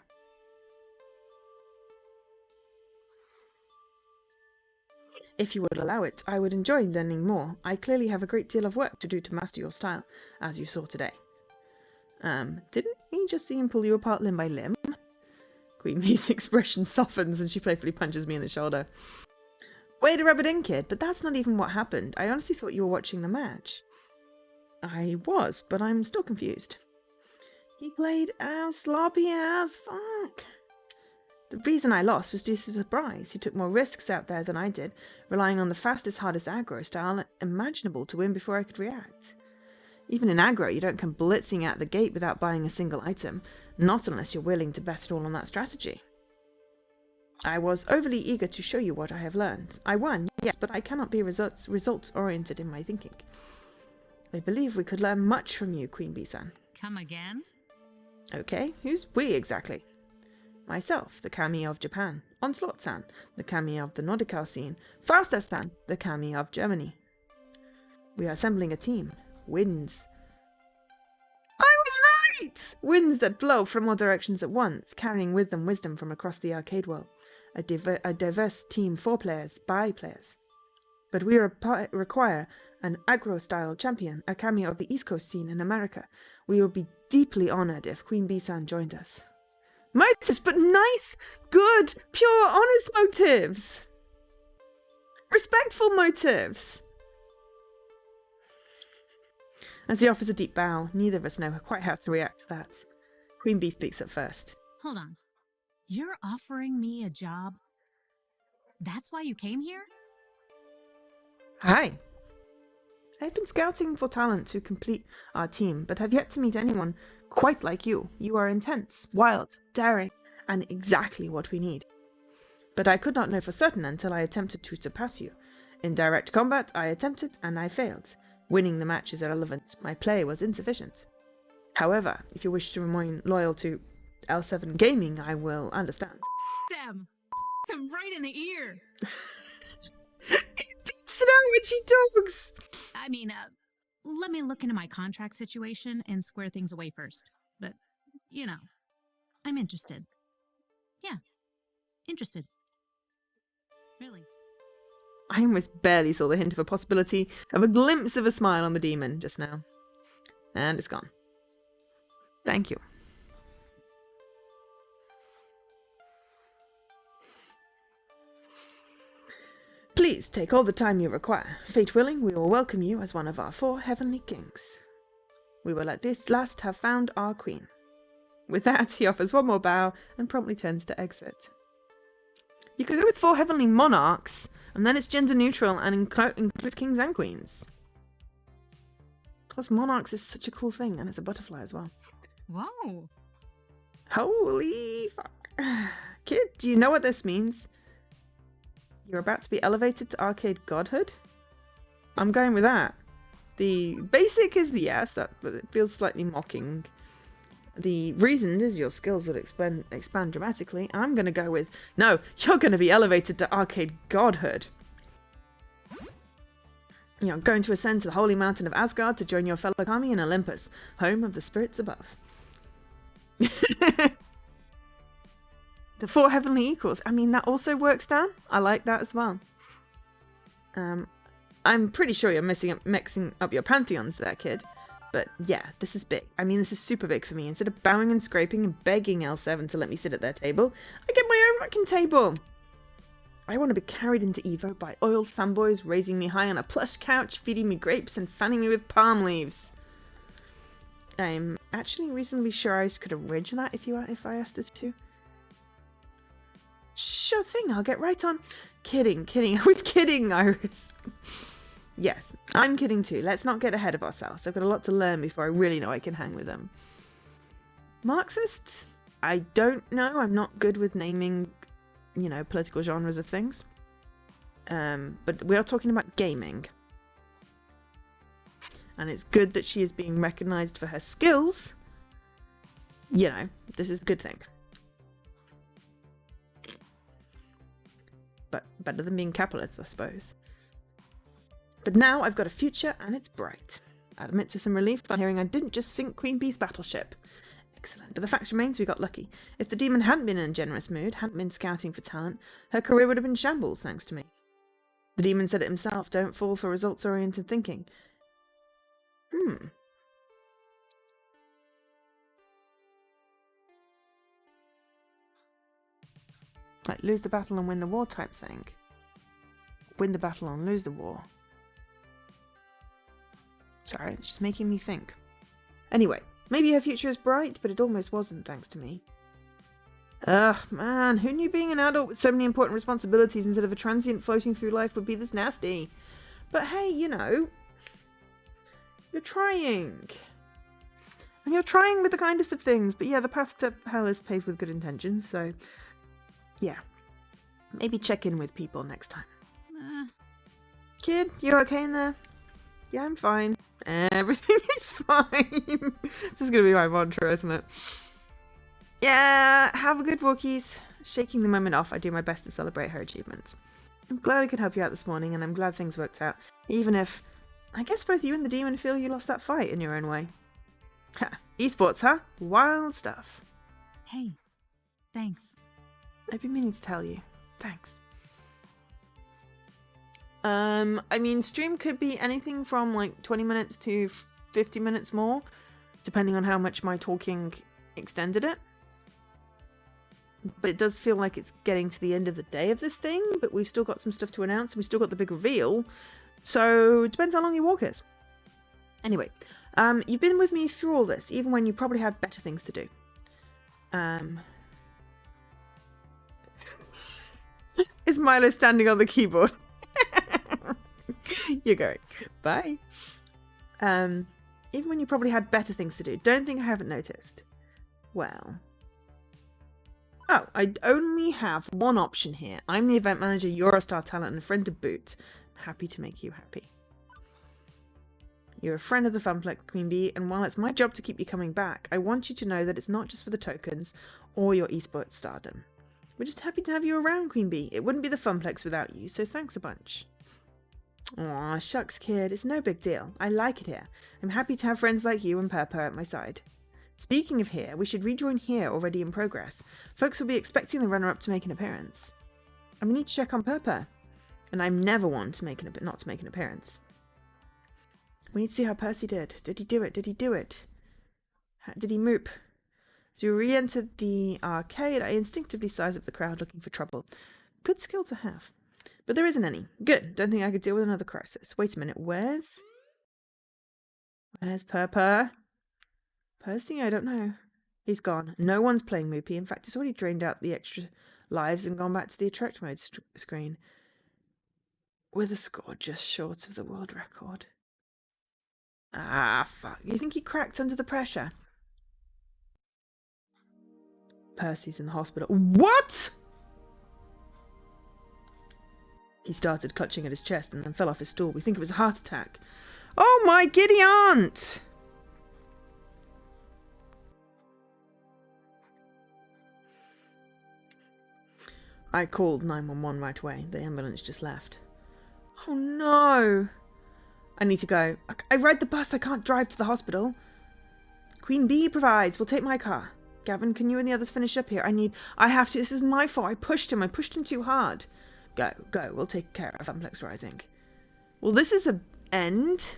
S1: If you would allow it, I would enjoy learning more. I clearly have a great deal of work to do to master your style, as you saw today. Didn't he just see him pull you apart limb by limb? Queen Bee's expression softens and she playfully punches me in the shoulder. Way to rub it in, kid, but that's not even what happened. I honestly thought you were watching the match. I was, but I'm still confused. He played as sloppy as fuck. The reason I lost was due to surprise. He took more risks out there than I did, relying on the fastest, hardest aggro style imaginable to win before I could react. Even in aggro, you don't come blitzing out the gate without buying a single item, not unless you're willing to bet it all on that strategy. I was overly eager to show you what I have learned. I won, yes, but I cannot be results-oriented in my thinking. I believe we could learn much from you, Queen Bee-san.
S2: Come again?
S1: Okay, who's we exactly? Myself, the Kami of Japan. Onslaught-san, the Kami of the Nordical scene. Faustus-san, the Kami of Germany. We are assembling a team. Winds. I was right! Winds that blow from all directions at once, carrying with them wisdom from across the arcade world. A diverse team, 4 players, by players. But we require an aggro-style champion, a Kami of the East Coast scene in America. We would be deeply honored if Queen Bee-san joined us. Motives, but nice, good, pure, honest motives. Respectful motives. As he offers a deep bow, neither of us know quite how to react to that. Queen Bee speaks at first.
S2: Hold on. You're offering me a job? That's why you came here?
S1: Hi. I've been scouting for talent to complete our team, but have yet to meet anyone quite like you. You are intense, wild, daring, and exactly what we need. But I could not know for certain until I attempted to surpass you. In direct combat, I attempted and I failed. Winning the match is irrelevant. My play was insufficient. However, if you wish to remain loyal to L7 Gaming, I will understand.
S2: Them right in the ear.
S1: It beeps it out when she talks.
S2: I mean, let me look into my contract situation and square things away first. But, you know, I'm interested. Yeah, interested. Really.
S1: I almost barely saw the hint of a possibility of a glimpse of a smile on the demon just now. And it's gone. Thank you. Please take all the time you require. Fate willing, we will welcome you as one of our 4 heavenly kings. We will at this last have found our queen. With that, he offers one more bow and promptly turns to exit. You could go with 4 heavenly monarchs, and then it's gender neutral and includes kings and queens. Plus, monarchs is such a cool thing, and it's a butterfly as well.
S2: Whoa.
S1: Holy fuck. Kid, do you know what this means? You're about to be elevated to arcade godhood? I'm going with that. The basic is yes, but it feels slightly mocking. The reason is your skills would expand dramatically. I'm going to go with, no, you're going to be elevated to arcade godhood. You're going to ascend to the holy mountain of Asgard to join your fellow Kami in Olympus, home of the spirits above. The 4 heavenly equals. I mean, that also works down. I like that as well. I'm pretty sure you're mixing up your pantheons there, kid. But yeah, this is big. I mean, this is super big for me. Instead of bowing and scraping and begging L7 to let me sit at their table, I get my own fucking table. I want to be carried into Evo by oiled fanboys raising me high on a plush couch, feeding me grapes and fanning me with palm leaves. I'm actually reasonably sure I could arrange that if I asked her to. Sure thing, I'll get right on. Kidding. I was kidding, Iris. Yes, I'm kidding too. Let's not get ahead of ourselves. I've got a lot to learn before I really know I can hang with them. Marxists? I don't know. I'm not good with naming, political genres of things. But we are talking about gaming. And it's good that she is being recognised for her skills. This is a good thing. But better than being capitalist, I suppose. But now I've got a future and it's bright. I'll admit to some relief by hearing I didn't just sink Queen Bee's battleship. Excellent. But the fact remains we got lucky. If the demon hadn't been in a generous mood, hadn't been scouting for talent, her career would have been shambles thanks to me. The demon said it himself, don't fall for results-oriented thinking. Like lose the battle and win the war type thing. Win the battle and lose the war. Sorry, it's just making me think. Anyway, maybe her future is bright, but it almost wasn't, thanks to me. Ugh, man, who knew being an adult with so many important responsibilities instead of a transient floating through life would be this nasty? But hey, you're trying. And you're trying with the kindest of things, but yeah, the path to hell is paved with good intentions, so yeah. Maybe check in with people next time. Kid, you okay in there? Yeah, I'm fine. Everything is fine. This is going to be my mantra, isn't it? Yeah, have a good walkies. Shaking the moment off, I do my best to celebrate her achievements. I'm glad I could help you out this morning, and I'm glad things worked out. Even if, I guess both you and the demon feel you lost that fight in your own way. Ha, esports, huh? Wild stuff.
S2: Hey, thanks.
S1: I've been meaning to tell you. Thanks. Stream could be anything from like 20 minutes to 50 minutes more, depending on how much my talking extended it. But it does feel like it's getting to the end of the day of this thing, but we've still got some stuff to announce. We've still got the big reveal. So it depends how long your walk is. Anyway, you've been with me through all this, even when you probably had better things to do. Is Milo standing on the keyboard? You're going. Bye. Even when you probably had better things to do. Don't think I haven't noticed. Well. Oh, I only have one option here. I'm the event manager, you're a star talent, and a friend to boot. Happy to make you happy. You're a friend of the Funplex, Queen Bee, and while it's my job to keep you coming back, I want you to know that it's not just for the tokens or your esports stardom. We're just happy to have you around, Queen Bee. It wouldn't be the Funplex without you, so thanks a bunch. Aw, shucks, kid. It's no big deal. I like it here. I'm happy to have friends like you and Purpur at my side. Speaking of here, we should rejoin here already in progress. Folks will be expecting the runner-up to make an appearance. And we need to check on Purpur. And I'm never one to not to make an appearance. We need to see how Percy did. Did he do it? Did he do it? Did he moop? As we re-entered the arcade, I instinctively sized up the crowd looking for trouble. Good skill to have. But there isn't any. Good. Don't think I could deal with another crisis. Wait a minute. Where's Purpur? Percy? I don't know. He's gone. No one's playing Moopy. In fact, it's already drained out the extra lives and gone back to the attract mode screen. With a score just short of the world record. Ah, fuck. You think he cracked under the pressure? Percy's in the hospital. What?! He started clutching at his chest and then fell off his stool. We think it was a heart attack. Oh my giddy aunt! I called 911 right away. The ambulance just left. Oh no! I need to go. I ride the bus. I can't drive to the hospital. Queen Bee provides. We'll take my car. Gavin, can you and the others finish up here? I have to. This is my fault. I pushed him too hard. Go. We'll take care of Funplex Rising. Well, this is a end.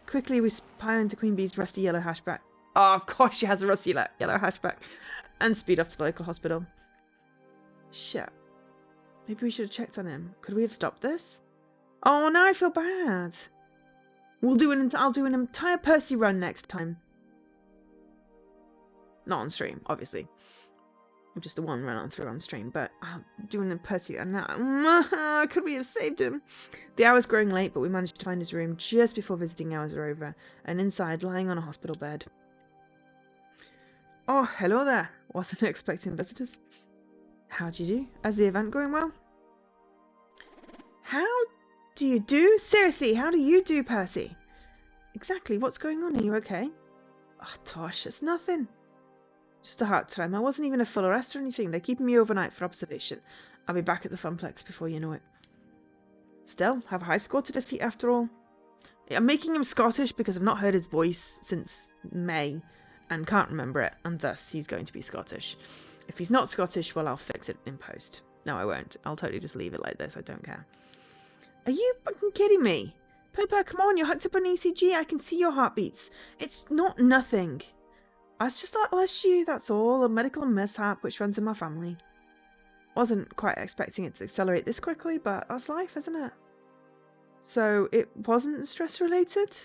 S1: Quickly, we pile into Queen Bee's rusty yellow hatchback. Oh, of course she has a rusty yellow hatchback. And speed off to the local hospital. Shit. Maybe we should have checked on him. Could we have stopped this? Oh, now I feel bad. I'll do an entire Percy run next time. Not on stream, obviously. Just the one run on through on stream, but doing the Percy and that. Could we have saved him? The hour's growing late, but we managed to find his room just before visiting hours are over, and inside, lying on a hospital bed. Oh, hello there. Wasn't expecting visitors. How'd you do? Is the event going well? How do you do? Seriously, how do you do, Percy? Exactly, what's going on? Are you okay? Oh, Tosh, it's nothing. Just a hard time. I wasn't even a full arrest or anything. They're keeping me overnight for observation. I'll be back at the Funplex before you know it. Still, have a high score to defeat after all. I'm making him Scottish because I've not heard his voice since May and can't remember it, and thus he's going to be Scottish. If he's not Scottish, well, I'll fix it in post. No, I won't. I'll totally just leave it like this. I don't care. Are you fucking kidding me? Pippa, come on, you're hooked up on ECG. I can see your heartbeats. It's not nothing. I was just like LSU, that's all. A medical mishap which runs in my family. Wasn't quite expecting it to accelerate this quickly, but that's life, isn't it? So it wasn't stress related?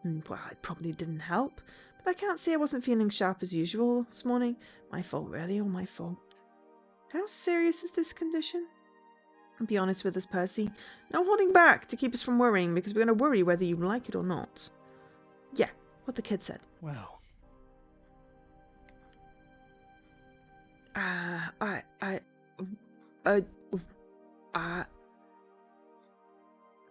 S1: Well, it probably didn't help. But I can't say I wasn't feeling sharp as usual this morning. My fault, really, all my fault. How serious is this condition? Be honest with us, Percy. No holding back to keep us from worrying, because we're going to worry whether you like it or not. Yeah, what the kid said.
S5: Well.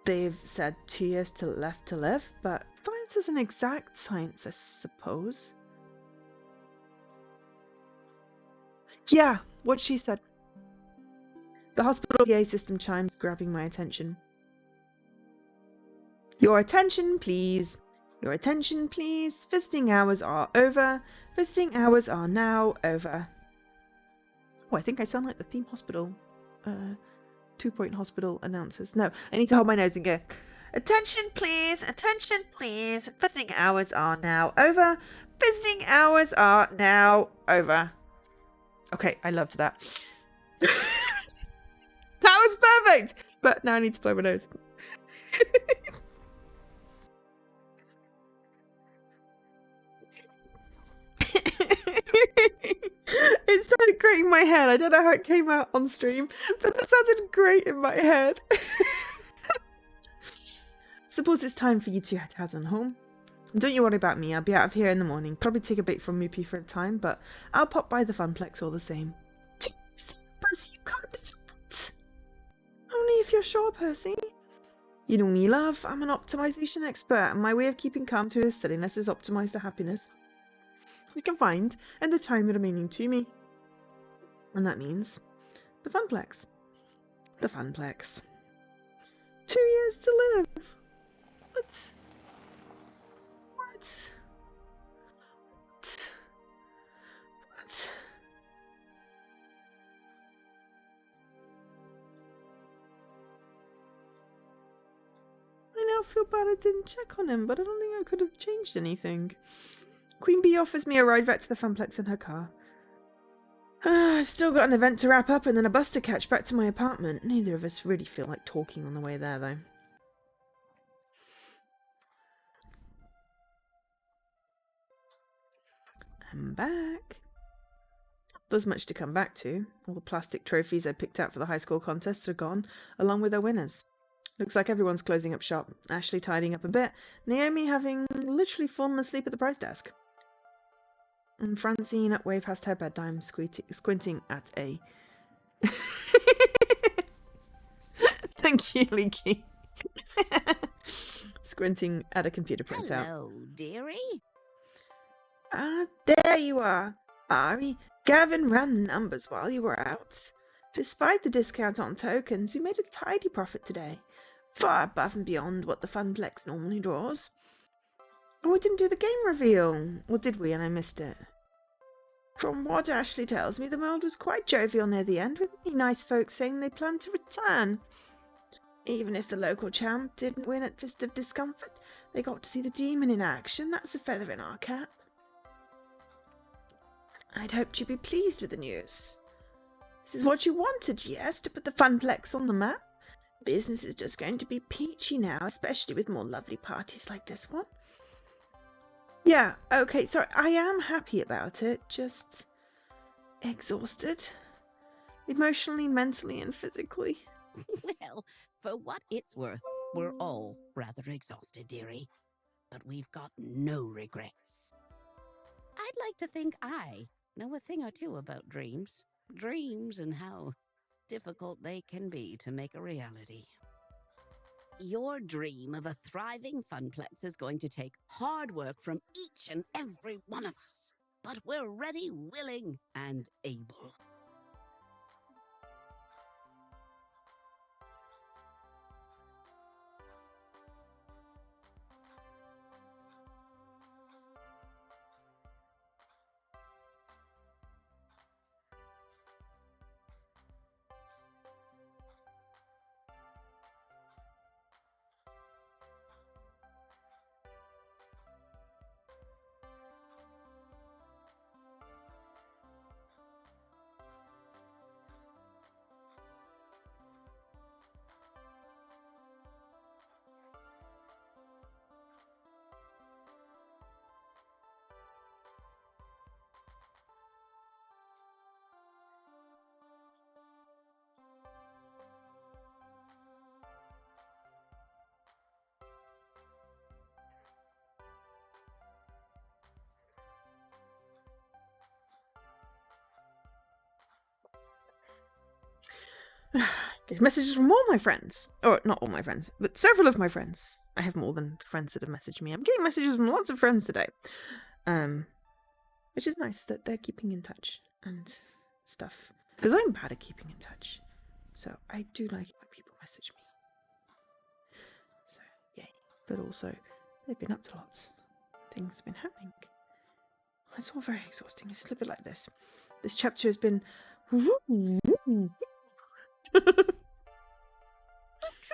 S1: They've said 2 years left to live, but science isn't exact science, I suppose. Yeah, what she said. The hospital PA system chimes, grabbing my attention. Your attention, please. Your attention, please. Visiting hours are over. Visiting hours are now over. Oh, I think I sound like the theme hospital. 2-point hospital announcers. No, I need to hold my nose and go, attention, please. Attention, please. Visiting hours are now over. Visiting hours are now over. Okay, I loved that. That was perfect! But now I need to blow my nose. It sounded great in my head. I don't know how it came out on stream, but that sounded great in my head. Suppose it's time for you to head on home. Don't you worry about me. I'll be out of here in the morning. Probably take a break from Moopy for a time, but I'll pop by the Funplex all the same. Percy, you can't do what? Only if you're sure, Percy. You know me, love. I'm an optimization expert, and my way of keeping calm through this silliness is optimize the happiness we can find in the time remaining to me. And that means the Funplex. The Funplex. 2 years to live. What? What? What? What? I now feel bad I didn't check on him, but I don't think I could have changed anything. Queen Bee offers me a ride back to the Funplex in her car. I've still got an event to wrap up and then a bus to catch back to my apartment. Neither of us really feel like talking on the way there, though. I'm back. There's much to come back to. All the plastic trophies I picked out for the high school contests are gone, along with their winners. Looks like everyone's closing up shop. Ashley tidying up a bit. Naomi having literally fallen asleep at the prize desk. And Francine up way past her bedtime, squinting at a... Thank you, Leaky. Squinting at a computer printout.
S5: Hello, dearie.
S1: Ah, there you are. Ari, Gavin ran the numbers while you were out. Despite the discount on tokens, we made a tidy profit today. Far above and beyond what the Funplex normally draws. Oh, we didn't do the game reveal. Or did we, and I missed it? From what Ashley tells me, the world was quite jovial near the end, with many nice folks saying they planned to return. Even if the local champ didn't win at Fist of Discomfort, they got to see the demon in action. That's a feather in our cap. I'd hoped you'd be pleased with the news. This is what you wanted, yes, to put the Funplex on the map? Business is just going to be peachy now, especially with more lovely parties like this one. Yeah, okay, sorry, I am happy about it, just exhausted. Emotionally, mentally, and physically.
S5: Well, for what it's worth, we're all rather exhausted, dearie. But we've got no regrets. I'd like to think I know a thing or two about dreams. Dreams and how difficult they can be to make a reality. Your dream of a thriving Funplex is going to take hard work from each and every one of us. But we're ready, willing, and able.
S1: Get messages from all my friends. Or, not all my friends, but several of my friends. I have more than the friends that have messaged me. I'm getting messages from lots of friends today. Which is nice that they're keeping in touch and stuff. Because I'm bad at keeping in touch. So I do like it when people message me. So, yay. But also, they've been up to lots. Things have been happening. It's all very exhausting. It's a little bit like this. This chapter has been...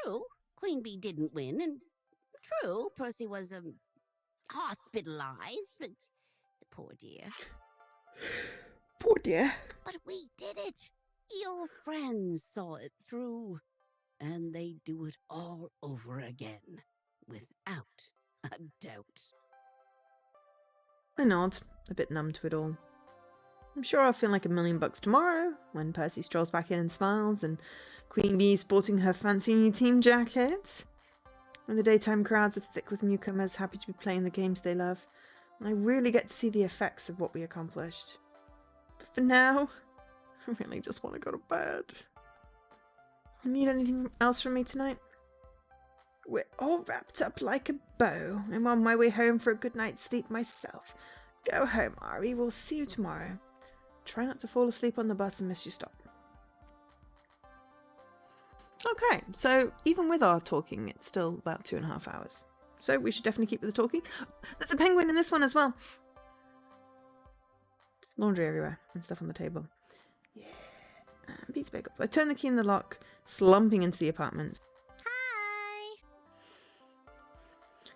S5: True, Queen Bee didn't win, and true, Percy was, hospitalized, but the poor dear.
S1: Poor dear.
S5: But we did it! Your friends saw it through, and they do it all over again, without a doubt.
S1: I nod, a bit numb to it all. I'm sure I'll feel like $1,000,000 tomorrow, when Percy strolls back in and smiles, and Queen Bee sporting her fancy new team jacket. When the daytime crowds are thick with newcomers happy to be playing the games they love, and I really get to see the effects of what we accomplished. But for now, I really just want to go to bed. You need anything else from me tonight? We're all wrapped up like a bow. I'm on my way home for a good night's sleep myself. Go home, Ari. We'll see you tomorrow. Try not to fall asleep on the bus and miss your stop. Okay, so even with our talking, it's still about 2.5 hours. So we should definitely keep with the talking. There's a penguin in this one as well. There's laundry everywhere and stuff on the table. Yeah. Beats bake up. I turn the key in the lock, slumping into the apartment.
S2: Hi!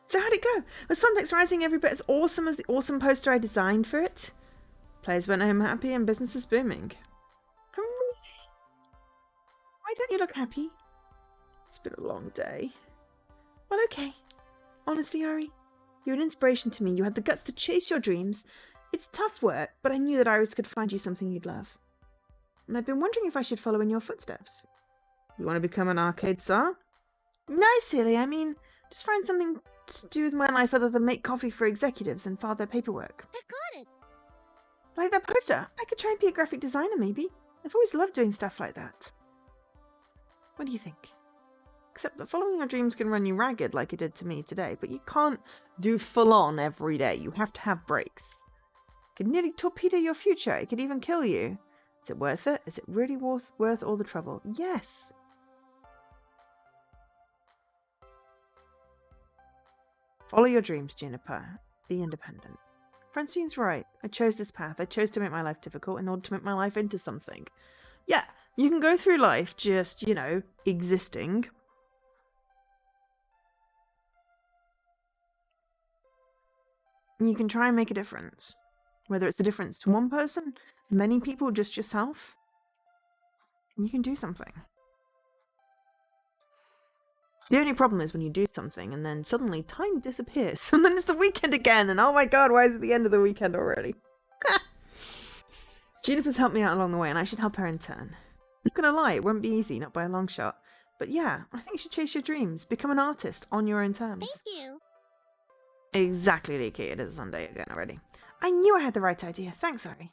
S1: So how'd it go? Was Funplex Rising every bit as awesome as the awesome poster I designed for it? Players went home happy and business is booming. Hooray! Why don't you look happy? It's been a long day. Well, okay. Honestly, Ari, you're an inspiration to me. You had the guts to chase your dreams, It's tough work, but I knew that Iris could find you something you'd love. And I've been wondering if I should follow in your footsteps. You want to become an arcade czar? No, silly. I mean, just find something to do with my life other than make coffee for executives and file their paperwork.
S6: I've got it.
S1: Like that poster. I could try and be a graphic designer, maybe. I've always loved doing stuff like that. What do you think? Except that following your dreams can run you ragged like it did to me today, but you can't do full-on every day. You have to have breaks. It could nearly torpedo your future. It could even kill you. Is it worth it? Is it really worth all the trouble? Yes. Follow your dreams, Juniper. Be independent. Francine's right. I chose this path. I chose to make my life difficult in order to make my life into something. Yeah, you can go through life just, existing. You can try and make a difference. Whether it's a difference to one person, many people, just yourself. You can do something. The only problem is when you do something and then suddenly time disappears. And then it's the weekend again. And oh my god, why is it the end of the weekend already? Juniper's helped me out along the way and I should help her in turn. Not gonna lie, it won't be easy, not by a long shot. But yeah, I think you should chase your dreams. Become an artist on your own terms.
S6: Thank you.
S1: Exactly, Leaky. It is Sunday again already. I knew I had the right idea. Thanks, Ari.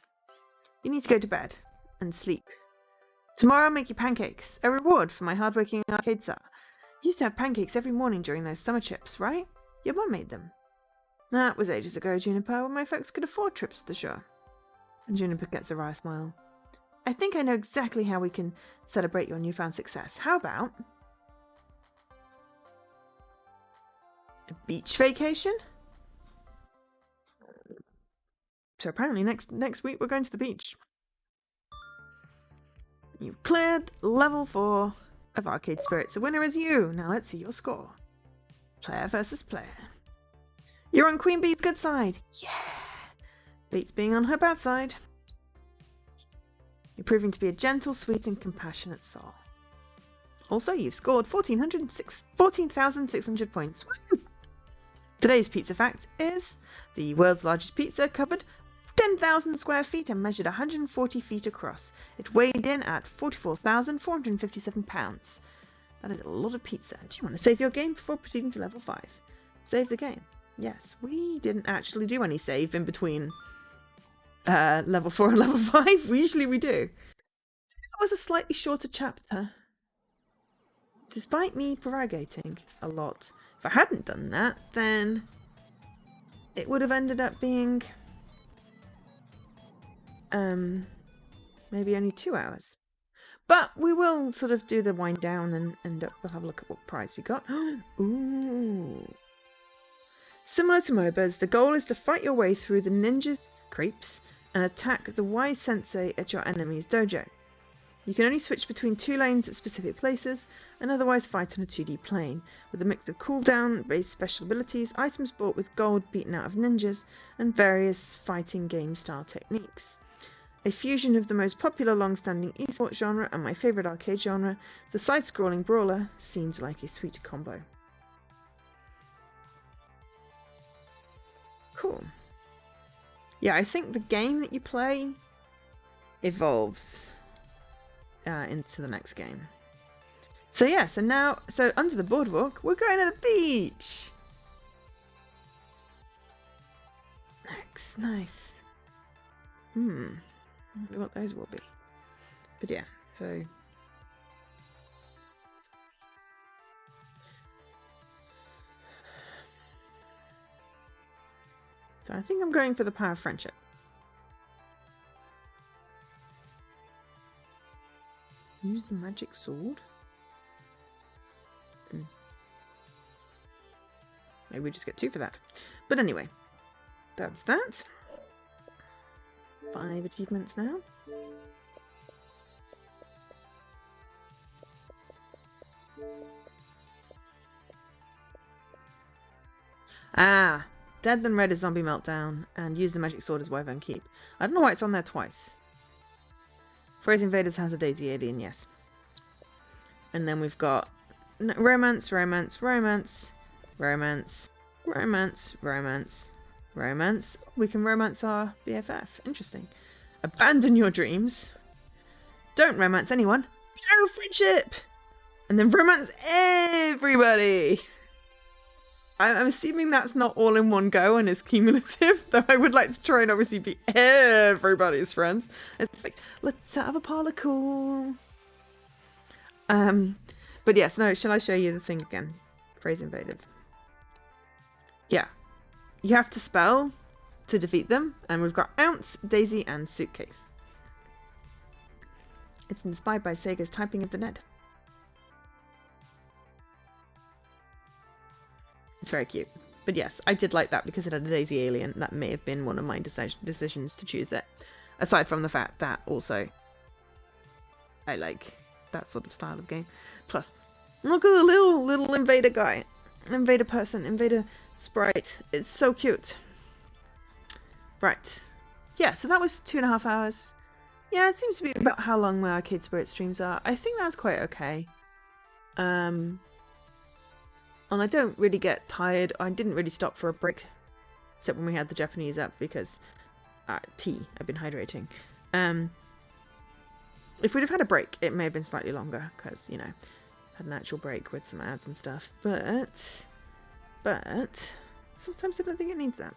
S1: You need to go to bed and sleep. Tomorrow I'll make you pancakes. A reward for my hardworking arcade czar. Used to have pancakes every morning during those summer trips, right? Your mum made them. That was ages ago, Juniper, when my folks could afford trips to the shore. And Juniper gets a wry smile. I think I know exactly how we can celebrate your newfound success. How about a beach vacation? So apparently next week we're going to the beach. You've cleared level 4 of Arcade Spirits. The winner is you. Now let's see your score. Player versus player. You're on Queen Bee's good side. Yeah. Beats being on her bad side. You're proving to be a gentle, sweet and compassionate soul. Also, you've scored 14,600 points. Woo! Today's pizza fact is the world's largest pizza covered 10,000 square feet and measured 140 feet across. It weighed in at 44,457 pounds. That is a lot of pizza. Do you want to save your game before proceeding to level 5? Save the game. Yes, we didn't actually do any save in between level 4 and level 5. Usually we do. That was a slightly shorter chapter. Despite me prevaricating a lot. If I hadn't done that, then it would have ended up being maybe only 2 hours. But we will sort of do the wind down and we'll have a look at what prize we got. Ooh. Similar to MOBAs, the goal is to fight your way through the ninjas, creeps, and attack the wise sensei at your enemy's dojo. You can only switch between 2 lanes at specific places, and otherwise fight on a 2D plane, with a mix of cooldown-based special abilities, items bought with gold beaten out of ninjas, and various fighting game-style techniques. A fusion of the most popular long-standing esports genre and my favourite arcade genre, the side-scrolling brawler seemed like a sweet combo. Cool. Yeah, I think the game that you play evolves into the next game. So yeah, so under the boardwalk, we're going to the beach. Nice. I wonder what those will be. But yeah, so I think I'm going for the power of friendship. Use the magic sword. Maybe we just get 2 for that. But anyway, that's that. 5 achievements now. Dead Then Red is Zombie Meltdown, and Use the Magic Sword as Wyvern Keep. I don't know why it's on there twice. Phrase Invaders has a Daisy Alien, yes. And then we've got romance, romance, romance, romance, romance, romance, Romance. We can romance our BFF. Interesting. Abandon your dreams. Don't romance anyone. No friendship. And then romance everybody. I'm assuming that's not all in one go and is cumulative, though I would like to try and obviously be everybody's friends. It's like, let's have a parlor call. But yes, no, shall I show you the thing again? Phrase invaders. Yeah. You have to spell to defeat them, and we've got Ounce, Daisy, and Suitcase. It's inspired by Sega's Typing of the Ned. It's very cute. But yes, I did like that because it had a Daisy alien. That may have been one of my decisions to choose it. Aside from the fact that also I like that sort of style of game. Plus, look at the little invader guy. Invader person. Invader sprite. It's so cute. Right. Yeah, so that was 2.5 hours. Yeah, it seems to be about how long my Arcade Spirit streams are. I think that's quite okay. And I don't really get tired. I didn't really stop for a break. Except when we had the Japanese up because... tea. I've been hydrating. If we'd have had a break, it may have been slightly longer. Because, you know, had an actual break with some ads and stuff. But... sometimes I don't think it needs that.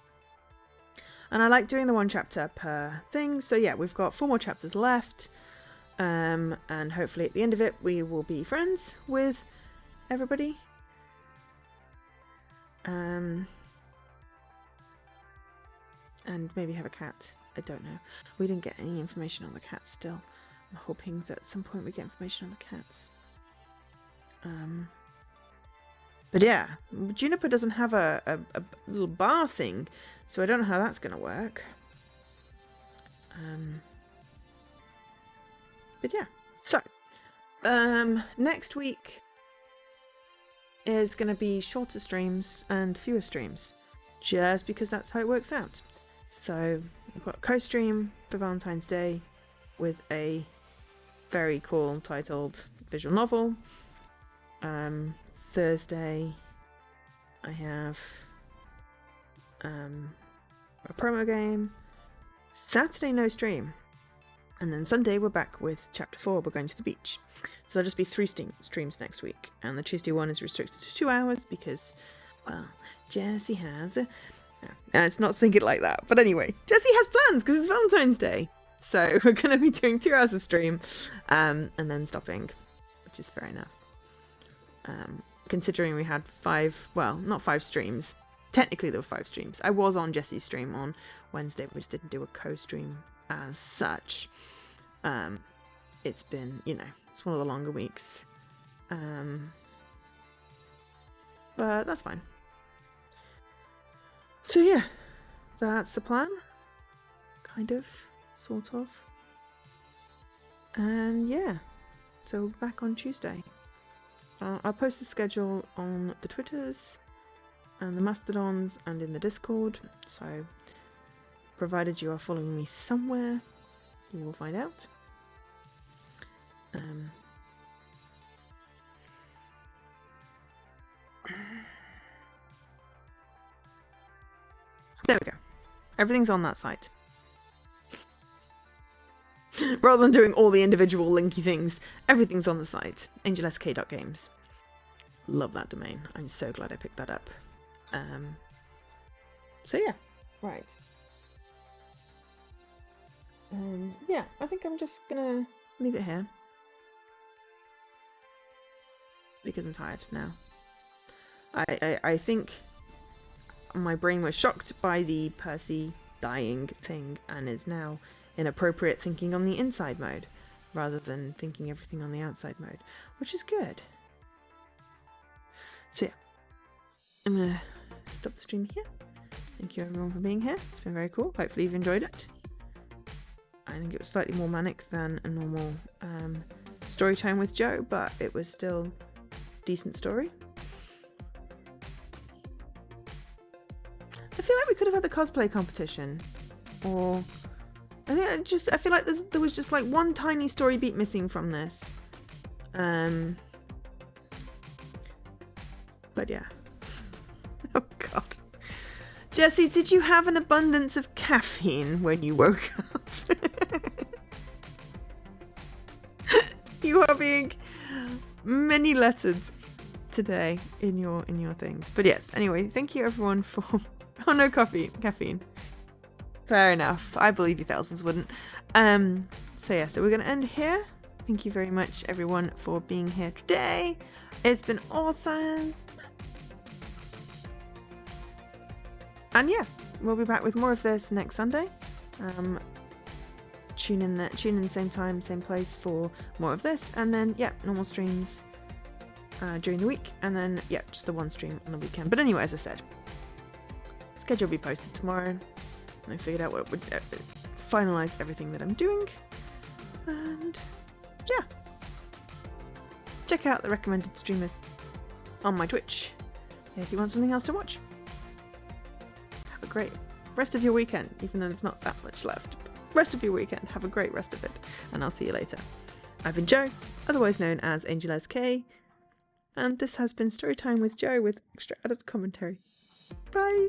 S1: And I like doing the one chapter per thing. So yeah, we've got 4 more chapters left. And hopefully at the end of it, we will be friends with everybody. And maybe have a cat. I don't know. We didn't get any information on the cats still. I'm hoping that at some point we get information on the cats. But yeah, Juniper doesn't have a little bar thing, so I don't know how that's going to work. But yeah, so next week is going to be shorter streams and fewer streams, just because that's how it works out. So we've got a co-stream for Valentine's Day with a very cool titled visual novel. Thursday I have a promo game. Saturday no stream, and then Sunday we're back with chapter 4. We're going to the beach, so there'll just be 3 streams next week, and the Tuesday one is restricted to 2 hours because, well, Jessie has it's not saying it like that, but anyway, Jessie has plans because it's Valentine's Day, so we're going to be doing 2 hours of stream and then stopping, which is fair enough. Considering we had 5, well, not 5 streams. Technically there were 5 streams. I was on Jessie's stream on Wednesday, we just didn't do a co-stream as such. It's been, you know, it's one of the longer weeks. But that's fine. So yeah, that's the plan. Kind of, sort of. And yeah, so back on Tuesday. I'll post the schedule on the Twitters and the Mastodons and in the Discord, so provided you are following me somewhere, you will find out. There we go. Everything's on that site. Rather than doing all the individual linky things, everything's on the site. angelsk.games. Love that domain. I'm so glad I picked that up. So yeah, right. Yeah, I think I'm just gonna leave it here. Because I'm tired now. I think my brain was shocked by the Percy dying thing and is now inappropriate thinking on the inside mode rather than thinking everything on the outside mode, which is good. So yeah, I'm gonna stop the stream here. Thank you everyone for being here. It's been very cool. Hopefully you've enjoyed it. I think it was slightly more manic than a normal story time with Joe, but it was still a decent story. I feel like we could have had the cosplay competition, or I feel like there was just like one tiny story beat missing from this. But yeah. Oh god. Jessie, did you have an abundance of caffeine when you woke up? You are being many-lettered today in your things. But yes, anyway, thank you everyone for... Oh, no caffeine. Fair enough. I believe you thousands wouldn't. So yeah, so we're going to end here. Thank you very much, everyone, for being here today. It's been awesome. And yeah, we'll be back with more of this next Sunday. Tune in same time, same place for more of this. And then, yeah, normal streams during the week. And then, yeah, just the one stream on the weekend. But anyway, as I said, schedule will be posted tomorrow. I figured out what would finalized everything that I'm doing. And yeah, check out the recommended streamers on my Twitch if you want something else to watch. Have a great rest of your weekend, even though there's not that much left. Rest of your weekend. Have a great rest of it, and I'll see you later. I've been Jo, otherwise known as Angel SK, and this has been Storytime with Jo with extra added commentary. Bye!